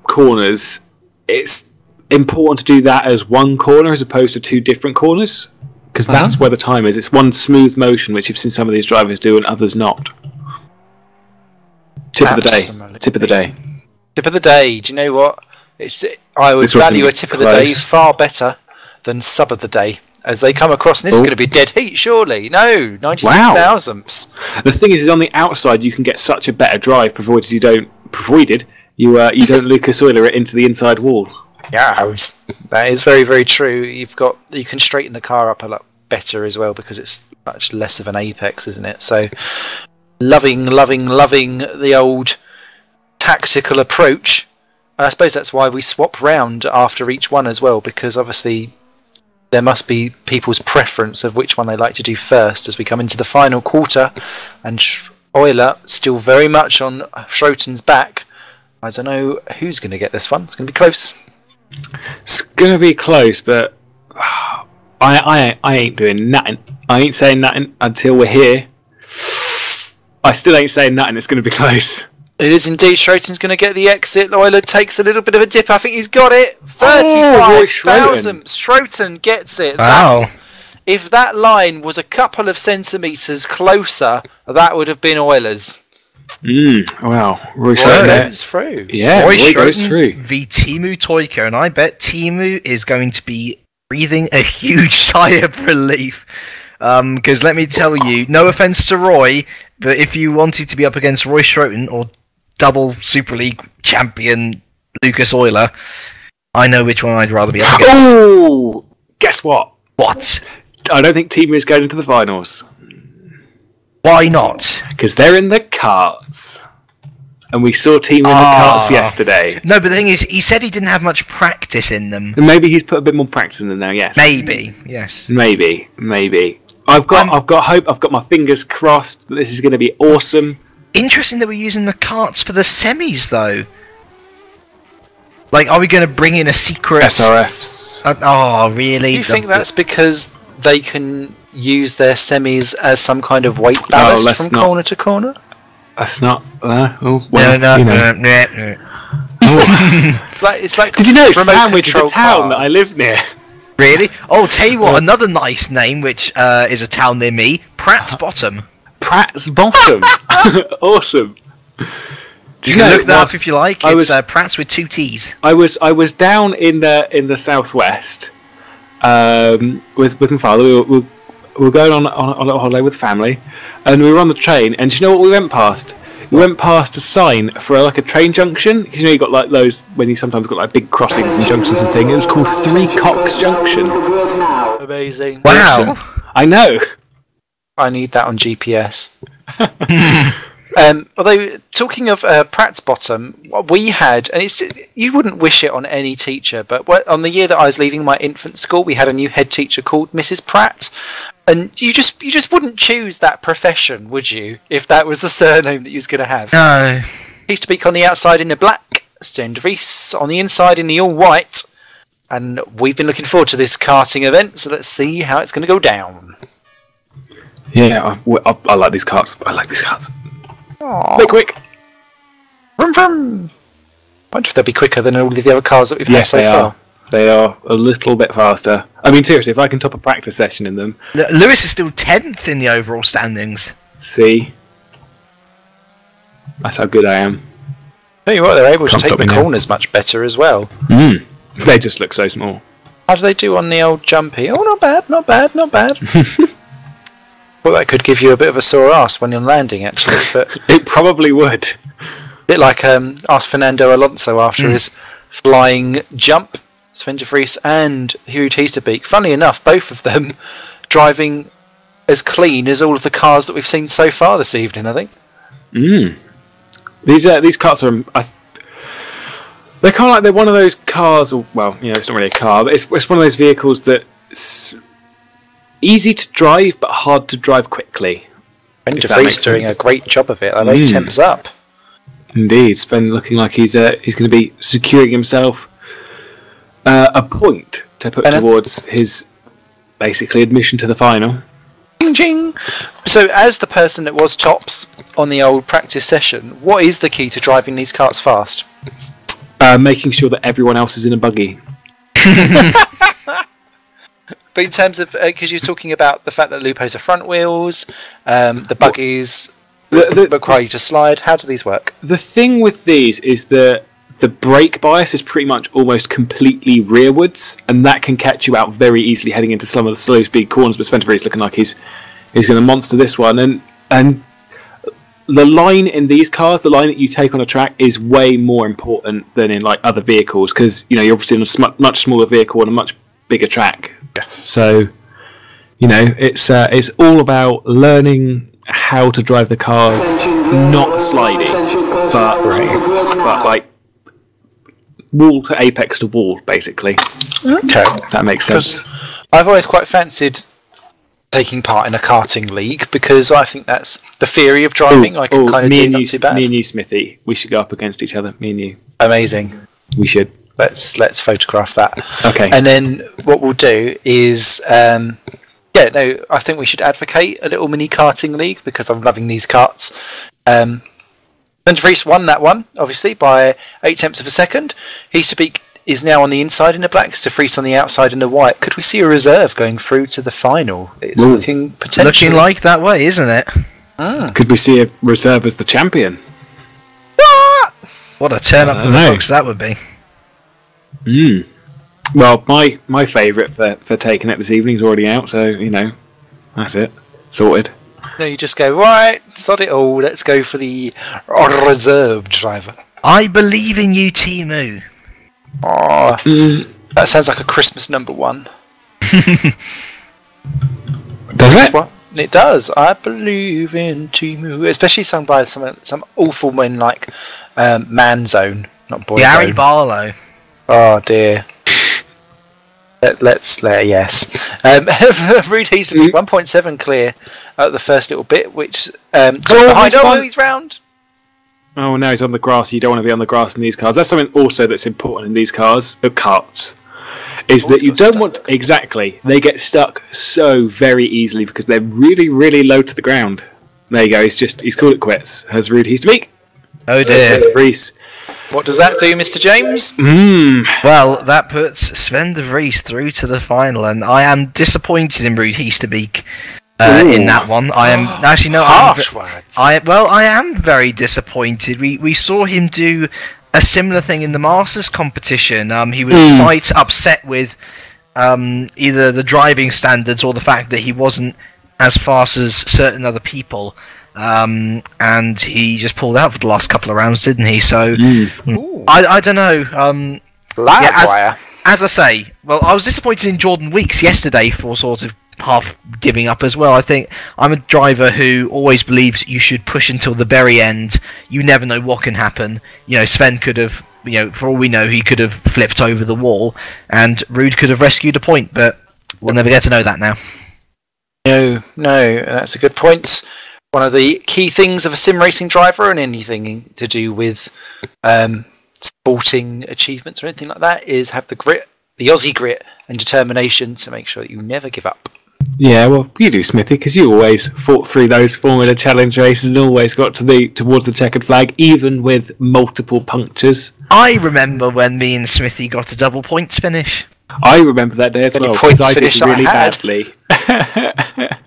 corners, it's important to do that as one corner as opposed to two different corners. Because that's where the time is. It's one smooth motion, which you've seen some of these drivers do and others not. Tip of the day. Tip of the day. Tip of the day. Do you know what? I would value a tip of the day far better than sub of the day. As they come across, and this is going to be dead heat, surely. No, 96 thousandths. The thing is on the outside you can get such a better drive, provided you don't Lucas Euler it into the inside wall. Yeah, that is very, very true. You can straighten the car up a lot better as well because it's much less of an apex, isn't it? So, loving the old tactical approach. And I suppose that's why we swap round after each one as well, because obviously there must be people's preference of which one they like to do first as we come into the final quarter, and Euler still very much on Schroten's back. I don't know who's going to get this one. It's going to be close. It's gonna be close, but I ain't doing nothing. I ain't saying nothing until we're here. I still ain't saying nothing. It's gonna be close. It is indeed. Schroten's going to get the exit. Euler takes a little bit of a dip. I think he's got it. 35,000. Schroten gets it. Wow. If that line was a couple of centimetres closer, that would have been Euler's. Wow. Roy goes through. Yeah, Roy goes through. The Teemu Toyko, and I bet Teemu is going to be breathing a huge sigh of relief. Because let me tell you, no offence to Roy, but if you wanted to be up against Roy Schroten or double Super League champion Lucas Euler, I know which one I'd rather be up against. Oh, guess what? What? I don't think Teemu is going into the finals. Why not? Because they're in the karts. And we saw Teemu in the karts yesterday. No, but the thing is, he said he didn't have much practice in them. And maybe he's put a bit more practice in them now, yes. Maybe, yes. Maybe. I've got hope, I've got my fingers crossed that this is going to be awesome. Interesting that we're using the karts for the semis, though. Like, are we going to bring in a secret... SRFs. Oh, really? Do you think that's because they can use their semis as some kind of weight ballast from corner to corner? That's not... No. It's like Did you know remote Sandwich is a control town that I cars. live near? Really? Oh, tell you what, another nice name, which is a town near me, Pratt's Bottom. Pratt's Bottom. Awesome. You can look that up if you like. It's Pratt's with 2 T's. I was down in the southwest with my father. We were going on a little holiday with family, and we were on the train. And do you know what we went past? We went past a sign for like a train junction. Because you got like those when you sometimes got like big crossings and junctions and things. It was called Three Cocks Junction. Amazing. Wow. I know. I need that on GPS. Although, talking of Pratt's Bottom, what we had, and it's just, you wouldn't wish it on any teacher, but on the year that I was leaving my infant school, we had a new head teacher called Mrs. Pratt, and you just wouldn't choose that profession, would you, if that was the surname that you was going to have? No. He used to speak on the outside in the black, Sten de Vries on the inside in the all white, and we've been looking forward to this karting event, so let's see how it's going to go down. Yeah, I like these carts. I like these carts. Aww. Quick! Vroom vroom! I wonder if they'll be quicker than all the other cars that we've had so far. They are a little bit faster. I mean, seriously, if I can top a practice session in them... Lewis is still 10th in the overall standings. See? That's how good I am. Tell you what, they're able to take the corners much better as well. They just look so small. How do they do on the old jumpy? Oh, not bad, not bad, not bad. Well, that could give you a bit of a sore ass when you're landing, actually. But it probably would. A bit like ask Fernando Alonso after his flying jump, Sven de Vries and Hugh Teesterbeek. Funnily enough, both of them driving as clean as all of the cars that we've seen so far this evening, I think. These cars are... they're kind of like they're one of those cars, or, well, it's not really a car, but it's one of those vehicles that's easy to drive, but hard to drive quickly. Sven de Vries doing a great job of it. I know temps up. Indeed, Sven looking like he's going to be securing himself a point to put towards his basically admission to the final. Ching ching. So, as the person that was tops on the old practice session, what is the key to driving these karts fast? Making sure that everyone else is in a buggy. But in terms of, because you're talking about the fact that Lupo's are front wheels, the buggies require you to slide. How do these work? The thing with these is that the brake bias is pretty much almost completely rearwards, and that can catch you out very easily heading into some of the slow speed corners. But Sven de Vries looking like he's going to monster this one, and the line in these cars, the line that you take on a track, is way more important than in like other vehicles, because you're obviously in a much smaller vehicle on a much bigger track. Yes. So it's all about learning how to drive the cars, not sliding, but like wall to apex to wall, basically. Okay, if that makes sense. I've always quite fancied taking part in a karting league because I think that's the theory of driving. I can kind of do not too bad. Me and you, Smithy, we should go up against each other. Me and you. Amazing. We should. Let's photograph that. Okay. And then what we'll do is, I think we should advocate a little mini karting league because I'm loving these karts. Sven de Vries won that one, obviously, by 0.8 of a second. Teesterbeek is now on the inside in the black, de Vries on the outside in the white. Could we see a reserve going through to the final? It's looking potentially... Looking like that way, isn't it? Could we see a reserve as the champion? What a turn up in the box that would be. Well, my favourite for taking it this evening is already out, so, that's it. Sorted. No, you just go, right, sod it all, let's go for the reserve driver. I believe in you, Timu. Oh, that sounds like a Christmas #1. Does it? What? It does. I believe in Timu, especially sung by some awful men like Man Zone, not Boy Zone. Gary Barlow. Oh dear. Yes. Rude Teesterbeek 1.7 clear at the first little bit, which behind. Oh, he's round. Oh, now he's on the grass. You don't want to be on the grass in these cars. That's something also that's important in these cars, karts, is that you don't want... Exactly. They get stuck so very easily because they're really, really low to the ground. There you go. He's called it quits. Has Ruud Heasterbeek. Oh dear. De Vries. What does that do, Mr. James? Well, that puts Sven de Vries through to the final, and I am disappointed in Ruud Heasterbeek in that one. I am actually no harsh words. I am very disappointed. We saw him do a similar thing in the Masters competition. He was quite upset with either the driving standards or the fact that he wasn't as fast as certain other people. And he just pulled out for the last couple of rounds, didn't he? So I don't know. As I say, well, I was disappointed in Jordan Weeks yesterday for sort of half giving up as well. I think I'm a driver who always believes you should push until the very end. You never know what can happen. You know, Sven could have, for all we know, he could have flipped over the wall, and Ruud could have rescued a point, but we'll never get to know that now. No, that's a good point. One of the key things of a sim racing driver, and anything to do with sporting achievements or anything like that, is have the grit, the Aussie grit and determination to make sure that you never give up. Yeah, well, you do, Smithy, because you always fought through those Formula Challenge races and always got towards the checkered flag, even with multiple punctures. I remember when me and Smithy got a double points finish. I remember that day as well, because I did really badly.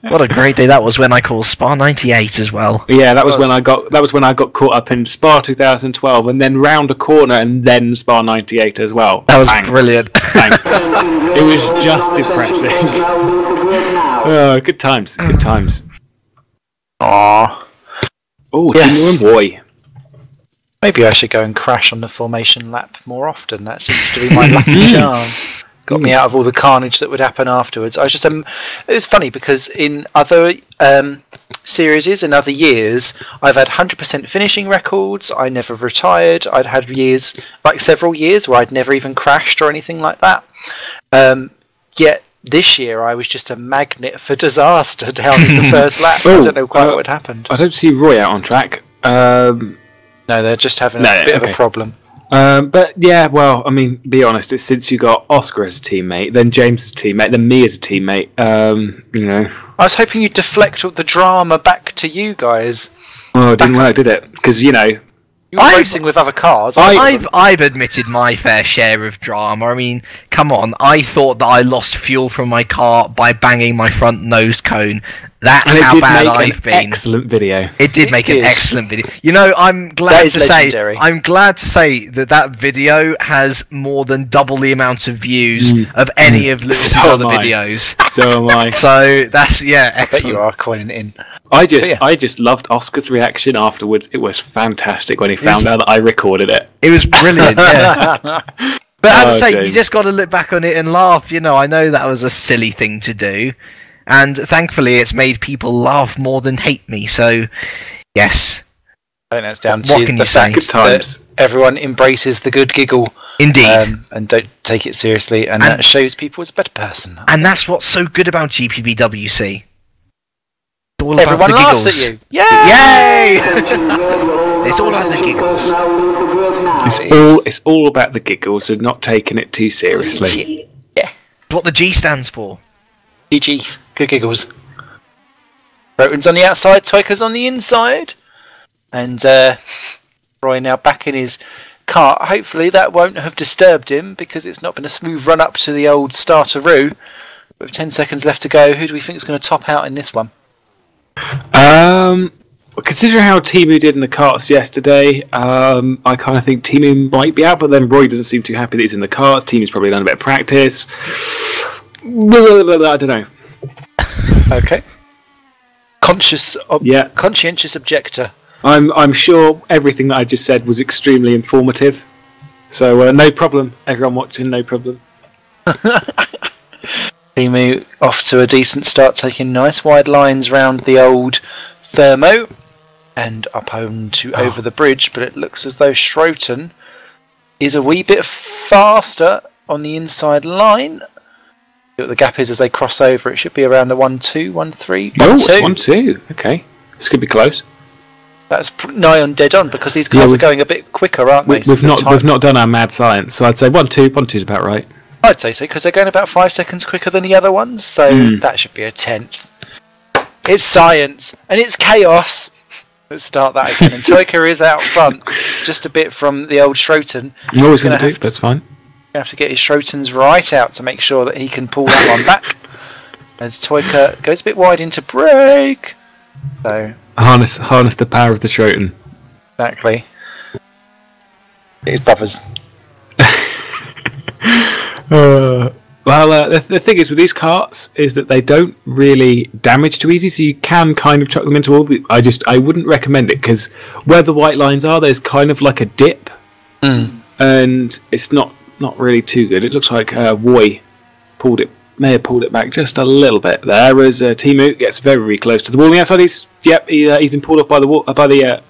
What a great day that was when I called Spa 98 as well. Yeah, that was when I got caught up in Spa 2012 and then round a corner and then Spa 98 as well. That was brilliant. Thanks. It was just depressing. Oh, good times. Good times. Aww. Oh, yes. Team boy. Maybe I should go and crash on the formation lap more often. That seems to be my lucky charm. Got me out of all the carnage that would happen afterwards. I was just it's funny because in other series, in other years, I've had 100% finishing records. I never retired. I'd had years, like several years, where I'd never even crashed or anything like that. Yet this year, I was just a magnet for disaster down in the first lap. I don't know quite what happened. I don't see Roy out on track. No, they're just having a bit of a problem. But yeah, well, I mean, be honest, it's since you got Oscar as a teammate, then James as a teammate, then me as a teammate, I was hoping you'd deflect all the drama back to you guys. Oh, I didn't want to, did it? Because, you were racing with other cars. I've admitted my fair share of drama. I mean, come on, I thought that I lost fuel from my car by banging my front nose cone. That's how bad I've been. Excellent video. It did make an excellent video. I'm glad to say that video has more than double the amount of views of any of Lucas's other videos. So am I. So that's excellent. I bet you are coining it in. I just loved Oscar's reaction afterwards. It was fantastic when he found out that I recorded it. It was brilliant. Yeah. But as I say, James, you just got to look back on it and laugh. I know that was a silly thing to do. And thankfully, it's made people laugh more than hate me. So, yes. I think that's down to the fact that everyone embraces the good giggle. Indeed. And don't take it seriously. And that shows people as a better person. And that's what's so good about GPVWC. Everyone laughs at you. Yay! Yay! It's all about the giggles. It's all about the giggles and not taking it too seriously. Yeah. What the G stands for. GG. Good giggles. Roten's on the outside, Toika's on the inside. And Roy now back in his car. Hopefully that won't have disturbed him because it's not been a smooth run up to the old starteroo. With 10 seconds left to go, who do we think is going to top out in this one? Considering how Timu did in the karts yesterday, I kind of think Timu might be out, but then Roy doesn't seem too happy that he's in the karts. Timu's probably done a bit of practice. I don't know. Okay. Conscientious objector. I'm sure everything that I just said was extremely informative. So no problem. Everyone watching, no problem. Timu off to a decent start, taking nice wide lines round the old thermo and up over the bridge, but it looks as though Schroten is a wee bit faster on the inside line. See what the gap is as they cross over. It should be around a 1-2, 1-3, 1-2. Oh, it's 1-2. Okay, this could be close. That's nigh on dead on because these cars are going a bit quicker, aren't they? We've not done our mad science, so I'd say 1-2 is about right. I'd say so because they're going about 5 seconds quicker than the other ones, so that should be a tenth. It's science and it's chaos. Let's start that again. And Toyka is out front, just a bit from the old Schroten. You're always going to do, that's fine. Going to have to get his Schrotens right out to make sure that he can pull that one back. As Toyka goes a bit wide into brake. So harness the power of the Schroten. Exactly. His brothers. Well, the thing is with these carts is that they don't really damage too easy, so you can kind of chuck them into all the... I wouldn't recommend it, because where the white lines are, there's kind of like a dip, and it's not really too good. It looks like Woy may have pulled it back just a little bit there, as Timu gets very close to the wall on the outside. He's been pulled off by the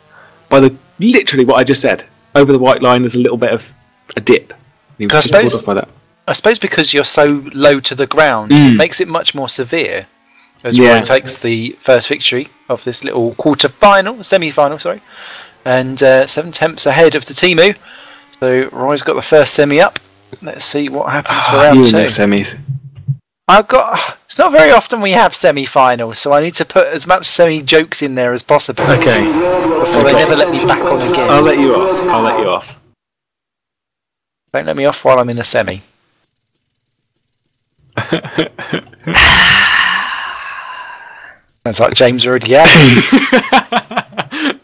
literally what I just said. Over the white line, there's a little bit of a dip. He was just pulled off by that. I suppose because you're so low to the ground, it makes it much more severe. As Roy takes the first victory of this little semi-final, sorry, and 7 tenths ahead of the Timu. So Roy's got the first semi up. Let's see what happens for round 2. Semis. It's not very often we have semi-finals, so I need to put as much semi-jokes in there as possible. Okay. Before they never let me back on again. I'll let you off. Don't let me off while I'm in a semi. Sounds like James already had.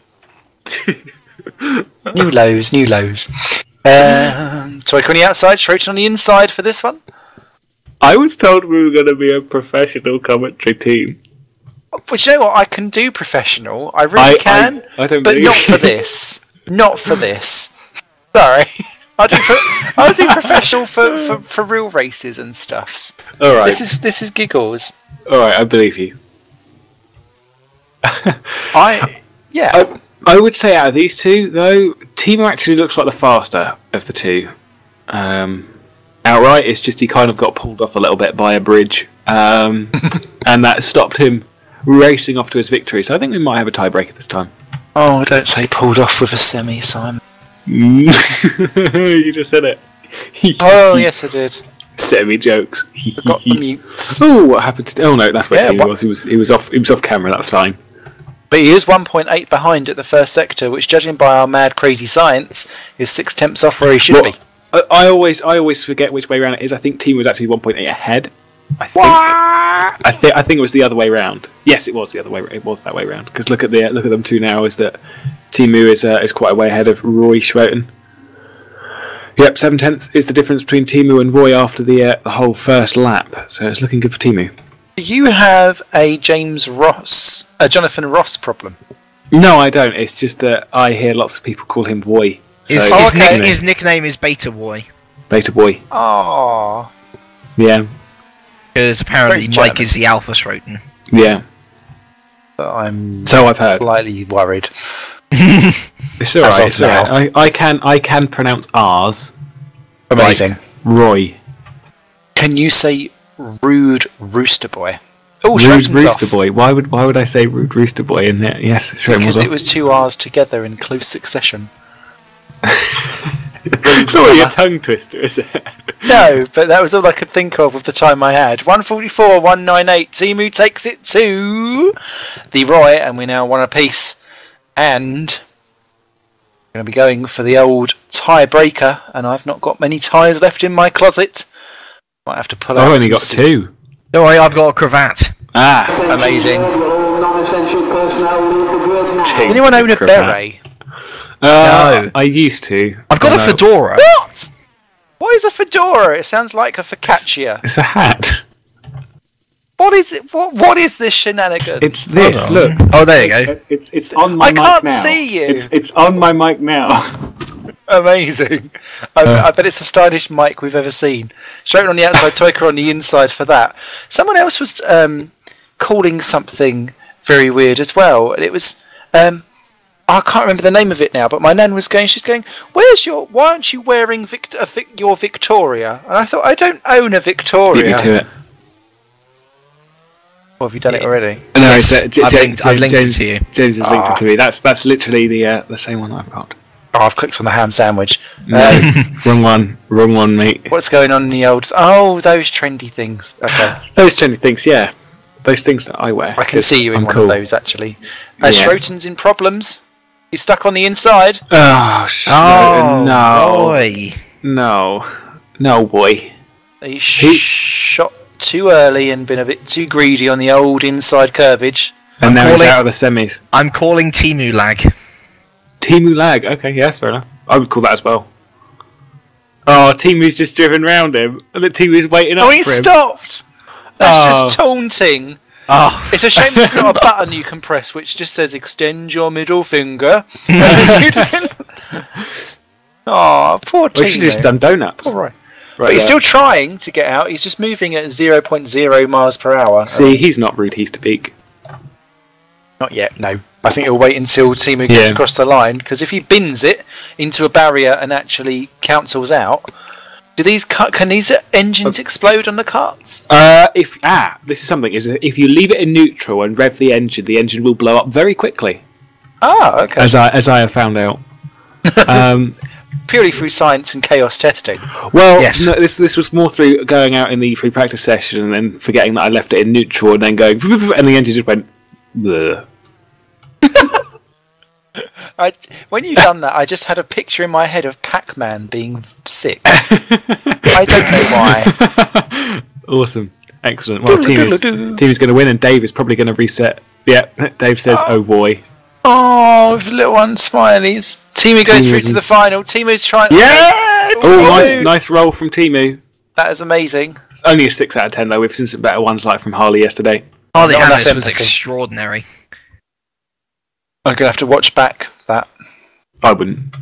New lows. Toyka on the outside, Schroten on the inside for this one. I was told we were going to be a professional commentary team. But you know what? I can do professional. I really can. I don't but not for this. Not for this. Sorry. I do professional for real races and stuffs. All right. This is giggles. All right, I believe you. I would say out of these two, though, Timu actually looks like the faster of the two. Outright, it's just he kind of got pulled off a little bit by a bridge, and that stopped him racing off to his victory. So I think we might have a tiebreaker this time. Oh, don't say pulled off with a semi, Simon. You just said it. Oh, yes, I did. Semi jokes. Forgot the mutes. Oh, what happened to? Oh no, that's where Timu was. He was off camera. That's fine. But he is 1.8 behind at the first sector, which, judging by our mad crazy science, is 6 tenths off where he should be. I always forget which way around it is. I think Timu was actually 1.8 ahead. I think it was the other way round. Yes, it was the other way. It was that way round. Because look at them two now. Is that Timu is quite a way ahead of Roy Schroten. Yep, 7 tenths is the difference between Timu and Roy after the whole first lap. So it's looking good for Timu. Do you have a Jonathan Ross problem? No, I don't. It's just that I hear lots of people call him Boy. His nickname is Beta Boy. Beta Boy. Aww. Yeah. Because apparently Mike is the Alpha Schroten. Yeah. But so I've heard. Slightly worried. It's alright. It's alright. I can pronounce R's. Amazing. Like Roy. Can you say rude rooster boy? Oh, rude rooster boy. Why would I say rude rooster boy in there? Yes, because it was 2 R's together in close succession. It's not your tongue twister, is it? No, but that was all I could think of the time I had. 144, 198. Timu takes it to the Roy, and we're now 1 apiece. And we're going to be going for the old tiebreaker, and I've not got many ties left in my closet. Might have to pull out. I've only got 2. Don't worry, I've got a cravat. Amazing. Anyone own a beret? No. I used to. I've got a fedora. What? What is a fedora? It sounds like a focaccia. It's a hat. What is it? What is this shenanigans? It's this. Look. Oh, there you go. It's on my mic now. I can't see you. It's on my mic now. Amazing. I bet it's the stylish mic we've ever seen. Schroten on the outside, Toyka on the inside for that. Someone else was calling something very weird as well. And it was... I can't remember the name of it now, but my nan was going, she's going, why aren't you wearing your Victoria? And I thought, I don't own a Victoria. Beat me to it. Or have you done it already? No, Yes, it's, I've linked it to you. James has linked it to me. That's literally the same one I've got. Oh, I've clicked on the ham sandwich. No, wrong one, mate. What's going on in the old... Oh, those trendy things. Okay. Those trendy things, yeah. Those things that I wear. I can see you in one cool. of those, actually. Yeah. Schroeten's in problems. He's stuck on the inside. Oh, no. Boy. No, boy. He shot too early and been a bit too greedy on the old inside curbage. And now he's out of the semis. I'm calling Timu lag. Timu lag. Okay, yeah, that's fair enough. I would call that as well. Oh, Timu's just driven round him. And the Timu's waiting up for him. Oh, he stopped! That's just taunting. Oh. It's a shame there's not a button you can press which just says extend your middle finger. Oh, poor Timu. We should have just done donuts. All right. But he's still trying to get out. He's just moving at 0.0 miles per hour. See, he's not rude, he's to peak. Not yet, no. I think he'll wait until Timu gets across the line, because if he bins it into a barrier and actually cancels out, can these engines explode on the karts? This is something. If you leave it in neutral and rev the engine will blow up very quickly. Ah, okay. As I have found out. Purely through science and chaos testing. Well, yes. No, this was more through going out in the free practice session and then forgetting that I left it in neutral and then going and the engine just went. Bleh. When you've done that, I just had a picture in my head of Pac-Man being sick. I don't know why. Awesome, excellent. Well, team is going to win, and Dave is probably going to reset. Yeah, Dave says, "Oh boy." Oh, with little one smileys. Timu goes through to the final. Timu's trying. Yeah. Oh, nice roll from Timu. That is amazing. It's only a 6 out of 10 though. We've seen some better ones like from Harley yesterday. Harley Hannes was extraordinary. I'm going to have to watch back that. I wouldn't.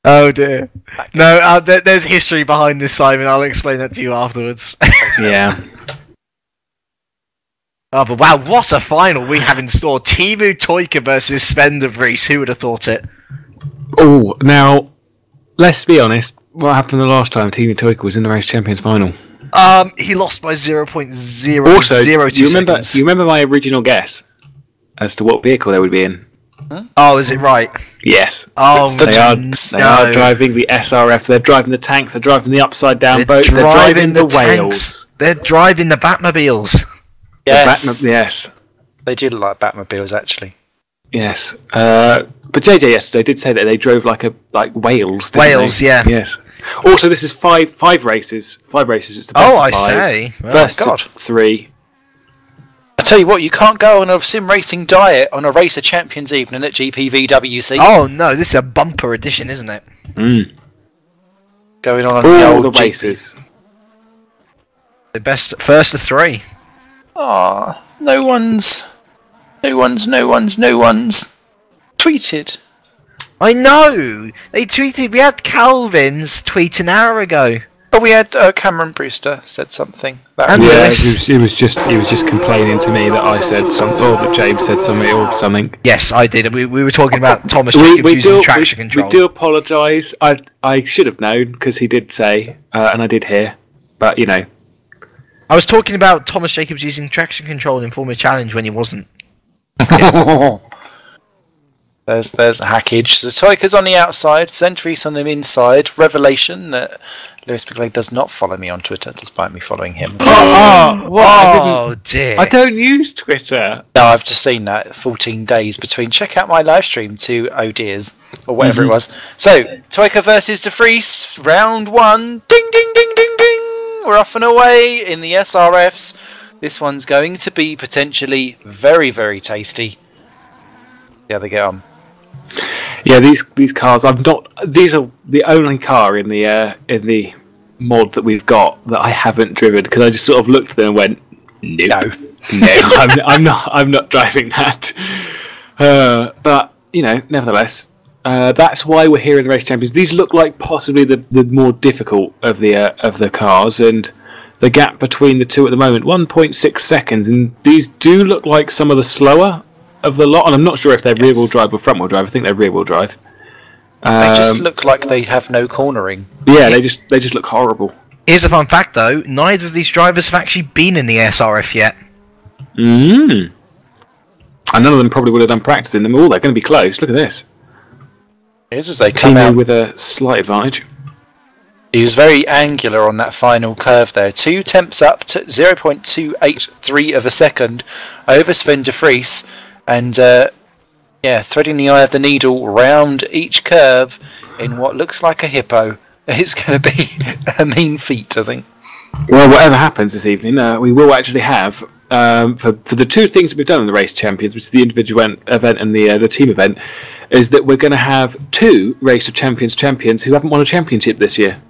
Oh dear. No, there's history behind this, Simon. I'll explain that to you afterwards. Yeah. Oh, but wow, what a final we have in store. Timu Toika versus Sven de Vries. Who would have thought it? Oh, now, let's be honest. What happened the last time Timu Toika was in the Race Champions final? He lost by 0.002 Also, seconds. you remember my original guess as to what vehicle they would be in? Oh, is it right? Yes. Oh, they are driving the SRF. They're driving the tanks. They're driving the upside down boats. They're driving the whales. They're driving the Batmobiles. Yes. Yes. They do look like Batmobiles, actually. Yes. But JJ yesterday did say that they drove like whales. Whales, they? yeah. Yes. Also, this is five races. 5 races. It's the best of 5. Say. Well, First to 3. I tell you what, you can't go on a sim racing diet on a Racer Champions evening at GPVWC. Oh no, this is a bumper edition, isn't it? Going on all the races. The best first of 3. Ah, no one's tweeted. I know! They tweeted, we had Calvin's tweet an hour ago. But we had Cameron Brewster said something. He was just complaining to me that I said something, or that James said something, or something. Yes, I did. We were talking about Thomas using traction control. We do apologise. I should have known, because he did say, and I did hear, but you know. I was talking about Thomas Jacobs using traction control in Formula Challenge when he wasn't. Yeah. There's a hackage. The Toika's on the outside, Centris on the inside. Revelation that Lewis McLeod does not follow me on Twitter, despite me following him. Oh dear. I don't use Twitter. No, I've just seen that 14 days between check out my live stream to oh dears, or whatever it was. So, Toika versus de Vries, round 1. Ding, ding, ding, ding, ding. We're off and away in the SRFs. This one's going to be potentially very, very tasty. Yeah, they get on. Yeah, these cars. These are the only car in the mod that we've got that I haven't driven, because I just sort of looked at them and went, no, I'm not driving that. But you know, nevertheless, that's why we're here in the Race Champions. These look like possibly the more difficult of the cars, and the gap between the two at the moment, 1.6 seconds, and these do look like some of the slower of the lot, and I'm not sure if they're rear-wheel drive or front-wheel drive. I think they're rear-wheel drive. They just look like they have no cornering. Yeah, they just look horrible. Here's a fun fact, though. Neither of these drivers have actually been in the SRF yet. And none of them probably would have done practice in them. Oh, they're going to be close. Look at this. Here's as they come Timu out with a slight advantage. He was very angular on that final curve there. 2 tenths up to 0.283 of a second over Sven de Vries. And yeah, threading the eye of the needle round each curve in what looks like a hippo. It's going to be a mean feat, I think. Well, whatever happens this evening, we will actually have, for the two things that we've done in the Race Champions, which is the individual event and the team event, is that we're going to have 2 Race of Champions champions who haven't won a championship this year.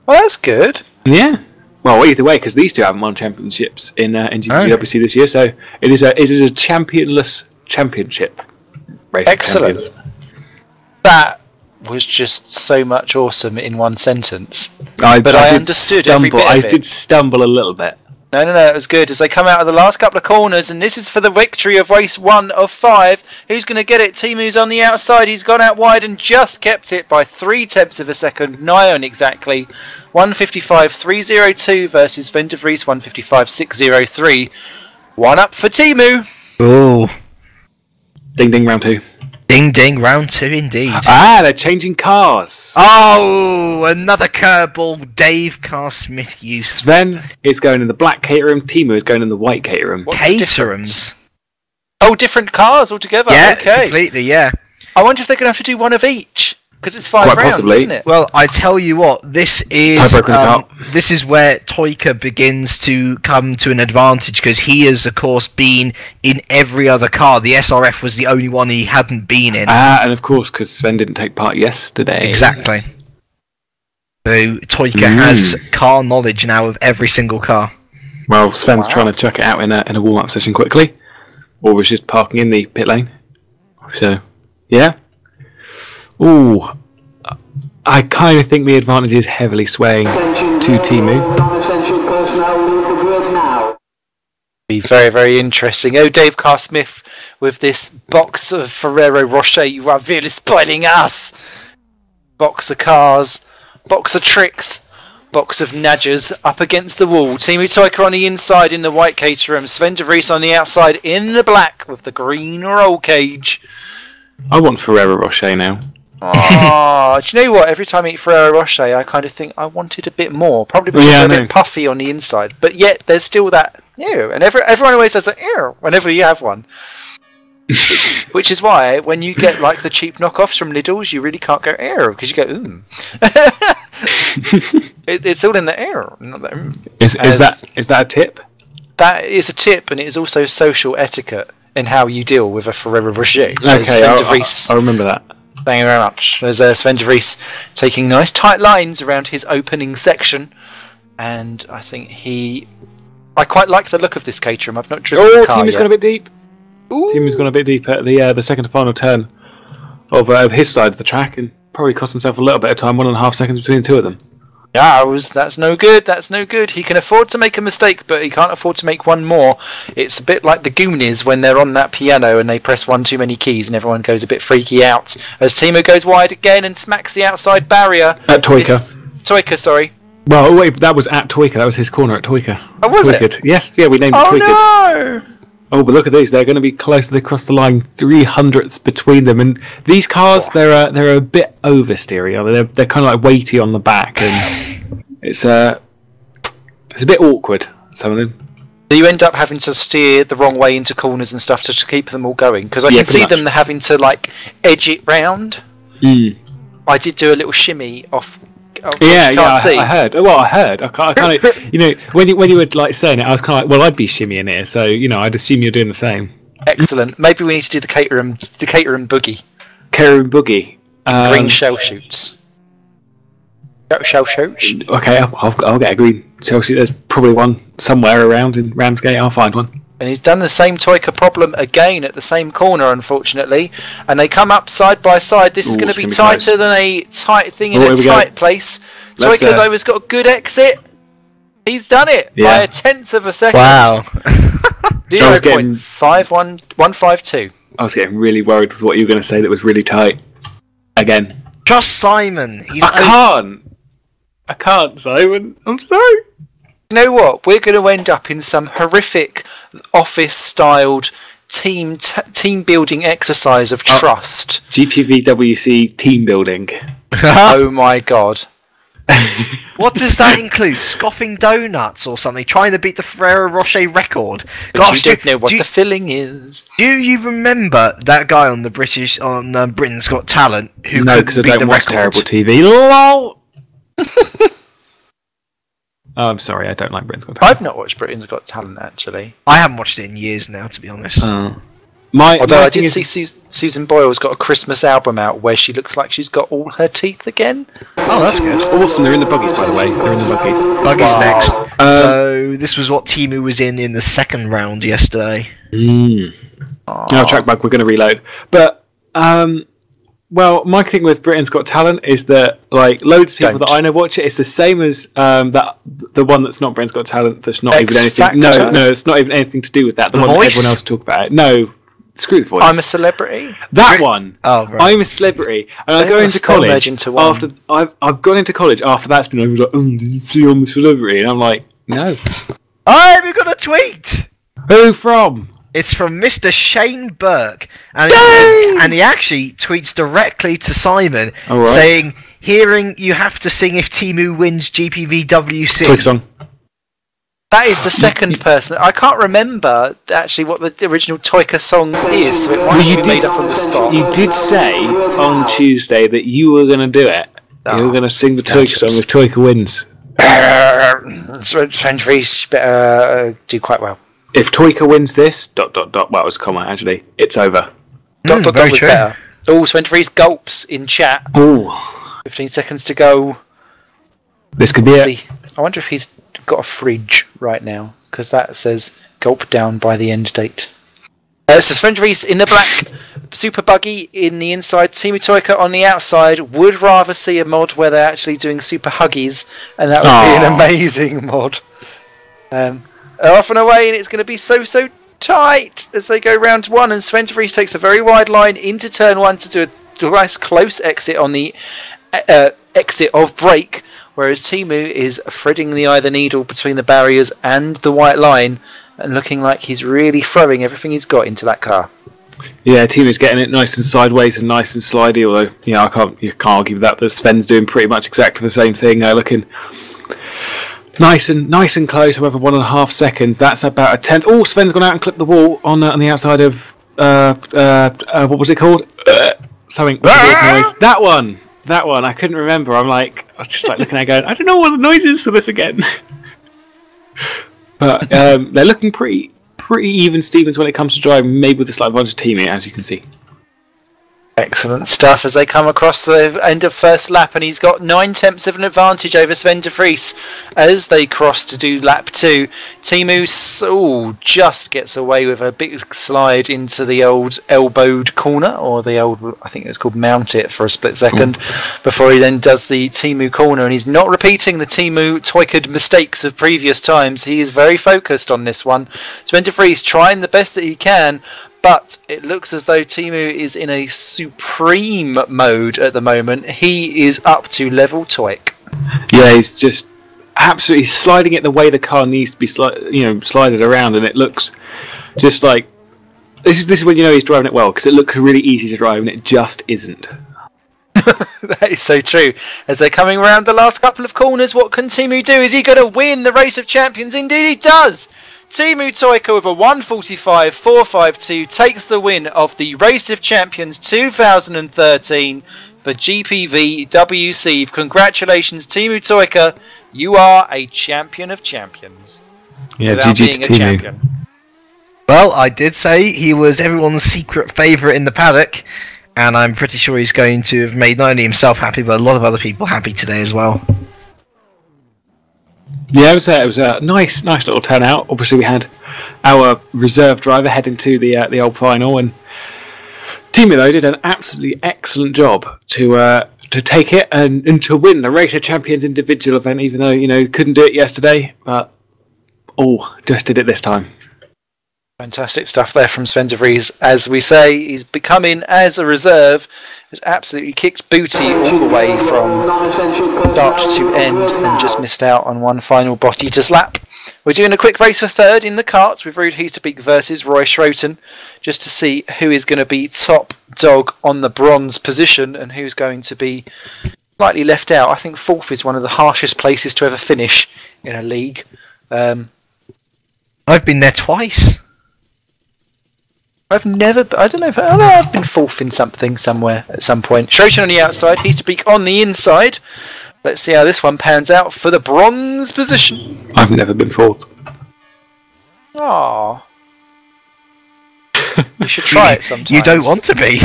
Well, that's good. Yeah. Well, either way, because these two haven't won championships in GPVWC this year, so it is a championless championship race. Excellent. Of champions. That was just so much awesome in one sentence. I understood every bit of I it. did stumble a little bit. No, it was good. As they come out of the last couple of corners, and this is for the victory of race 1 of 5. Who's going to get it? Timu's on the outside. He's gone out wide and just kept it by 3 tenths of a second. Nigh on exactly. 155.302 versus Sven de Vries 155.603. 1 up for Timu. Ooh. Ding ding, round 2. Ding ding, round 2 indeed. They're changing cars. Oh, another curveball Dave Carr-Smith used. Sven is going in the black Caterham. Timu is going in the white Caterham. What's the Caterhams. Oh, different cars altogether. Yeah, okay. completely, yeah. I wonder if they're going to have to do one of each. Because it's 5 Quite rounds, possibly. isn't it? Well, I tell you what, this is this is where Toika begins to come to an advantage, because he has, of course, been in every other car. The SRF was the only one he hadn't been in. And of course, because Sven didn't take part yesterday. Exactly. So Toika has car knowledge now of every single car. Well, Sven's trying to chuck it out in a warm-up session quickly, or was just parking in the pit lane. So, yeah. Ooh, I kind of think the advantage is heavily swaying to Timu. Be very, very interesting. Oh, Dave Carr-Smith with this box of Ferrero Rocher. You are really spoiling us. Box of cars, box of tricks, box of nudgers up against the wall. Timu Toika on the inside in the white Caterham. Sven de Vries on the outside in the black with the green roll cage. I want Ferrero Rocher now. Oh, do you know what? Every time I eat Ferrero Rocher, I kind of think I wanted a bit more. Probably because they're a bit puffy on the inside. But yet, there's still that ew. And everyone always says that ew whenever you have one. Which is why, when you get like the cheap knockoffs from Lidl's, you really can't go ew, because you go, it's all in the ew. Not the, Is that a tip? That is a tip, and it is also social etiquette in how you deal with a Ferrero Rocher. Okay, I'll remember that. Thank you very much. There's Sven de Vries taking nice tight lines around his opening section, and I think I quite like the look of this Caterham. I've not driven the car Timu's yet. gone a bit deep. Timu's gone a bit deep at the second to final turn of his side of the track, and probably cost himself a little bit of time, 1.5 seconds between the two of them. Yeah, that's no good. That's no good. He can afford to make a mistake, but he can't afford to make one more. It's a bit like the Goonies when they're on that piano and they press one too many keys and everyone goes a bit freaky out. As Timu goes wide again and smacks the outside barrier. At Toika. Toika, sorry. Well, wait, that was at Toika. That was his corner at Toika. Oh, was it? Yes, yeah, we named it Toika. Oh, no! Oh, but look at these. They're going to be close. They cross the line 300ths between them. And these cars, they're a bit oversteery. They're kind of like weighty on the back. And it's a bit awkward, some of them. So you end up having to steer the wrong way into corners and stuff to keep them all going. Because I can see them having to like edge it round. I did do a little shimmy off. I heard. Well, I heard. I kind of, you know, when you were like saying it, I was kind of like, well, I'd be shimmying here, so you know, I'd assume you're doing the same. Excellent. Maybe we need to do the Caterham boogie. Caterham boogie. Green shell shoots. Shell shoots. Okay, I'll get a green shell shoot. There's probably one somewhere around in Ramsgate. I'll find one. And he's done the same Toika problem again at the same corner, unfortunately. And they come up side by side. This is going to be tighter than a tight thing in a tight place. Toika, though, has got a good exit. He's done it by a tenth of a second. Wow. 0.51152. I was getting really worried with what you were going to say that was really tight. Again. Josh Simon. I can't. I can't, Simon. I'm sorry. You know what? We're going to end up in some horrific office-styled team building exercise of trust. GPVWC team building. Oh my god. What does that include? Scoffing donuts or something? Trying to beat the Ferrero Rocher record? But Gosh, you don't know what the filling is. Do you remember that guy on Britain's Got Talent who No, couldn't because I beat the don't watch record? terrible TV. LOL! Oh, I'm sorry, I don't like Britain's Got Talent. I've not watched Britain's Got Talent, actually. I haven't watched it in years now, to be honest. Although I did see Susan Boyle's got a Christmas album out where she looks like she's got all her teeth again. Oh, that's good. Awesome, they're in the buggies, by the way. They're in the buggies. Buggy's next. So this was what Timu was in the second round yesterday. No, track bug, we're going to reload. But, well, my thing with Britain's Got Talent is that, like, loads of people that I know watch it. It's the same as the one that's not Britain's Got Talent. That's not even anything. No, it's not even anything to do with that. The one that everyone else talk about. No, screw the Voice. I'm a Celebrity. That one. Oh, right. I'm a Celebrity, and I go into college after I've gone into college after that's been. I was like, oh, did you see I'm a Celebrity? And I'm like, no. Oh, we got a tweet. Who from? It's from Mr. Shane Burke, and he actually tweets directly to Simon, saying, "Hearing you have to sing if Timu wins GPVWC." Twig song. That is the second person. I can't remember actually what the original Toika song is, so it might be made up on the spot. You did say on Tuesday that you were going to do it. You were going to sing the Toika song if Toika wins. French Reese better do quite well. If Toika wins this, ... Well, it was a comment actually. It's over. ... was better. Oh, Sven Fries gulps in chat. Oh. 15 seconds to go. This could be it. I wonder if he's got a fridge right now, because that says gulp down by the end date. So Sven Fries in the black, super buggy in the inside, Timu Toika on the outside. Would rather see a mod where they're actually doing super huggies, and that would be an amazing mod. Off and away, and it's going to be so tight as they go round one, and Sven Fries takes a very wide line into turn one to do a nice close exit on the exit of break, whereas Timu is threading the eye of the needle between the barriers and the white line, and looking like he's really throwing everything he's got into that car. Yeah, Timu's getting it nice and sideways and nice and slidey, although you can't argue with that. The Sven's doing pretty much exactly the same thing, looking nice and close. However, 1.5 seconds. That's about a tenth. Oh, Sven's gone out and clipped the wall on the outside of what was it called? Something. Noise. That one. I couldn't remember. I was just looking at it going, I don't know what the noise is for this again. But they're looking pretty even Stevens when it comes to driving, maybe with a slight advantage of Timu, as you can see. Excellent stuff as they come across the end of first lap, and he's got 9/10 of an advantage over Sven de Vries as they cross to do lap 2. Timu just gets away with a big slide into the old elbowed corner, or the old, I think it was called mount it for a split second, before he then does the Timu corner, and he's not repeating the Timu Toika'd mistakes of previous times. He is very focused on this one. Sven de Vries trying the best that he can, but it looks as though Timu is in a supreme mode at the moment. He is up to level Toik. Yeah, he's just absolutely sliding it the way the car needs to be slided around, and it looks just like this is when you know he's driving it well, because it looks really easy to drive and it just isn't. That is so true. As they're coming around the last couple of corners, what can Timu do? Is he going to win the Race of Champions? Indeed he does! Timu Toika with a 1:45.452 takes the win of the Race of Champions 2013 for GPVWC. Congratulations, Timu Toika. You are a champion of champions. Yeah, GG to Timu. Well, I did say he was everyone's secret favourite in the paddock, and I'm pretty sure he's going to have made not only himself happy, but a lot of other people happy today as well. Yeah, it was a nice little turnout. Obviously, we had our reserve driver heading to the old final, and Timu though did an absolutely excellent job to take it and to win the Race of Champions individual event. Even though couldn't do it yesterday, but just did it this time. Fantastic stuff there from Sven de Vries. As we say, he's becoming as a reserve. Has absolutely kicked booty all the way from start to end and just missed out on one final Bottas lap. We're doing a quick race for third in the karts with Ruud Heesterbeek versus Roy Schroten, just to see who is going to be top dog on the bronze position and who's going to be slightly left out. I think fourth is one of the harshest places to ever finish in a league. I've been there twice. I don't know if I've been fourth in something somewhere at some point. Schroten on the outside, Heesterbeek on the inside. Let's see how this one pans out for the bronze position. I've never been fourth. Aww. You should try it sometime. You don't want to be.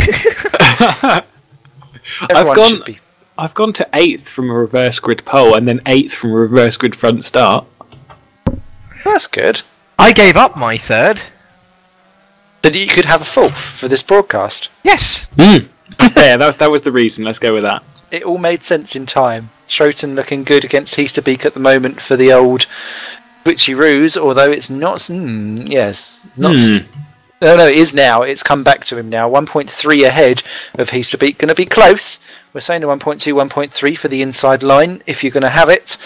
I've gone to 8th from a reverse grid pole and then 8th from a reverse grid front start. That's good. I gave up my third. So you could have a fourth for this broadcast. Yes. Yeah, that was the reason. Let's go with that. It all made sense in time. Schroten looking good against Heesterbeek at the moment for the old switcheroos, although it's not. Yes, it's not. No, it is now. It's come back to him now. 1.3 ahead of Heesterbeek. Going to be close. We're saying a 1.2, 1.3 for the inside line if you're going to have it.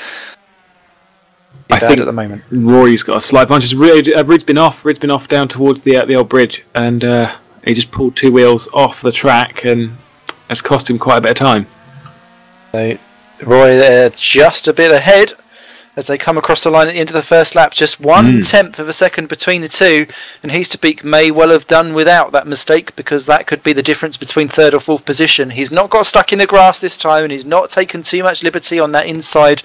I think at the moment Rory's got a slight advantage. Ruud's been off down towards the old bridge, and he just pulled two wheels off the track, and has cost him quite a bit of time. So Roy there just a bit ahead as they come across the line at the end of the first lap. Just 1/10 of a second between the two, and Heesterbeek may well have done without that mistake, because that could be the difference between third or fourth position. He's not got stuck in the grass this time, and he's not taken too much liberty on that inside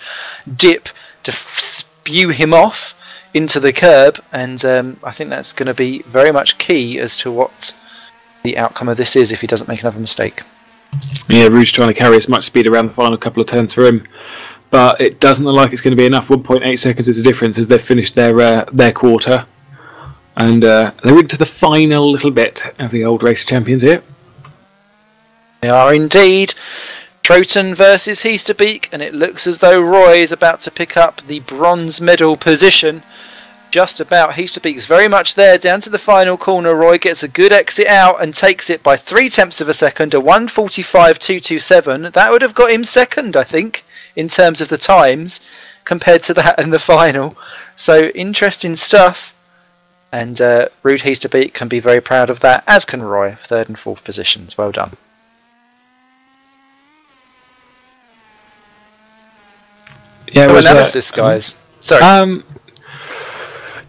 dip to spew him off into the curb, and I think that's going to be very much key as to what the outcome of this is if he doesn't make another mistake. Yeah, Ruud's trying to carry as much speed around the final couple of turns for him, but it doesn't look like it's going to be enough. 1.8 seconds is the difference as they've finished their quarter, and they're into the final little bit of the old race champions here. They are indeed. Schroten versus Heesterbeek, and it looks as though Roy is about to pick up the bronze medal position. Just about. Heesterbeek's very much there, down to the final corner. Roy gets a good exit out and takes it by 0.3 of a second, a 1:45.227. That would have got him second, I think, in terms of the times, compared to that in the final. So, interesting stuff. And Ruud Heesterbeek can be very proud of that, as can Roy, third and fourth positions. Well done. Yeah, it was analysis, guys. Sorry.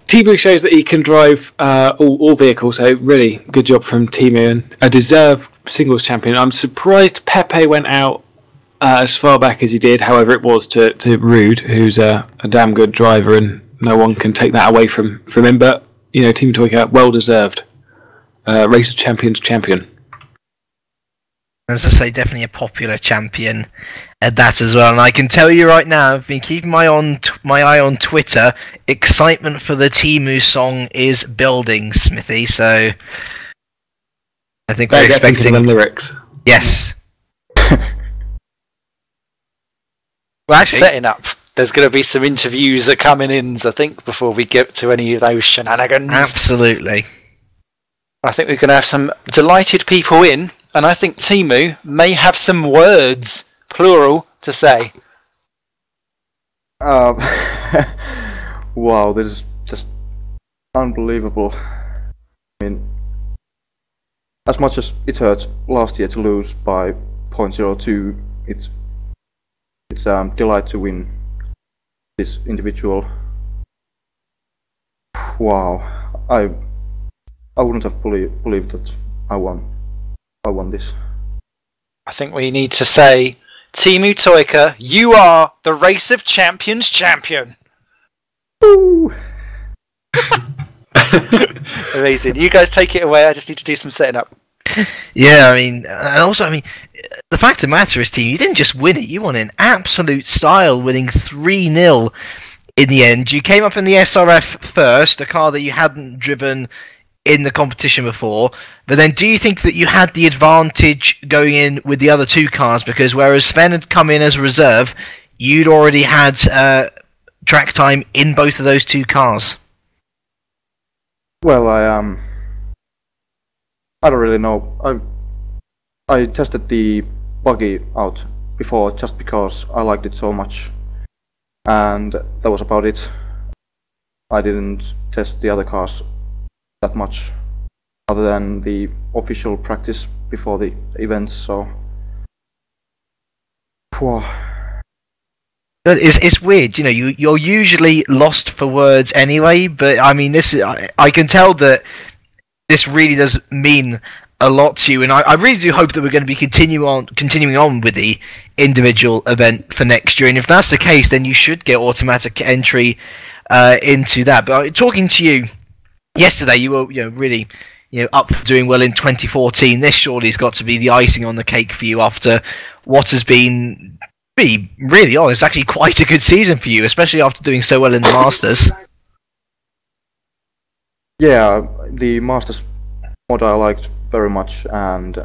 Timo shows that he can drive all vehicles, so really good job from Timo, and a deserved singles champion. I'm surprised Pepe went out as far back as he did. However, it was to Ruud, who's a damn good driver, and no one can take that away from him. But you know, Timo Toika, well deserved Race of Champions champion. As I say, definitely a popular champion at that as well. And I can tell you right now, I've been keeping my eye on Twitter. Excitement for the Temu song is building, Smithy. So I think we're expecting the lyrics. Yes. Well, actually, setting up. There's going to be some interviews that are coming in, I think, before we get to any of those shenanigans. Absolutely. I think we're going to have some delighted people in. And I think Temu may have some words, plural, to say. Wow, this is just unbelievable. I mean, as much as it hurts last year to lose by 0.02, it's delight to win this individual. Wow, I wouldn't have believed that I won this. I think we need to say, Temu Toika, you are the Race of Champions champion. Woo! Amazing. You guys take it away. I just need to do some setting up. Yeah, I mean, and also, I mean, the fact of the matter is, team, you didn't just win it, you won in absolute style, winning 3-0 in the end. You came up in the SRF first, a car that you hadn't driven in the competition before, but then do you think that you had the advantage going in with the other two cars, because whereas Sven had come in as a reserve, you'd already had track time in both of those two cars? Well, I don't really know. I tested the buggy out before just because I liked it so much, and that was about it. I didn't test the other cars that much, other than the official practice before the events. So, Phew. But it's weird, you know. You're usually lost for words anyway, but I mean, I can tell that this really does mean a lot to you, and I really do hope that we're going to be continuing on with the individual event for next year. And if that's the case, then you should get automatic entry into that. But talking to you yesterday, you were really up for doing well in 2014. This surely has got to be the icing on the cake for you after what has been, to be really honest, actually quite a good season for you, especially after doing so well in the Masters. Yeah, the Masters mod I liked very much, and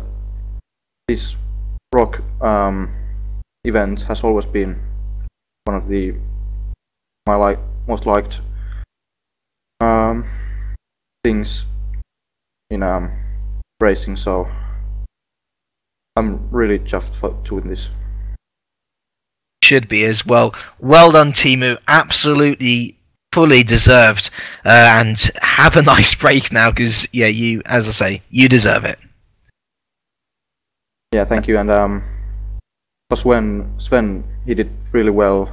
this rock event has always been one of my most liked things in racing. So I'm really chuffed to win this. Should be as well. Well done, Teemu. Absolutely, fully deserved. And have a nice break now, because you, as I say, you deserve it. Yeah, thank you. And because when Sven, he did really well.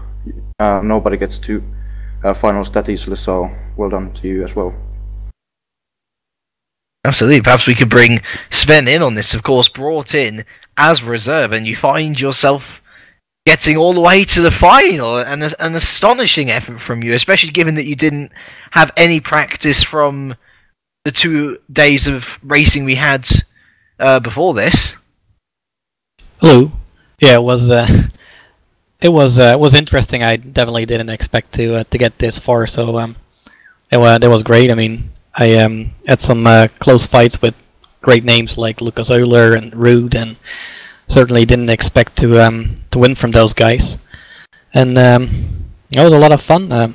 Nobody gets to finals that easily. So well done to you as well. Absolutely. Perhaps we could bring Sven in on this. Of course, brought in as reserve, and you find yourself getting all the way to the final, and an astonishing effort from you, especially given that you didn't have any practice from the 2 days of racing we had before this. Hello. Yeah, it was interesting. I definitely didn't expect to get this far, so it was great. I mean, I had some close fights with great names like Lucas Euler and Ruud, and certainly didn't expect to win from those guys. And it was a lot of fun.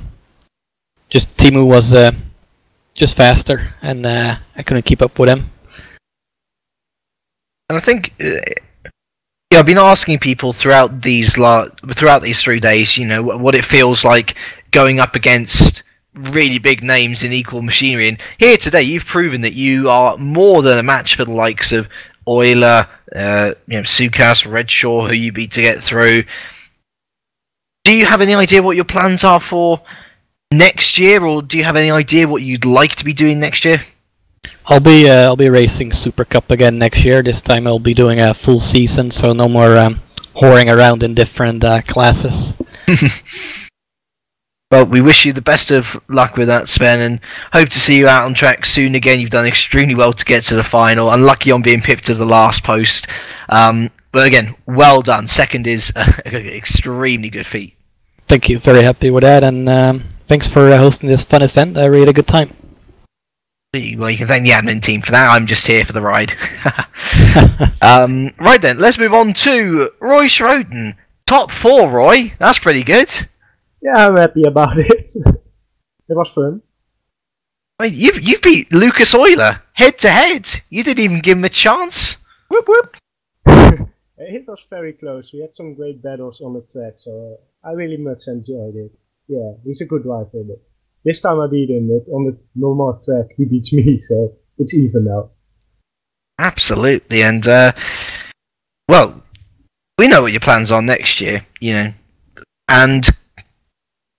Just Teemu was just faster, and I couldn't keep up with him. And I think I've been asking people throughout these 3 days, what it feels like going up against really big names in equal machinery. And here today, you've proven that you are more than a match for the likes of Euler, Sukas, Redshaw, who you beat to get through. Do you have any idea what your plans are for next year, or do you have any idea what you'd like to be doing next year? I'll be racing Super Cup again next year. This time I'll be doing a full season, so no more whoring around in different classes. Well, we wish you the best of luck with that, Sven, and hope to see you out on track soon again. You've done extremely well to get to the final. Unlucky on being pipped to the last post. But again, well done. Second is an extremely good feat. Thank you. Very happy with that, and thanks for hosting this fun event. I really had a good time. Well, you can thank the admin team for that. I'm just here for the ride. Right then, let's move on to Roy Schroden. Top 4, Roy. That's pretty good. Yeah, I'm happy about it. It was fun. I mean, you've beat Lucas Euler head to head. You didn't even give him a chance. Whoop whoop. It was very close. We had some great battles on the track, so I really much enjoyed it. Yeah, he's a good driver, but this time I beat him. But on the normal track, he beats me, so it's even now. Absolutely, and well, we know what your plans are next year, and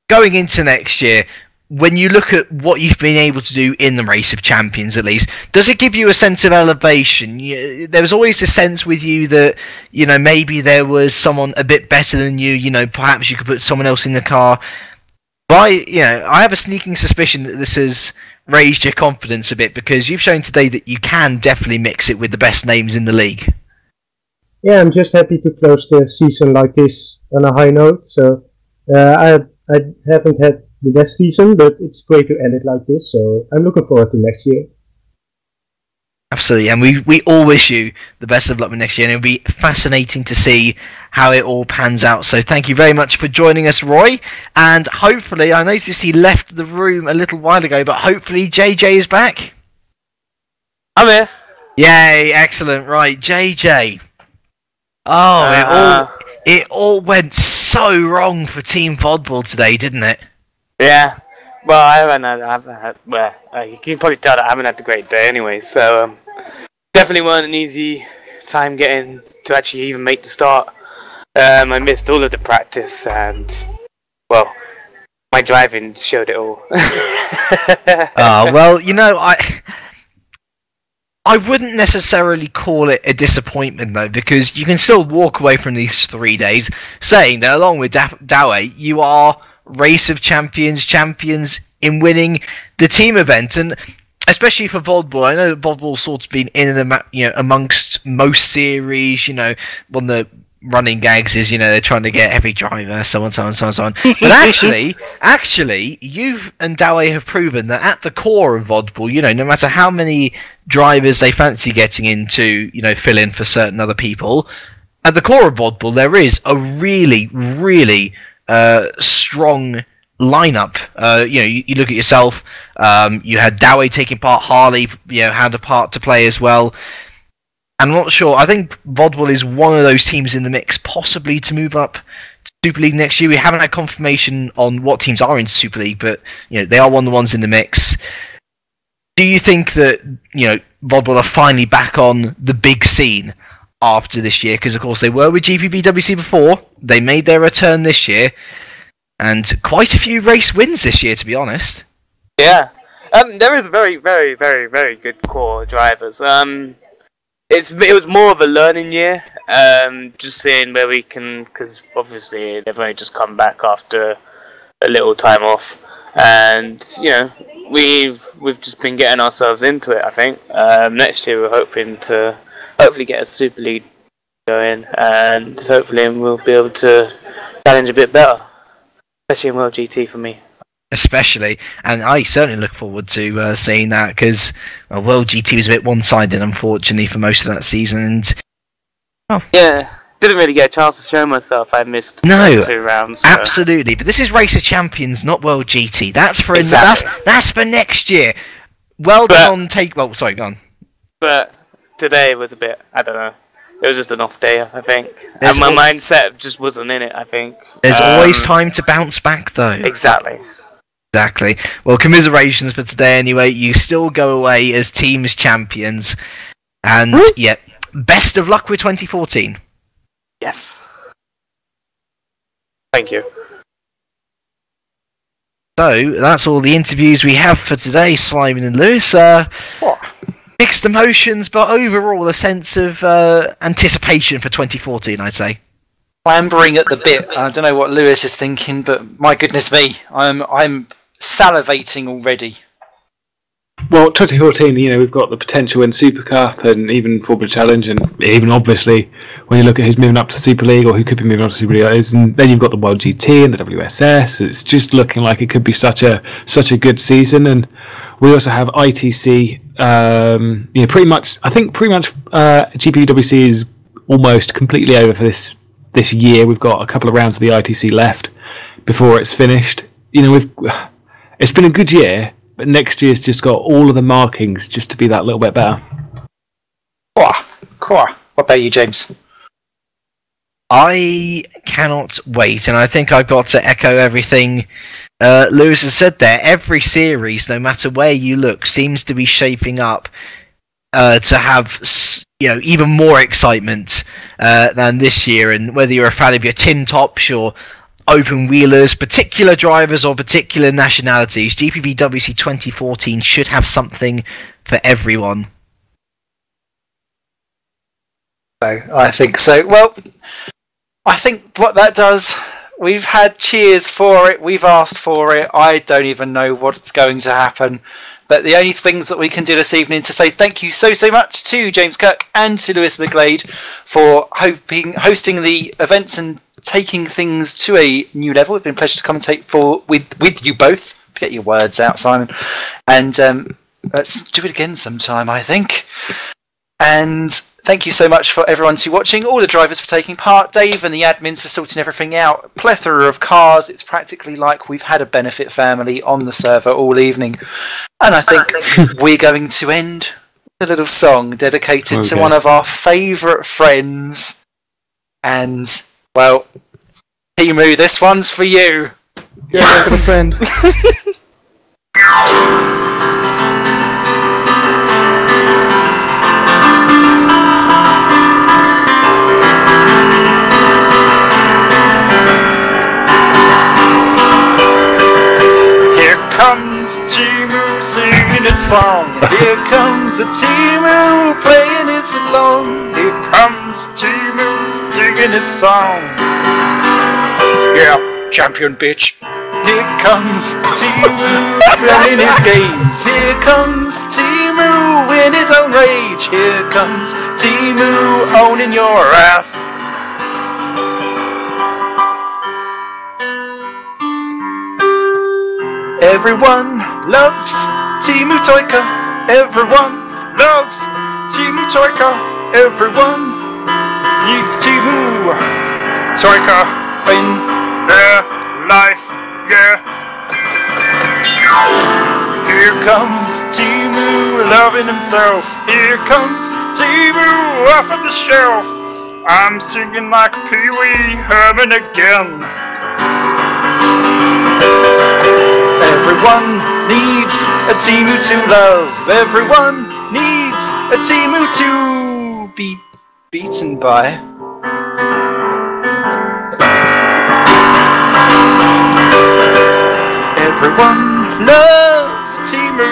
going into next year, when you look at what you've been able to do in the Race of Champions, at least, does it give you a sense of elevation? There was always this sense with you that, maybe there was someone a bit better than you, perhaps you could put someone else in the car. But I have a sneaking suspicion that this has raised your confidence a bit, because you've shown today that you can definitely mix it with the best names in the league. Yeah, I'm just happy to close the season like this on a high note. So I haven't had the best season, but it's great to end it like this. So I'm looking forward to next year. Absolutely, and we all wish you the best of luck with next year, and it'll be fascinating to see how it all pans out. So thank you very much for joining us, Roy, and hopefully, I noticed he left the room a little while ago, but hopefully JJ is back. I'm here. Yay, excellent, right, JJ. Oh, it all went so wrong for Team Vodball today, didn't it? Yeah. Well, I haven't had you can probably tell that I haven't had a great day anyway, so definitely wasn't an easy time getting to actually even make the start. I missed all of the practice, and, well, my driving showed it all. Well, you know, I wouldn't necessarily call it a disappointment, though, because you can still walk away from these 3 days saying that along with Dawe, you are Race of champions in winning the team event, and especially for Vodball. I know that Vodball's sort of been in and amongst most series. You know, one of the running gags is they're trying to get every driver, so on, so on, so on, so on. But actually, you and Dawe have proven that at the core of Vodball, no matter how many drivers they fancy getting into, fill in for certain other people, at the core of Vodball there is a really, really strong lineup. You look at yourself. You had Dawe taking part. Harley, had a part to play as well. And I'm not sure. I think Vodball is one of those teams in the mix, possibly to move up to Super League next year. We haven't had confirmation on what teams are in Super League, but they are one of the ones in the mix. Do you think that Vodball are finally back on the big scene after this year? Because of course they were with GPVWC before. They made their return this year, and quite a few race wins this year, to be honest. Yeah, there is very, very, very, very good core drivers. It was more of a learning year, just seeing where we can, because obviously they've only just come back after a little time off, and we've just been getting ourselves into it. I think next year we're hoping to hopefully get a Super League going, and hopefully we'll be able to challenge a bit better, especially in World GT for me. Especially, and I certainly look forward to seeing that, because World GT was a bit one-sided, unfortunately, for most of that season. And yeah, didn't really get a chance to show myself. I missed those 2 rounds. So. Absolutely, but this is Race of Champions, not World GT. That's for that's for next year. Well done. Sorry, go on. But today was a bit, I don't know. It was just an off day, I think. And my mindset just wasn't in it, I think. There's always time to bounce back, though. Exactly. Well, commiserations for today anyway. You still go away as teams champions. And, yeah, best of luck with 2014. Yes. Thank you. So, that's all the interviews we have for today, Simon and Lewis. Mixed emotions, but overall a sense of anticipation for 2014, I'd say. Clambering at the bit. I don't know what Lewis is thinking, but my goodness me, I'm salivating already. Well, 2014, we've got the potential in Super Cup and even Formula Challenge, and even obviously when you look at who's moving up to Super League or who could be moving up to Super League, and then you've got the World GT and the WSS. It's just looking like it could be such a good season, and we also have ITC. Pretty much GPWC is almost completely over for this year. We've got a couple of rounds of the ITC left before it's finished. It's been a good year, but next year's just got all of the markings just to be that little bit better. What about you, James? I cannot wait, and I think I've got to echo everything Lewis has said there. Every series, no matter where you look, seems to be shaping up to have even more excitement than this year. And whether you're a fan of your tin tops, your open wheelers, particular drivers, or particular nationalities, GPVWC 2014 should have something for everyone. So I think so. Well, I think what that does, we've had cheers for it, we've asked for it. I don't even know what's going to happen. But the only things that we can do this evening to say thank you so much to James Kirk and to Lewis McGlade for hosting the events and taking things to a new level. It's been a pleasure to commentate with you both. Get your words out, Simon. And let's do it again sometime, I think. And thank you so much for everyone to watching, all the drivers for taking part, Dave and the admins for sorting everything out, plethora of cars. It's practically like we've had a benefit family on the server all evening. And I think we're going to end with a little song dedicated to one of our favourite friends. And, well, Timu, this one's for you. Yes, friend. Timu singing his song. Here comes the Timu playing his along. Here comes Timu singing his song. Yeah, champion bitch. Here comes Timu playing his games. Here comes Timu in his own rage. Here comes Timu owning your ass. Everyone loves Timu Toika. Everyone loves Timu Toika. Everyone needs Timu Toika in their life. Yeah. Here comes Timu loving himself. Here comes Timu off of the shelf. I'm singing like Pee-wee Herman again. Everyone needs a Timu to love. Everyone needs a Timu to be beaten by. Everyone loves a Timu.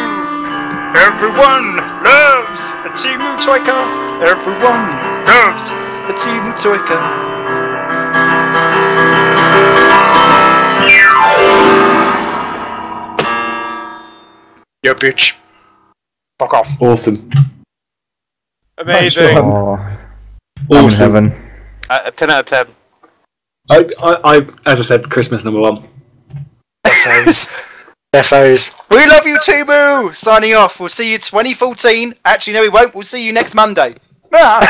Everyone loves a Timu Toika. Everyone loves a Timu Toika. Yo, bitch. Fuck off. Awesome. Amazing. I'm in Awesome. heaven. 10 out of 10. I, as I said, Christmas #1. Defos. We love you, Timu! Signing off. We'll see you 2014. Actually, no, we won't. We'll see you next Monday. Ah.